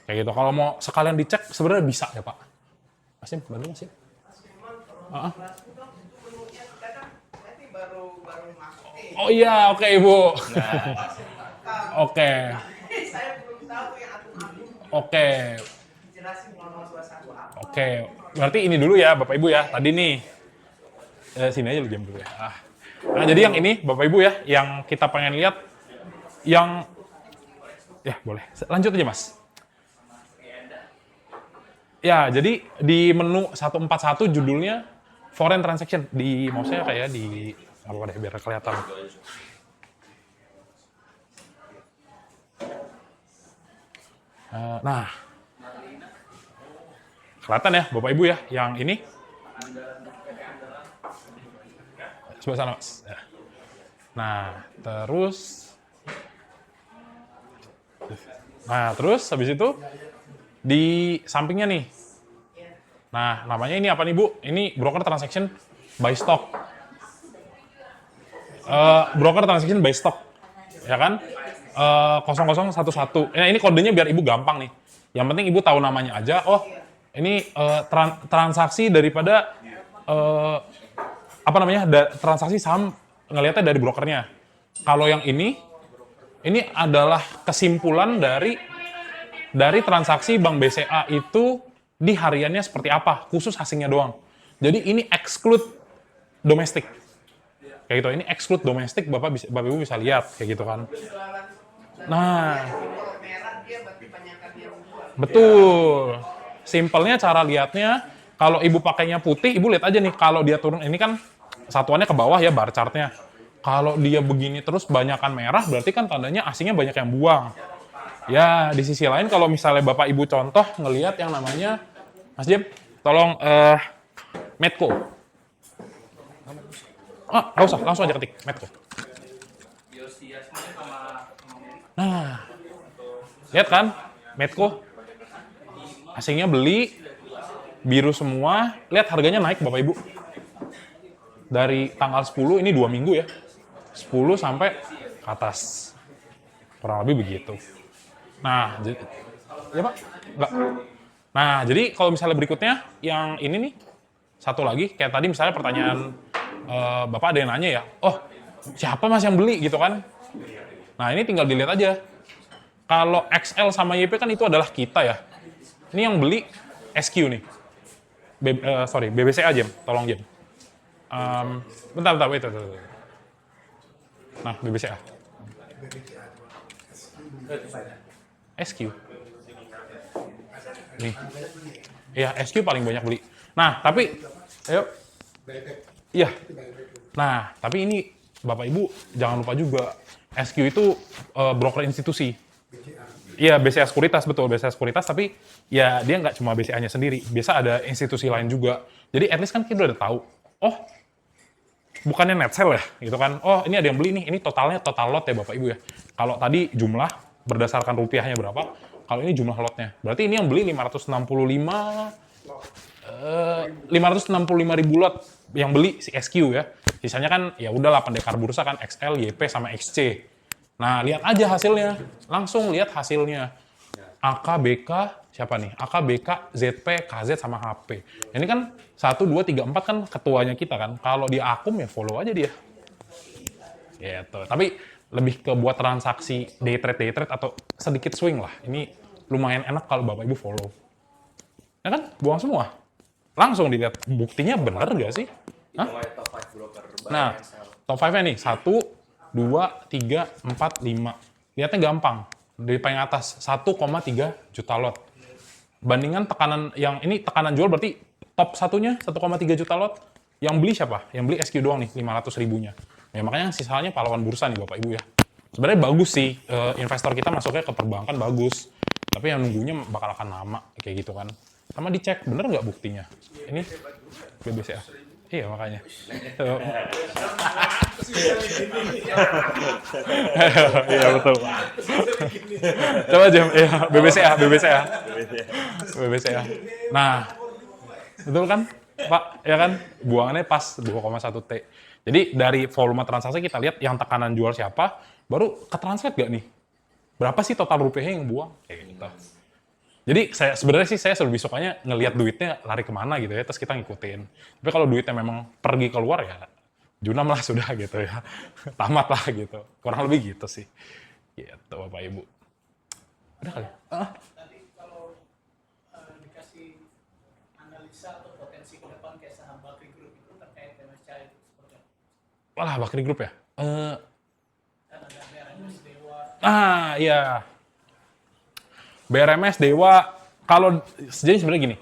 Kayak gitu. Kalau mau sekalian dicek, sebenarnya bisa ya, Pak. Mas Im, bantu Mas Im. Oh iya, oke Ibu. Oke. Saya belum tahu yang atom-atom. Oke. Jelasin 0021 apa. Oke. Berarti ini dulu ya, Bapak Ibu ya. Tadi nih. Sini aja lu jam dulu ya. Nah, jadi yang ini, Bapak Ibu ya, yang kita pengen lihat, yang... Ya, boleh. Lanjut aja, Mas. Ya, jadi di menu 141 judulnya Foreign Transaction. Di mouse-nya kayak di... Apa deh, biar kelihatan. Nah. Kelihatan ya, Bapak Ibu ya, yang ini. Sebelah sana, Mas. Ya. Nah, terus habis itu di sampingnya nih. Nah, namanya ini apa nih, Bu? Ini broker transaction by stock. Broker transaction by stock. Ya kan? 0011. Nah, ini kodenya biar Ibu gampang nih. Yang penting Ibu tahu namanya aja. Oh, ini transaksi daripada transaksi saham ngelihatnya dari brokernya. Kalau yang ini adalah kesimpulan dari transaksi Bank BCA itu di hariannya seperti apa, khusus asingnya doang. Jadi ini exclude domestik. Kayak gitu, ini exclude domestik, Bapak Ibu bisa lihat kayak gitu kan. Nah, Merah dia berarti banyakkan dia jual. betul. Simpelnya cara lihatnya, kalau Ibu pakainya putih, Ibu lihat aja nih, kalau dia turun, ini kan satuannya ke bawah ya, bar chartnya. Kalau dia begini terus banyakan merah, berarti kan tandanya asingnya banyak yang buang. Ya, di sisi lain kalau misalnya Bapak Ibu contoh ngelihat yang namanya, Mas Jim, tolong Medco. Nggak usah, langsung aja ketik, Medco. Nah, lihat kan, Medco. Asingnya beli, biru semua, lihat harganya naik Bapak Ibu. Dari tanggal 10, ini 2 minggu ya. 10 sampai ke atas. Kurang lebih begitu. Nah, ya Pak? Enggak. Nah, jadi kalau misalnya berikutnya, yang ini nih, satu lagi, kayak tadi misalnya pertanyaan Bapak ada yang nanya ya, oh, siapa Mas yang beli gitu kan? Nah, ini tinggal dilihat aja. Kalau XL sama YP kan itu adalah kita ya. Ini yang beli SQ nih. BBCA Jam, tolong Jam. Bentar, wait. Nah, BBCA. SQ. Nih. Iya, SQ paling banyak beli. Nah, tapi ayo. Iya. Nah, tapi ini Bapak Ibu jangan lupa juga SQ itu broker institusi. Iya, BCA Sekuritas, betul, BCA Sekuritas, tapi ya dia nggak cuma BCA-nya sendiri, biasa ada institusi lain juga. Jadi at least kan kita udah tahu, oh bukannya net sell ya, gitu kan, oh ini ada yang beli nih, ini totalnya total lot ya Bapak Ibu ya. Kalau tadi jumlah berdasarkan rupiahnya berapa, kalau ini jumlah lotnya, berarti ini yang beli 565 ribu lot yang beli si SQ ya. Sisanya kan ya udahlah pendekar bursa kan XL, YP sama XC. Nah, lihat aja hasilnya. Langsung lihat hasilnya. AK, BK, siapa nih? AK, BK, ZP, KZ, sama HP. Ini kan 1, 2, 3, 4 kan ketuanya kita kan. Kalau dia akum ya follow aja dia. Gitu. Tapi lebih ke buat transaksi day trade atau sedikit swing lah. Ini lumayan enak kalau Bapak Ibu follow. Ya kan? Buang semua. Langsung dilihat buktinya bener gak sih? Hah? Top 5 broker Nah, top 5-nya nih, 1, 2, 3, 4, 5. Lihatnya gampang. Dari paling atas, 1,3 juta lot. Bandingan tekanan, yang ini tekanan jual berarti top satunya 1,3 juta lot. Yang beli siapa? Yang beli SQ doang nih, 500 ribunya. Ya makanya sisanya pahlawan bursa nih Bapak Ibu ya. Sebenarnya bagus sih, investor kita masuknya ke perbankan bagus. Tapi yang nunggunya bakal akan lama, kayak gitu kan. Sama dicek, bener nggak buktinya? Ini BBCA. Iya makanya. Iya betul Pak. Coba Jam, ya BBCA. Nah, betul kan Pak? Ya kan? Buangannya pas 2,1 T. Jadi dari volume transaksi kita lihat yang tekanan jual siapa, baru ke-translate gak nih? Berapa sih total rupiahnya yang buang? Kayak gitu. Jadi sebenarnya saya lebih sukanya ngelihat duitnya lari kemana gitu ya, terus kita ngikutin. Tapi kalau duitnya memang pergi keluar ya, junam lah sudah gitu ya. Tamat lah gitu. Kurang lebih gitu sih. Gitu Bapak Ibu. Udah kali? Tadi kalau dikasih analisa atau potensi ke depan kayak saham Bakri Group itu terkait MSCI itu seperti apa? Walah, Bakri Group ya? Kan ada BRMS Dewa. Iya. BRMS, Dewa, kalau jadi sebenarnya gini,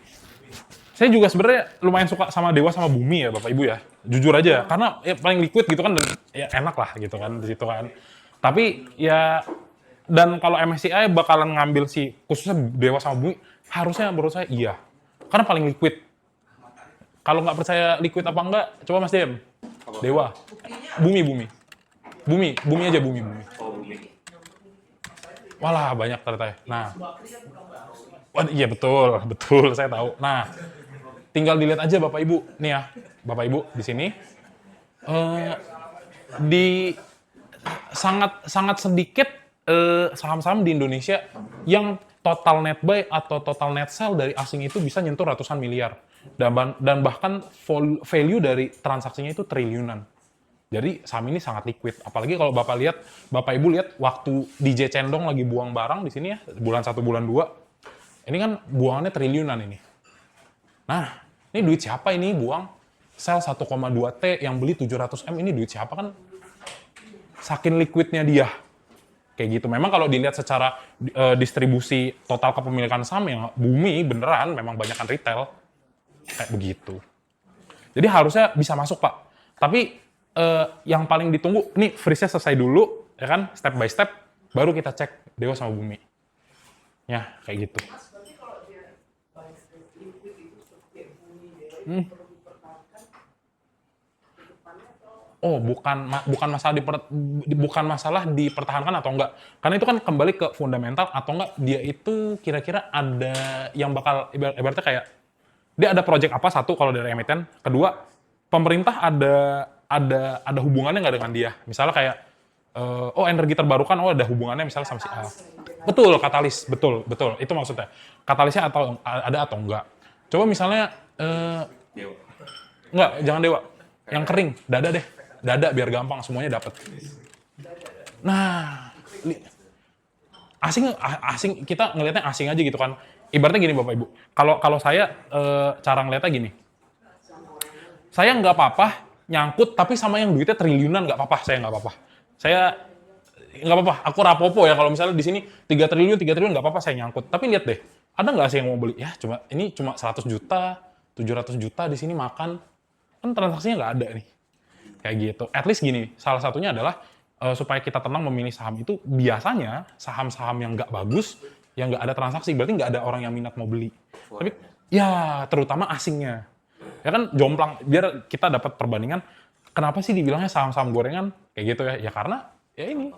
saya juga sebenarnya lumayan suka sama Dewa sama Bumi ya Bapak Ibu ya, jujur aja, karena ya paling liquid gitu kan, dan ya enak lah gitu kan di situ kan. Tapi ya, dan kalau MSCI bakalan ngambil si khususnya Dewa sama Bumi, harusnya menurut saya iya, karena paling liquid. Kalau nggak percaya liquid apa enggak, coba Mas Dem, Dewa, Bumi aja Bumi. Walah banyak ternyata ya. Nah, iya betul saya tahu. Nah, tinggal dilihat aja Bapak Ibu nih ya, Bapak Ibu di sini di sangat sedikit saham-saham di Indonesia yang total net buy atau total net sell dari asing itu bisa nyentuh ratusan miliar dan bahkan value dari transaksinya itu triliunan. Jadi saham ini sangat liquid. Apalagi kalau Bapak Ibu lihat waktu DJ Cendong lagi buang barang di sini ya, bulan 1, bulan 2. Ini kan buangannya triliunan ini. Nah, ini duit siapa ini buang? Sell 1,2 T yang beli 700 M, ini duit siapa kan? Saking liquidnya dia. Kayak gitu. Memang kalau dilihat secara distribusi total kepemilikan saham yang Bumi beneran memang banyakan retail. Kayak begitu. Jadi harusnya bisa masuk Pak. Tapi yang paling ditunggu, nih freeze-nya selesai dulu, ya kan, step by step, baru kita cek Dewa sama Bumi. Ya, kayak gitu. Mas, berarti kalau dia banyak liquid itu seperti Bumi Dewa itu perlu dipertahankan ke depannya atau? Oh, bukan masalah dipertahankan atau enggak. Karena itu kan kembali ke fundamental atau enggak dia itu kira-kira ada yang bakal ibaratnya kayak dia ada project apa satu kalau dari emiten, kedua pemerintah ada hubungannya nggak dengan dia? Misalnya kayak, energi terbarukan, ada hubungannya misalnya sama si A. Betul, katalis, betul. Itu maksudnya. Katalisnya ada atau enggak. Coba misalnya, Dewa. enggak, jangan Dewa. Yang kering, dada deh. Dada biar gampang, semuanya dapat. Nah, asing kita ngelihatnya asing aja gitu kan. Ibaratnya gini Bapak Ibu, kalau saya cara ngelihatnya gini. Saya nggak apa-apa nyangkut, tapi sama yang duitnya triliunan nggak apa-apa, saya nggak apa-apa. Saya nggak apa-apa, aku rapopo ya kalau misalnya di sini 3 triliun nggak apa-apa saya nyangkut. Tapi lihat deh, ada nggak sih yang mau beli? Ya ini cuma 100 juta, 700 juta di sini makan, kan transaksinya nggak ada nih. Kayak gitu. At least gini, salah satunya adalah supaya kita tenang memilih saham itu, biasanya saham-saham yang nggak bagus, yang nggak ada transaksi, berarti nggak ada orang yang minat mau beli. Tapi ya terutama asingnya. Ya kan jomplang, biar kita dapat perbandingan, kenapa sih dibilangnya saham-saham gorengan? Kayak gitu ya. Ya karena, ya ini.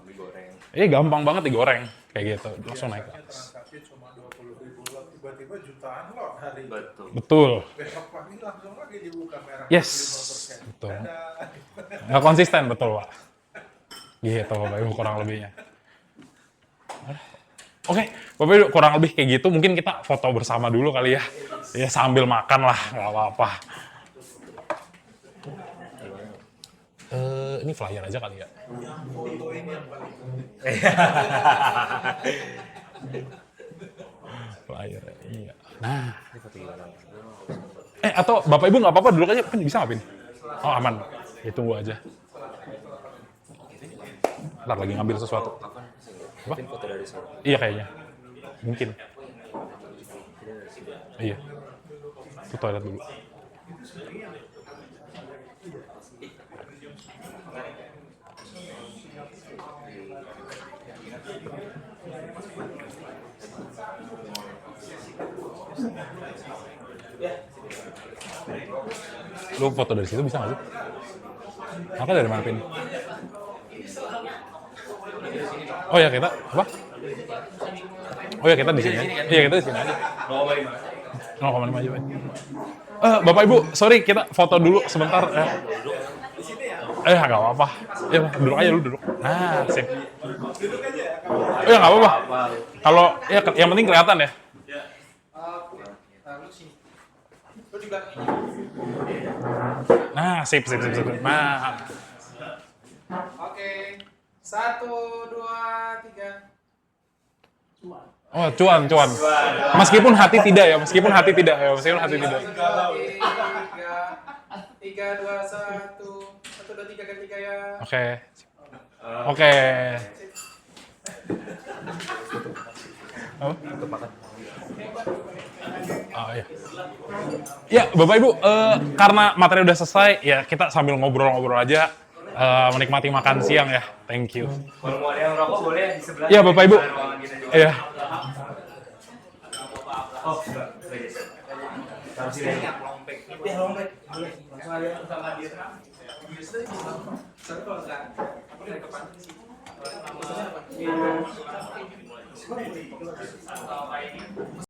Gampang banget digoreng. Kayak gitu, langsung naik ke atas. Transaksi cuma 20.000 lot, tiba-tiba jutaan lot hari. Betul. Besok pagi langsung lagi dibuka merah. Yes, 5%. betul. Dadah. Nggak konsisten, betul Pak. Gitu Bapak Ibu kurang lebihnya. Oke, Bapak Ibu kurang lebih kayak gitu. Mungkin kita foto bersama dulu kali ya. Ya sambil makan lah, nggak apa-apa. Ini flyer aja kali ya. Yang foto ini yang paling penting. Flyer, iya. Nah. Atau Bapak Ibu nggak apa-apa duduk aja, kan bisa ngapin? Oh aman, ya tunggu aja. Ntar lagi ngambil sesuatu. Apa? Iya kayaknya. Mungkin. Iya. Ke toilet dulu. Lu foto dari situ bisa nggak sih? Maka dari mana Pin? Oh ya kita apa? Oh ya kita di sini aja. Iya kita di sini aja. 0,5 aja. Bapak Ibu, sorry kita foto dulu sebentar. Nggak apa-apa. Ya duduk aja lu duduk. Nah sip. Oh ya nggak apa-apa. Kalau ya yang penting kelihatan ya. Nah, sip. Nah. Oke. 1, 2, 3. Oh, cuan. Meskipun hati tidak ya, meskipun hati tidak. 3, 2, 1. 1, 2, 3 ganti gaya. Oke. Oh iya. Ya, Bapak Ibu, karena materi udah selesai, ya kita sambil ngobrol-ngobrol aja, menikmati makan siang ya. Thank you. Kalau mau ada yang rokok boleh di sebelah. Iya, Bapak Ibu. Iya. Oh, enggak. Taruh sini aja. Lompek. Boleh. Langsung aja sama dia. Satu kalau enggak. Aku dari depan. Nama